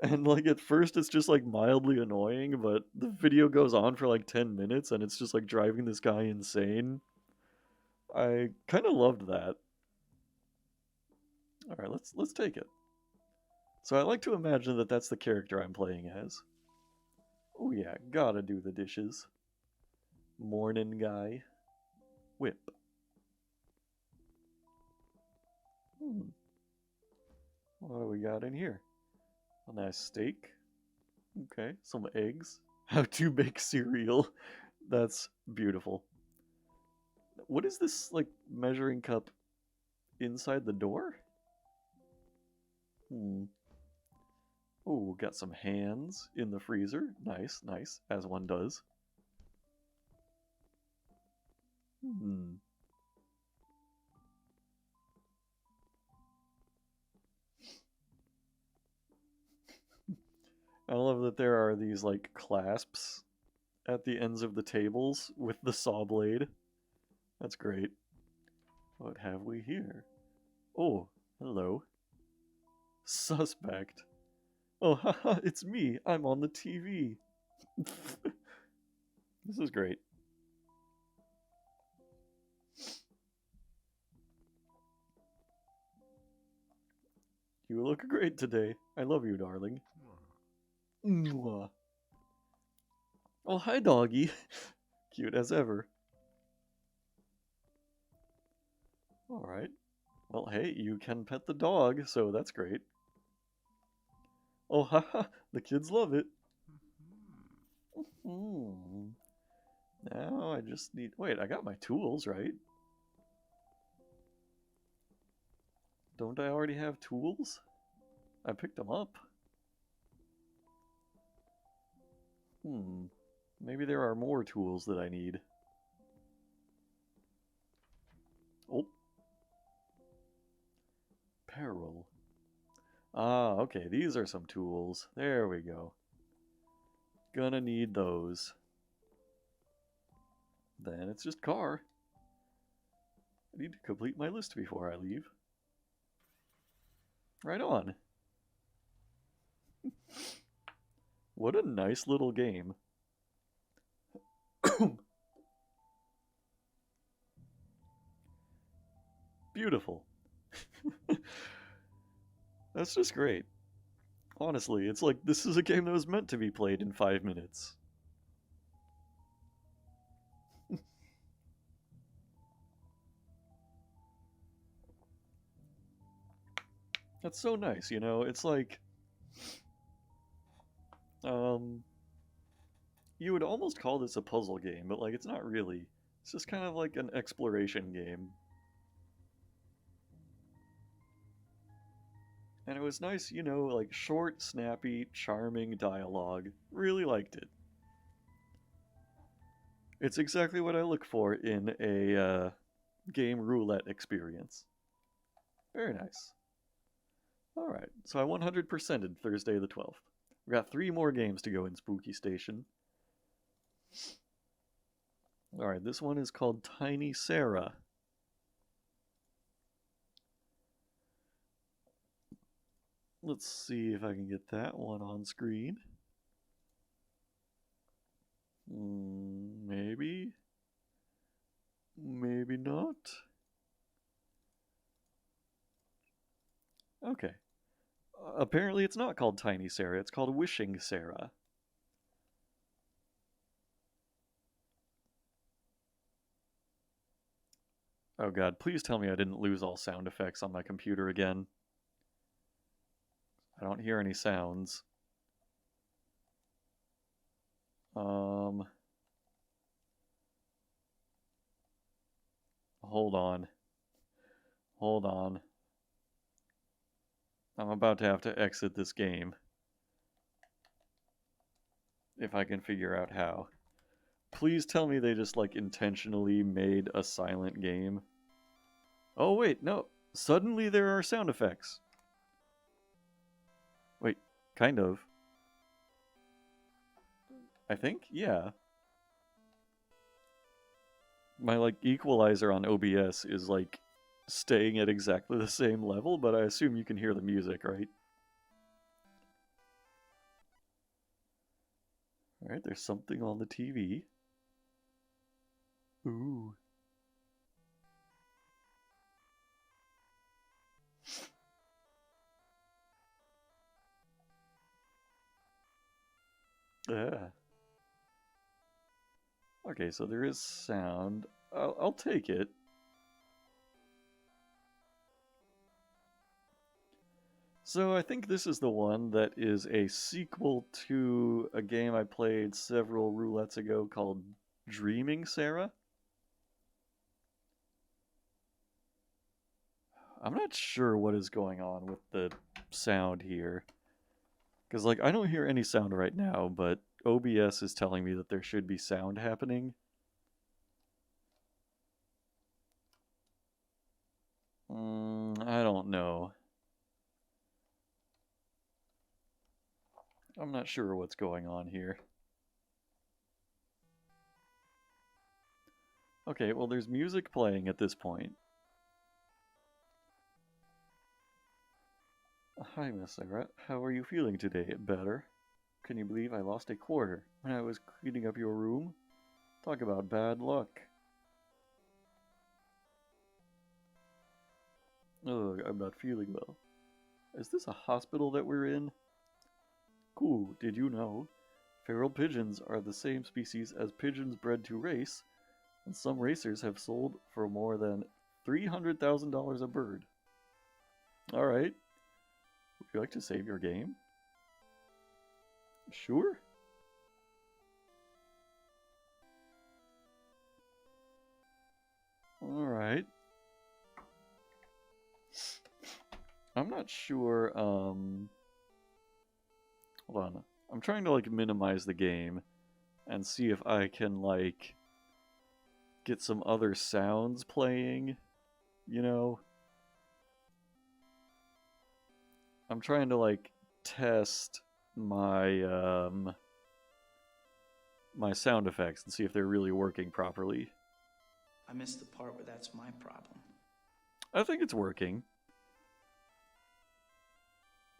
And like at first it's just like mildly annoying, but the video goes on for like 10 minutes and it's just like driving this guy insane. I kind of loved that. All right, let's take it. So I like to imagine that that's the character I'm playing as. Oh yeah, gotta do the dishes. Morning guy. Whip. What do we got in here? A nice steak. Okay, some eggs. How to make cereal. That's beautiful. What is this, like, measuring cup inside the door? Oh, got some hands in the freezer. Nice, nice, as one does. I love that there are these, like, clasps at the ends of the tables with the saw blade. That's great. What have we here? Oh, hello. Suspect. Oh, haha, it's me. I'm on the TV. This is great. You look great today. I love you, darling. Mwah. Oh, hi, doggy. Cute as ever. Alright. Well, hey, you can pet the dog, so that's great. Oh, haha, the kids love it. Now I just need... Wait, I got my tools, right? Don't I already have tools? I picked them up. Maybe there are more tools that I need. Oh. Peril. Ah, okay, these are some tools. There we go. Gonna need those. Then it's just car. I need to complete my list before I leave. Right on. What a nice little game. Beautiful. That's just great. Honestly, it's like this is a game that was meant to be played in 5 minutes. That's so nice, you know? It's like you would almost call this a puzzle game, but like it's not really. It's just kind of like an exploration game. And it was nice, you know, like short, snappy, charming dialogue. Really liked it. It's exactly what I look for in a game roulette experience. Very nice. Alright, so I 100%ed Thursday the 12th. We got 3 more games to go in Spooky Station. Alright, this one is called Tiny Sarah. Let's see if I can get that one on screen. Maybe. Maybe not. Okay. Apparently it's not called Tiny Sarah, it's called Wishing Sarah. Oh god, please tell me I didn't lose all sound effects on my computer again. I don't hear any sounds. Hold on. Hold on. I'm about to have to exit this game. If I can figure out how. Please tell me they just like intentionally made a silent game. Oh wait, no. Suddenly there are sound effects. Wait, kind of. I think? Yeah. My like equalizer on OBS is like staying at exactly the same level, but I assume you can hear the music, right? Alright, there's something on the TV. Ooh. Yeah. Okay, so there is sound. I'll take it. So I think this is the one that is a sequel to a game I played several roulettes ago called Dreaming Sarah. I'm not sure what is going on with the sound here. Because, like, I don't hear any sound right now, but OBS is telling me that there should be sound happening. I don't know. I'm not sure what's going on here. Okay, well, there's music playing at this point. Hi, Miss Sarah. How are you feeling today? Better? Can you believe I lost a quarter when I was cleaning up your room? Talk about bad luck. Ugh, I'm not feeling well. Is this a hospital that we're in? Cool, did you know? Feral pigeons are the same species as pigeons bred to race, and some racers have sold for more than $300,000 a bird. Alright. Would you like to save your game? Sure. Alright. I'm not sure, hold on. I'm trying to, like, minimize the game and see if I can, like, get some other sounds playing, you know? I'm trying to, like, test my, my sound effects and see if they're really working properly. I missed the part where that's my problem. I think it's working.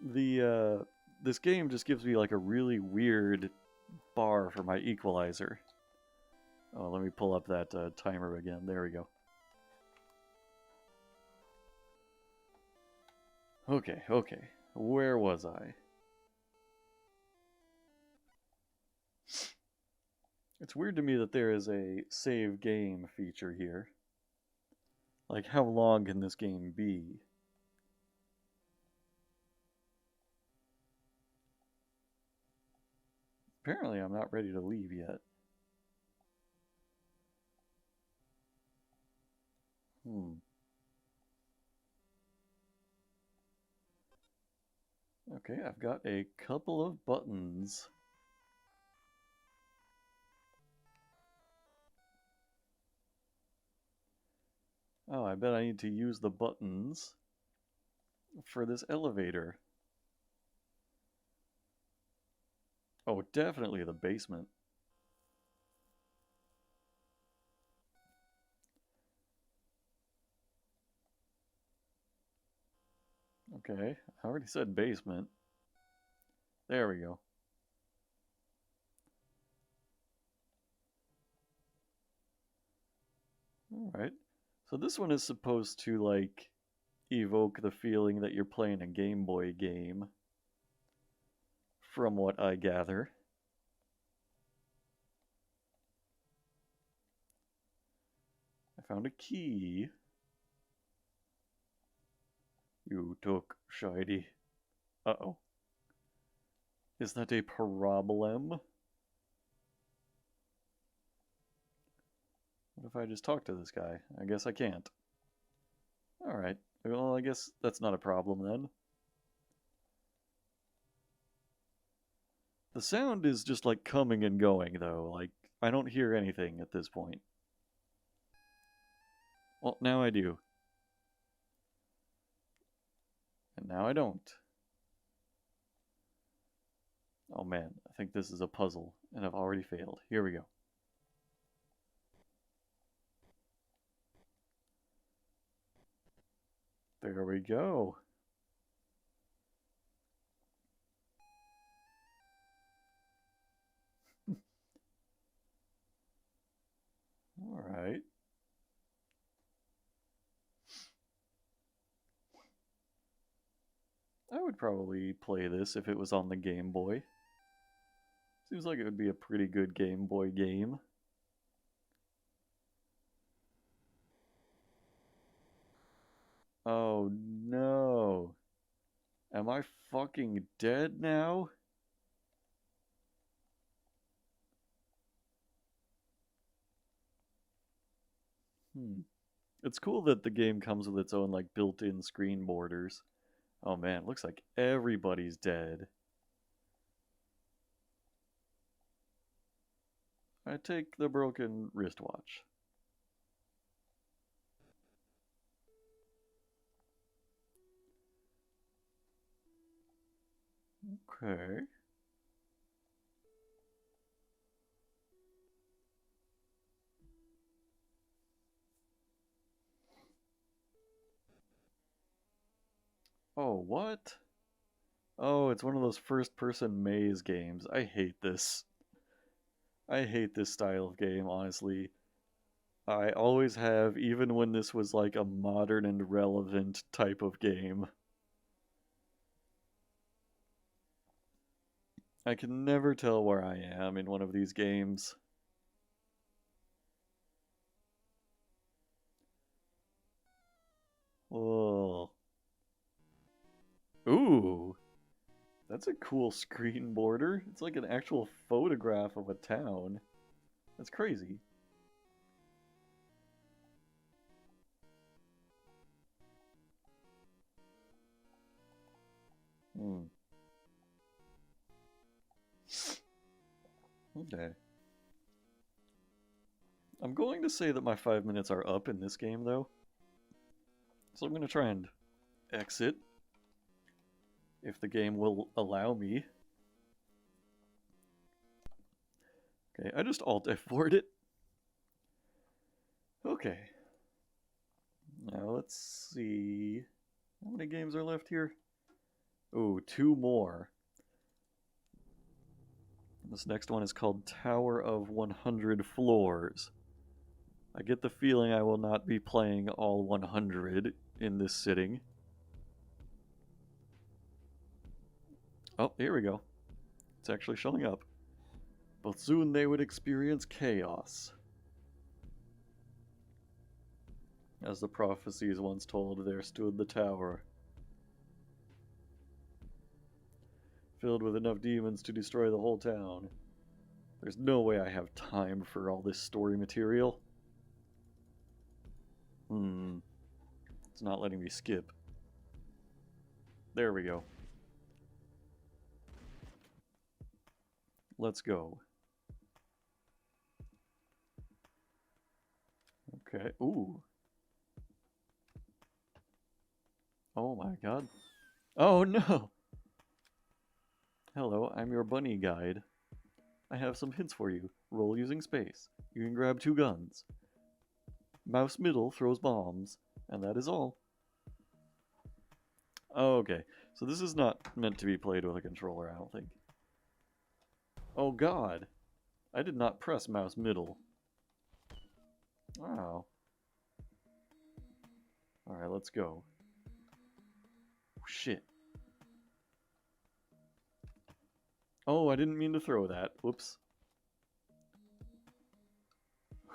This game just gives me like a really weird bar for my equalizer. Oh, let me pull up that timer again. There we go. Okay. Where was I? It's weird to me that there is a save game feature here. Like, how long can this game be? Apparently, I'm not ready to leave yet. Okay, I've got a couple of buttons. Oh, I bet I need to use the buttons for this elevator. Oh, definitely the basement. Okay, I already said basement. There we go. Alright. So this one is supposed to, like, evoke the feeling that you're playing a Game Boy game, from what I gather. I found a key. You took shiny. Uh-oh. Is that a problem? What if I just talk to this guy? I guess I can't. Alright. Well, I guess that's not a problem then. The sound is just like coming and going, though. Like, I don't hear anything at this point. Well, now I do. And now I don't. Oh man, I think this is a puzzle, and I've already failed. Here we go. There we go. Alright. I would probably play this if it was on the Game Boy. Seems like it would be a pretty good Game Boy game. Oh no. Am I fucking dead now? It's cool that the game comes with its own like built-in screen borders. Oh man, looks like everybody's dead. I take the broken wristwatch. Okay. Oh, what? Oh, it's one of those first-person maze games. I hate this. I hate this style of game, honestly. I always have, even when this was like a modern and relevant type of game. I can never tell where I am in one of these games. Oh. Ooh. That's a cool screen border. It's like an actual photograph of a town. That's crazy. Hmm. Okay. I'm going to say that my 5 minutes are up in this game, though. So I'm going to try and exit, if the game will allow me. Okay, I just Alt F4'd it. Okay. Now let's see. How many games are left here? Ooh, 2 more. This next one is called Tower of 100 Floors. I get the feeling I will not be playing all 100 in this sitting. Oh, here we go. It's actually showing up. But soon they would experience chaos. As the prophecies once told, there stood the tower, filled with enough demons to destroy the whole town. There's no way I have time for all this story material. It's not letting me skip. There we go. Let's go. Okay. Ooh. Oh my god. Oh no! Hello, I'm your bunny guide. I have some hints for you. Roll using space. You can grab 2 guns. Mouse middle throws bombs. And that is all. Oh, okay. So this is not meant to be played with a controller, I don't think. Oh god. I did not press mouse middle. Wow. Alright, let's go. Shit. Oh, I didn't mean to throw that. Whoops.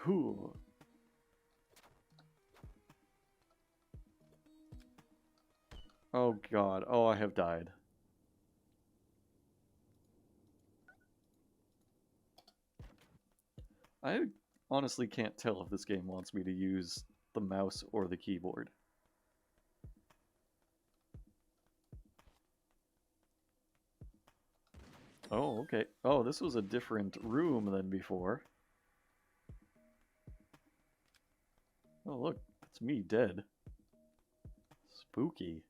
Whew. Oh god. Oh, I have died. I honestly can't tell if this game wants me to use the mouse or the keyboard. Oh, okay. Oh, this was a different room than before. Oh, look. That's me dead. Spooky.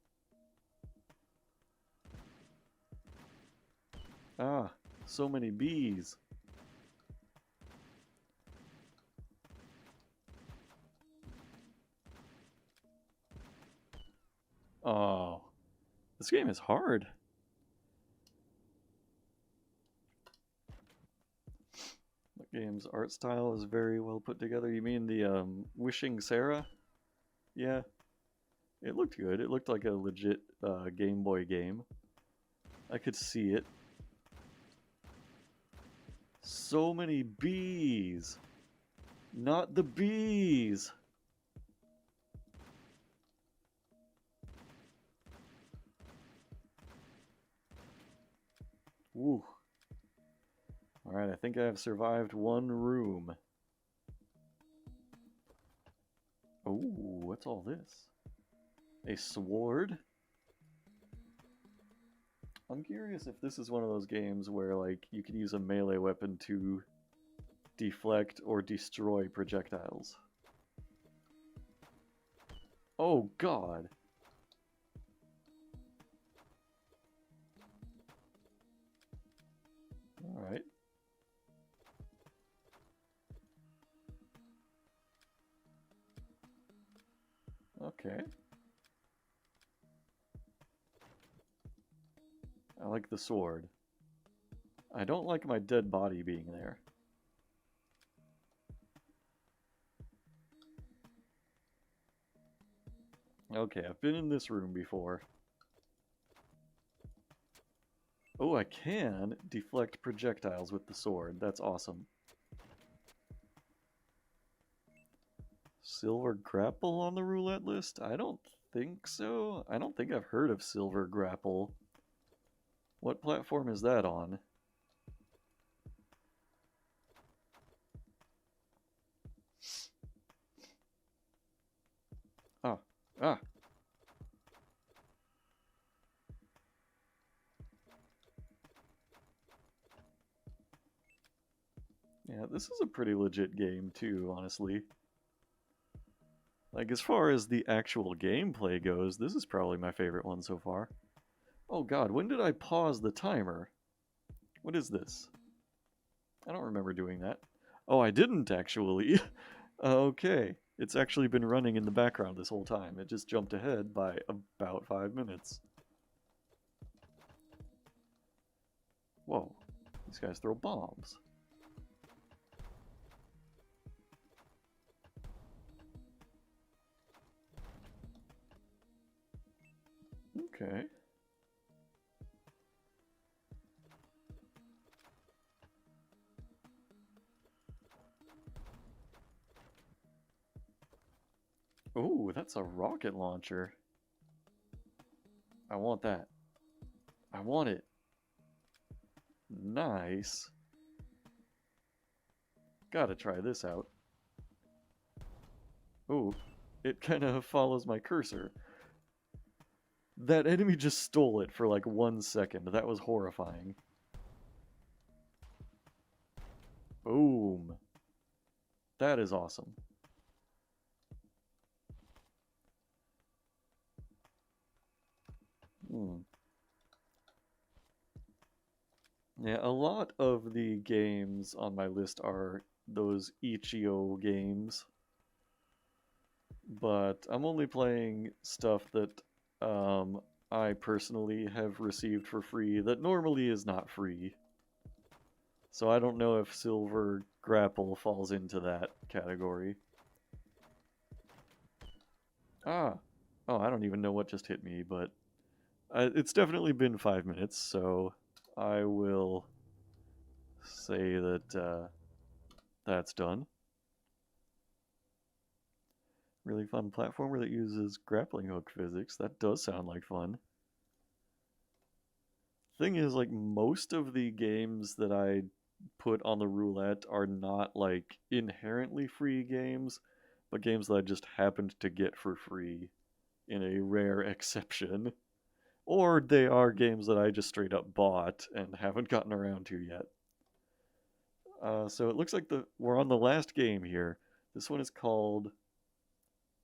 Ah, so many bees. Oh, this game is hard. The game's art style is very well put together. You mean the Wishing Sarah? Yeah, it looked good. It looked like a legit Game Boy game. I could see it. So many bees! Not the bees! Woo. Alright, I think I have survived 1 room. Oh, what's all this? A sword? I'm curious if this is one of those games where, like, you can use a melee weapon to deflect or destroy projectiles. Oh, God! Alright. Okay. I like the sword. I don't like my dead body being there. Okay, I've been in this room before. Oh, I can deflect projectiles with the sword. That's awesome. Silver grapple on the roulette list? I don't think so. I don't think I've heard of silver grapple. What platform is that on? Ah. Ah. Yeah, this is a pretty legit game too, honestly. Like, as far as the actual gameplay goes, this is probably my favorite one so far. Oh god, when did I pause the timer? What is this? I don't remember doing that. Oh, I didn't actually. Okay. It's actually been running in the background this whole time. It just jumped ahead by about 5 minutes. Whoa, these guys throw bombs. Okay. Ooh, that's a rocket launcher. I want that. I want it. Nice. Gotta try this out. Ooh, it kind of follows my cursor. That enemy just stole it for like 1 second. That was horrifying. Boom. That is awesome. Yeah, a lot of the games on my list are those itch.io games. But I'm only playing stuff that I personally have received for free that normally is not free. So I don't know if Silver Grapple falls into that category. Ah. Oh, I don't even know what just hit me, but it's definitely been 5 minutes, so I will say that that's done. Really fun platformer that uses grappling hook physics. That does sound like fun. Thing is, like, most of the games that I put on the roulette are not, like, inherently free games, but games that I just happened to get for free in a rare exception. Or they are games that I just straight up bought and haven't gotten around to yet. So it looks like we're on the last game here. This one is called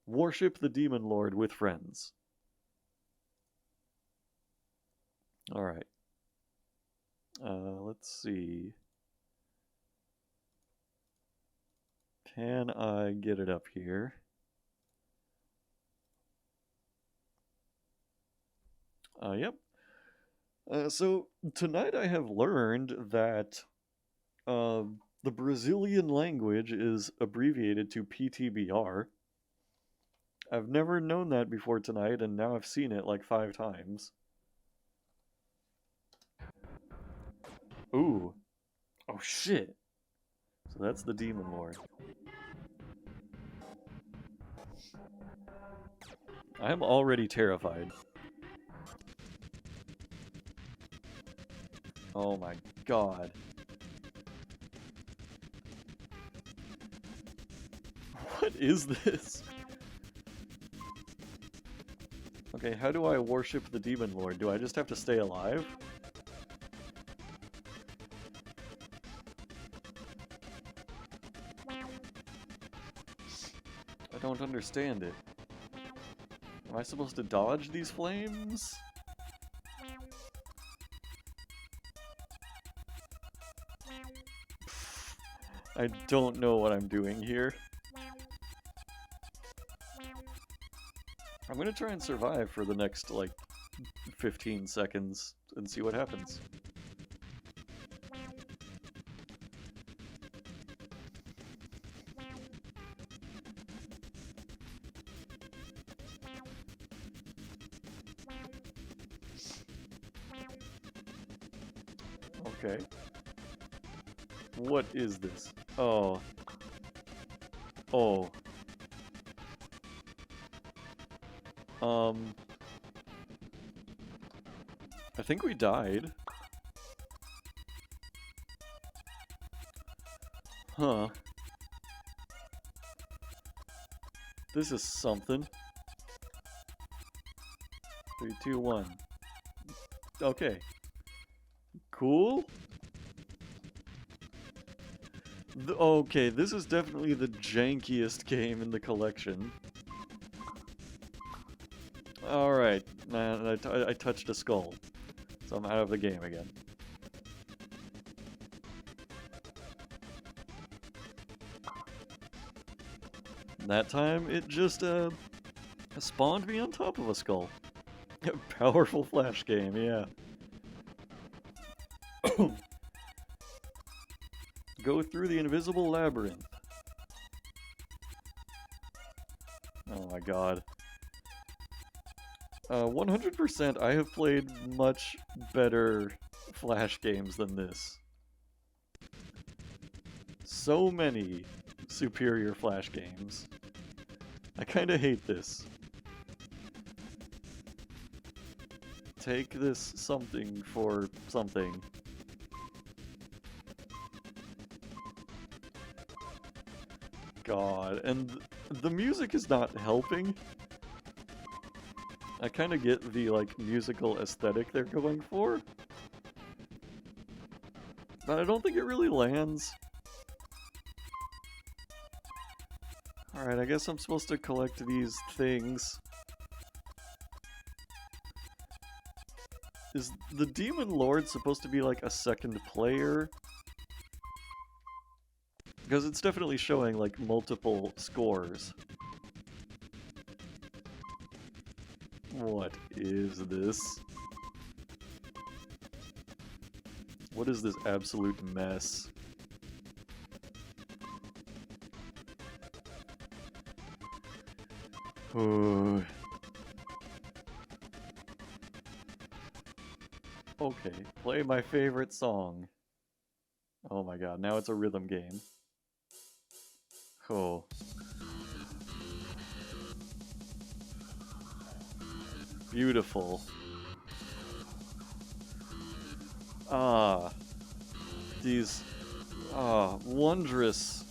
Worship the Demon Lord with Friends. Alright. Let's see. Can I get it up here? Yep. So tonight I have learned that the Brazilian language is abbreviated to PTBR. I've never known that before tonight, and now I've seen it like 5 times. Ooh. Oh shit. So that's the Demon Lord. I am already terrified. Oh my god. What is this? Okay, how do I worship the Demon Lord? Do I just have to stay alive? I don't understand it. Am I supposed to dodge these flames? I don't know what I'm doing here. I'm gonna try and survive for the next, like, 15 seconds and see what happens. Okay. What is this? Oh. Oh. I think we died. Huh. This is something. 3, 2, 1. Okay. Cool. Okay, this is definitely the jankiest game in the collection. Alright, I touched a skull, so I'm out of the game again. That time, it just, spawned me on top of a skull. Powerful flash game, yeah. Go through the Invisible Labyrinth. Oh my god. 100% I have played much better Flash games than this. So many superior Flash games. I kinda hate this. Take this something for something. God, and the music is not helping. I kind of get the, like, musical aesthetic they're going for, but I don't think it really lands. Alright, I guess I'm supposed to collect these things. Is the Demon Lord supposed to be, like, a second player? Because it's definitely showing, like, multiple scores. What is this? What is this absolute mess? Okay, play my favorite song. Oh my god, now it's a rhythm game. Oh. Beautiful. Ah. These wondrous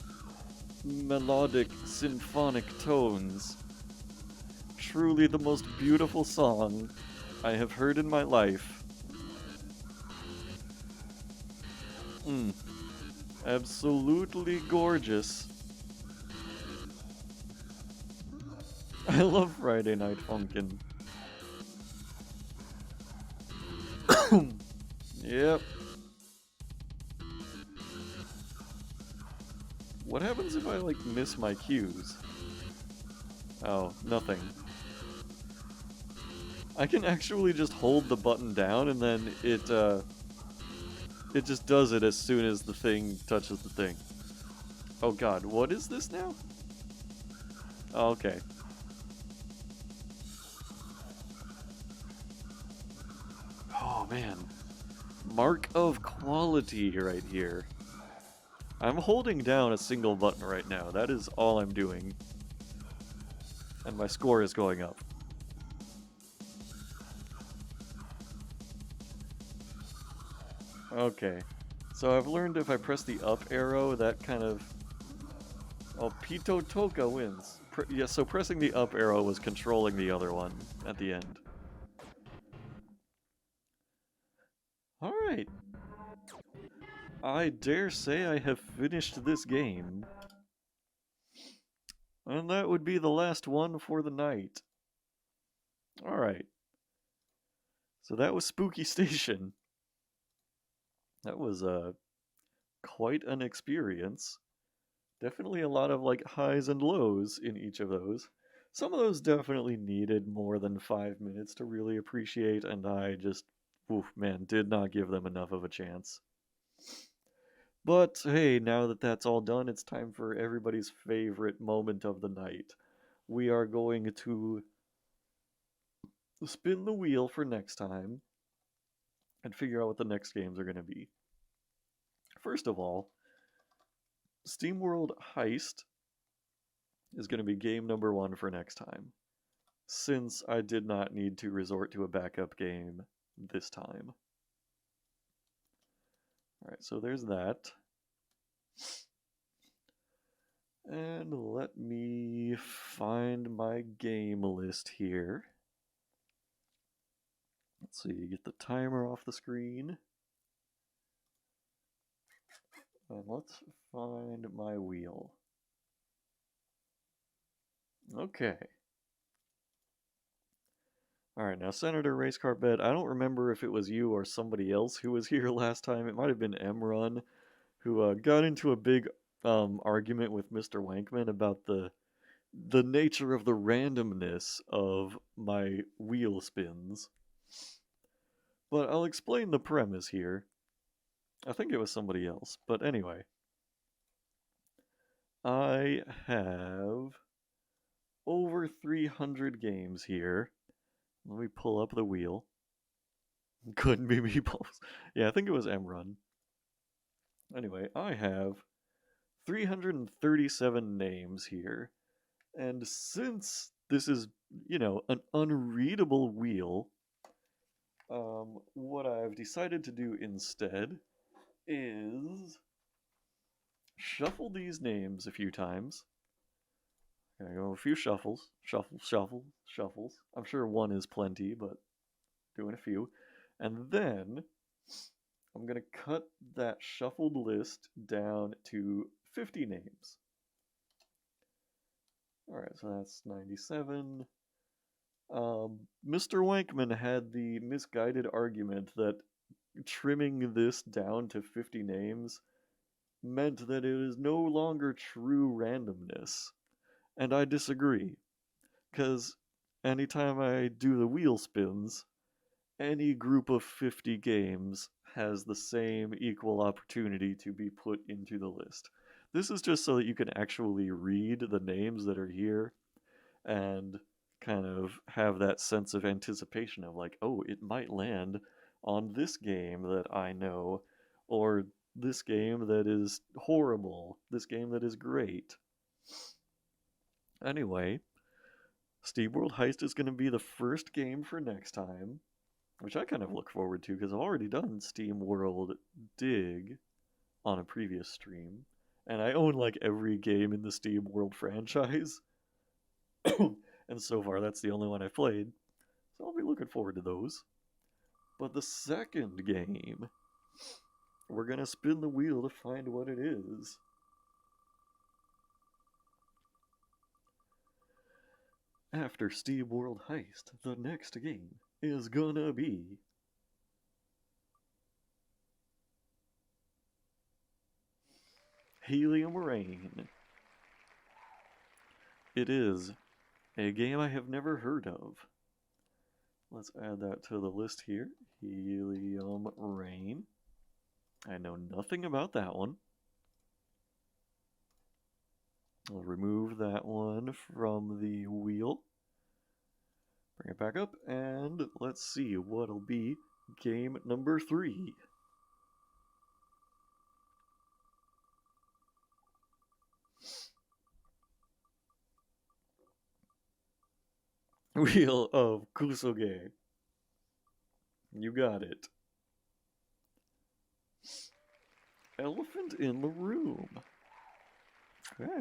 melodic symphonic tones. Truly the most beautiful song I have heard in my life. Absolutely gorgeous. I love Friday Night Funkin'. Yep. What happens if I, like, miss my cues? Oh, nothing. I can actually just hold the button down and then it just does it as soon as the thing touches the thing. Oh god, what is this now? Oh, okay. Oh man. Mark of quality right here. I'm holding down a single button right now. That is all I'm doing. And my score is going up. Okay. So I've learned if I press the up arrow, that kind of... Oh, Pito Toka wins. Yeah, so pressing the up arrow was controlling the other one at the end. Alright. I dare say I have finished this game. And that would be the last one for the night. Alright. So that was Spooky Station. That was quite an experience. Definitely a lot of, like, highs and lows in each of those. Some of those definitely needed more than 5 minutes to really appreciate, and I just, oof, man, did not give them enough of a chance. But hey, now that that's all done, it's time for everybody's favorite moment of the night. We are going to spin the wheel for next time and figure out what the next games are going to be. First of all, SteamWorld Heist is going to be game number 1 for next time, since I did not need to resort to a backup game this time. Alright, so there's that. And let me find my game list here. Let's see, get the timer off the screen. And let's find my wheel. Okay. Alright, now Senator Racecar Bed, I don't remember if it was you or somebody else who was here last time. It might have been Emrun, who got into a big argument with Mr. Wankman about the nature of the randomness of my wheel spins. But I'll explain the premise here. I think it was somebody else. But anyway, I have over 300 games here. Let me pull up the wheel. Couldn't be Meeples. Yeah, I think it was Emrun. Anyway, I have 337 names here. And since this is, an unreadable wheel, what I've decided to do instead is shuffle these names a few times. Gonna go a few shuffles. Shuffles. I'm sure one is plenty, but doing a few. And then I'm gonna cut that shuffled list down to 50 names. Alright, so that's 97. Mr. Wankman had the misguided argument that trimming this down to 50 names meant that it is no longer true randomness. And I disagree. Because anytime I do the wheel spins, any group of 50 games has the same equal opportunity to be put into the list. This is just so that you can actually read the names that are here and kind of have that sense of anticipation of like, oh, it might land on this game that I know, or this game that is horrible, this game that is great. Anyway, SteamWorld Heist is going to be the first game for next time, which I kind of look forward to because I've already done SteamWorld Dig on a previous stream, and I own like every game in the SteamWorld franchise. And so far, that's the only one I've played, so I'll be looking forward to those. But the second game, we're gonna spin the wheel to find what it is. After SteamWorld Heist, the next game is gonna be Helium Rain. It is a game I have never heard of. Let's add that to the list here. Helium Rain. I know nothing about that one. I'll remove that one from the wheel. Bring it back up, and let's see what'll be game number 3. Wheel of Kusoge. You got it. Elephant in the Room.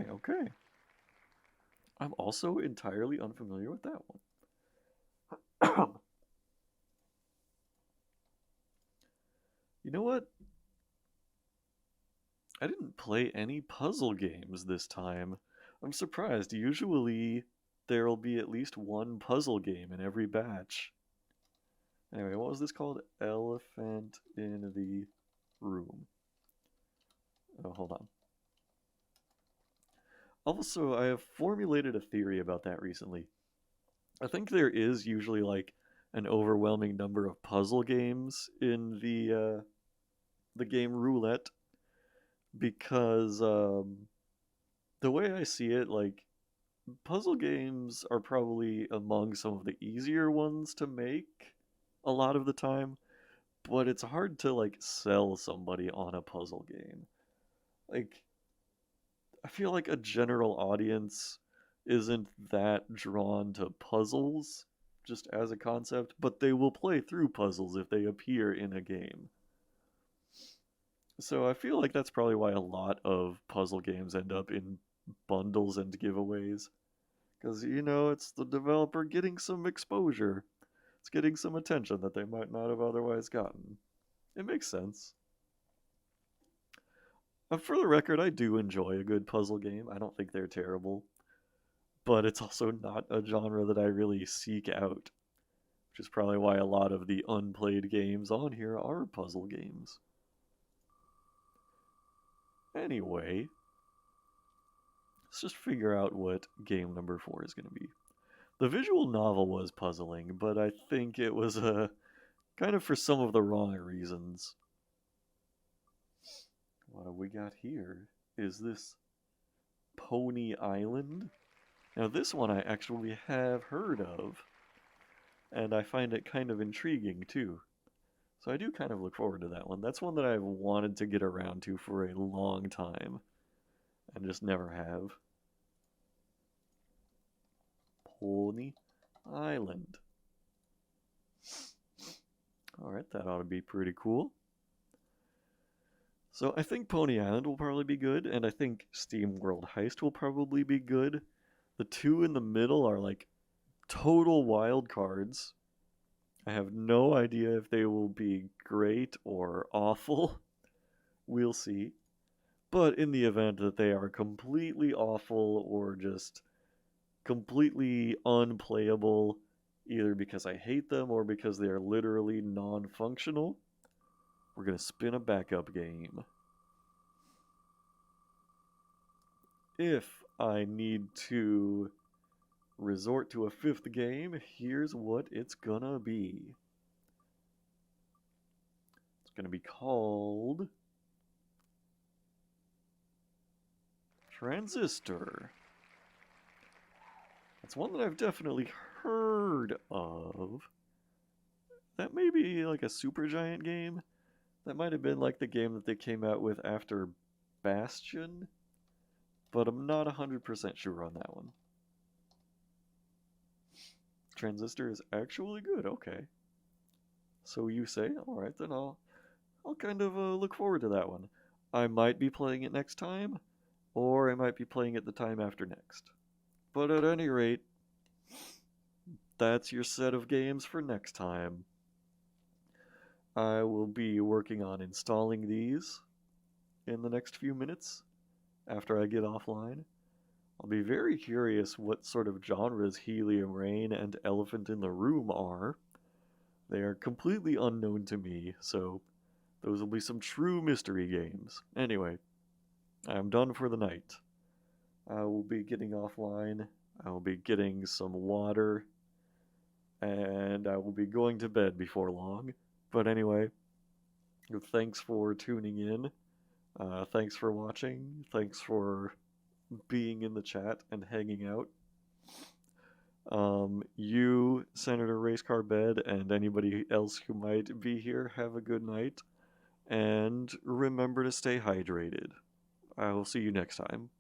Okay. I'm also entirely unfamiliar with that one. You know what? I didn't play any puzzle games this time. I'm surprised. Usually there'll be at least one puzzle game in every batch. Anyway, what was this called? Elephant in the Room. Oh, hold on. Also, I have formulated a theory about that recently. I think there is usually like an overwhelming number of puzzle games in the game Roulette because the way I see it, like puzzle games are probably among some of the easier ones to make a lot of the time, but it's hard to like sell somebody on a puzzle game. Like I feel like a general audience isn't that drawn to puzzles just as a concept, but they will play through puzzles if they appear in a game. So I feel like that's probably why a lot of puzzle games end up in bundles and giveaways. Because, it's the developer getting some exposure. It's getting some attention that they might not have otherwise gotten. It makes sense. For the record, I do enjoy a good puzzle game. I don't think they're terrible. But it's also not a genre that I really seek out. Which is probably why a lot of the unplayed games on here are puzzle games. Anyway, let's just figure out what game number 4 is going to be. The visual novel was puzzling, but I think it was kind of for some of the wrong reasons. What have we got here? Is this Pony Island? Now this one I actually have heard of, and I find it kind of intriguing too. So I do kind of look forward to that one. That's one that I've wanted to get around to for a long time, and just never have. Pony Island. Alright, that ought to be pretty cool. So I think Pony Island will probably be good, and I think Steam World Heist will probably be good. The two in the middle are like total wild cards. I have no idea if they will be great or awful. We'll see. But in the event that they are completely awful or just completely unplayable, either because I hate them or because they are literally non-functional, we're going to spin a backup game. If I need to resort to a fifth game, here's what it's gonna be. It's gonna be called Transistor. That's one that I've definitely heard of. That may be like a Supergiant game. That might have been like the game that they came out with after Bastion, but I'm not 100% sure on that one. Transistor is actually good, okay. So you say? Alright, then I'll kind of look forward to that one. I might be playing it next time, or I might be playing it the time after next. But at any rate, that's your set of games for next time. I will be working on installing these in the next few minutes after I get offline. I'll be very curious what sort of genres Helium Rain and Elephant in the Room are. They are completely unknown to me, so those will be some true mystery games. Anyway, I'm done for the night. I will be getting offline, I will be getting some water, and I will be going to bed before long. But anyway, thanks for tuning in. Thanks for watching. Thanks for being in the chat and hanging out. You, Senator Racecar Bed, and anybody else who might be here, have a good night. And remember to stay hydrated. I will see you next time.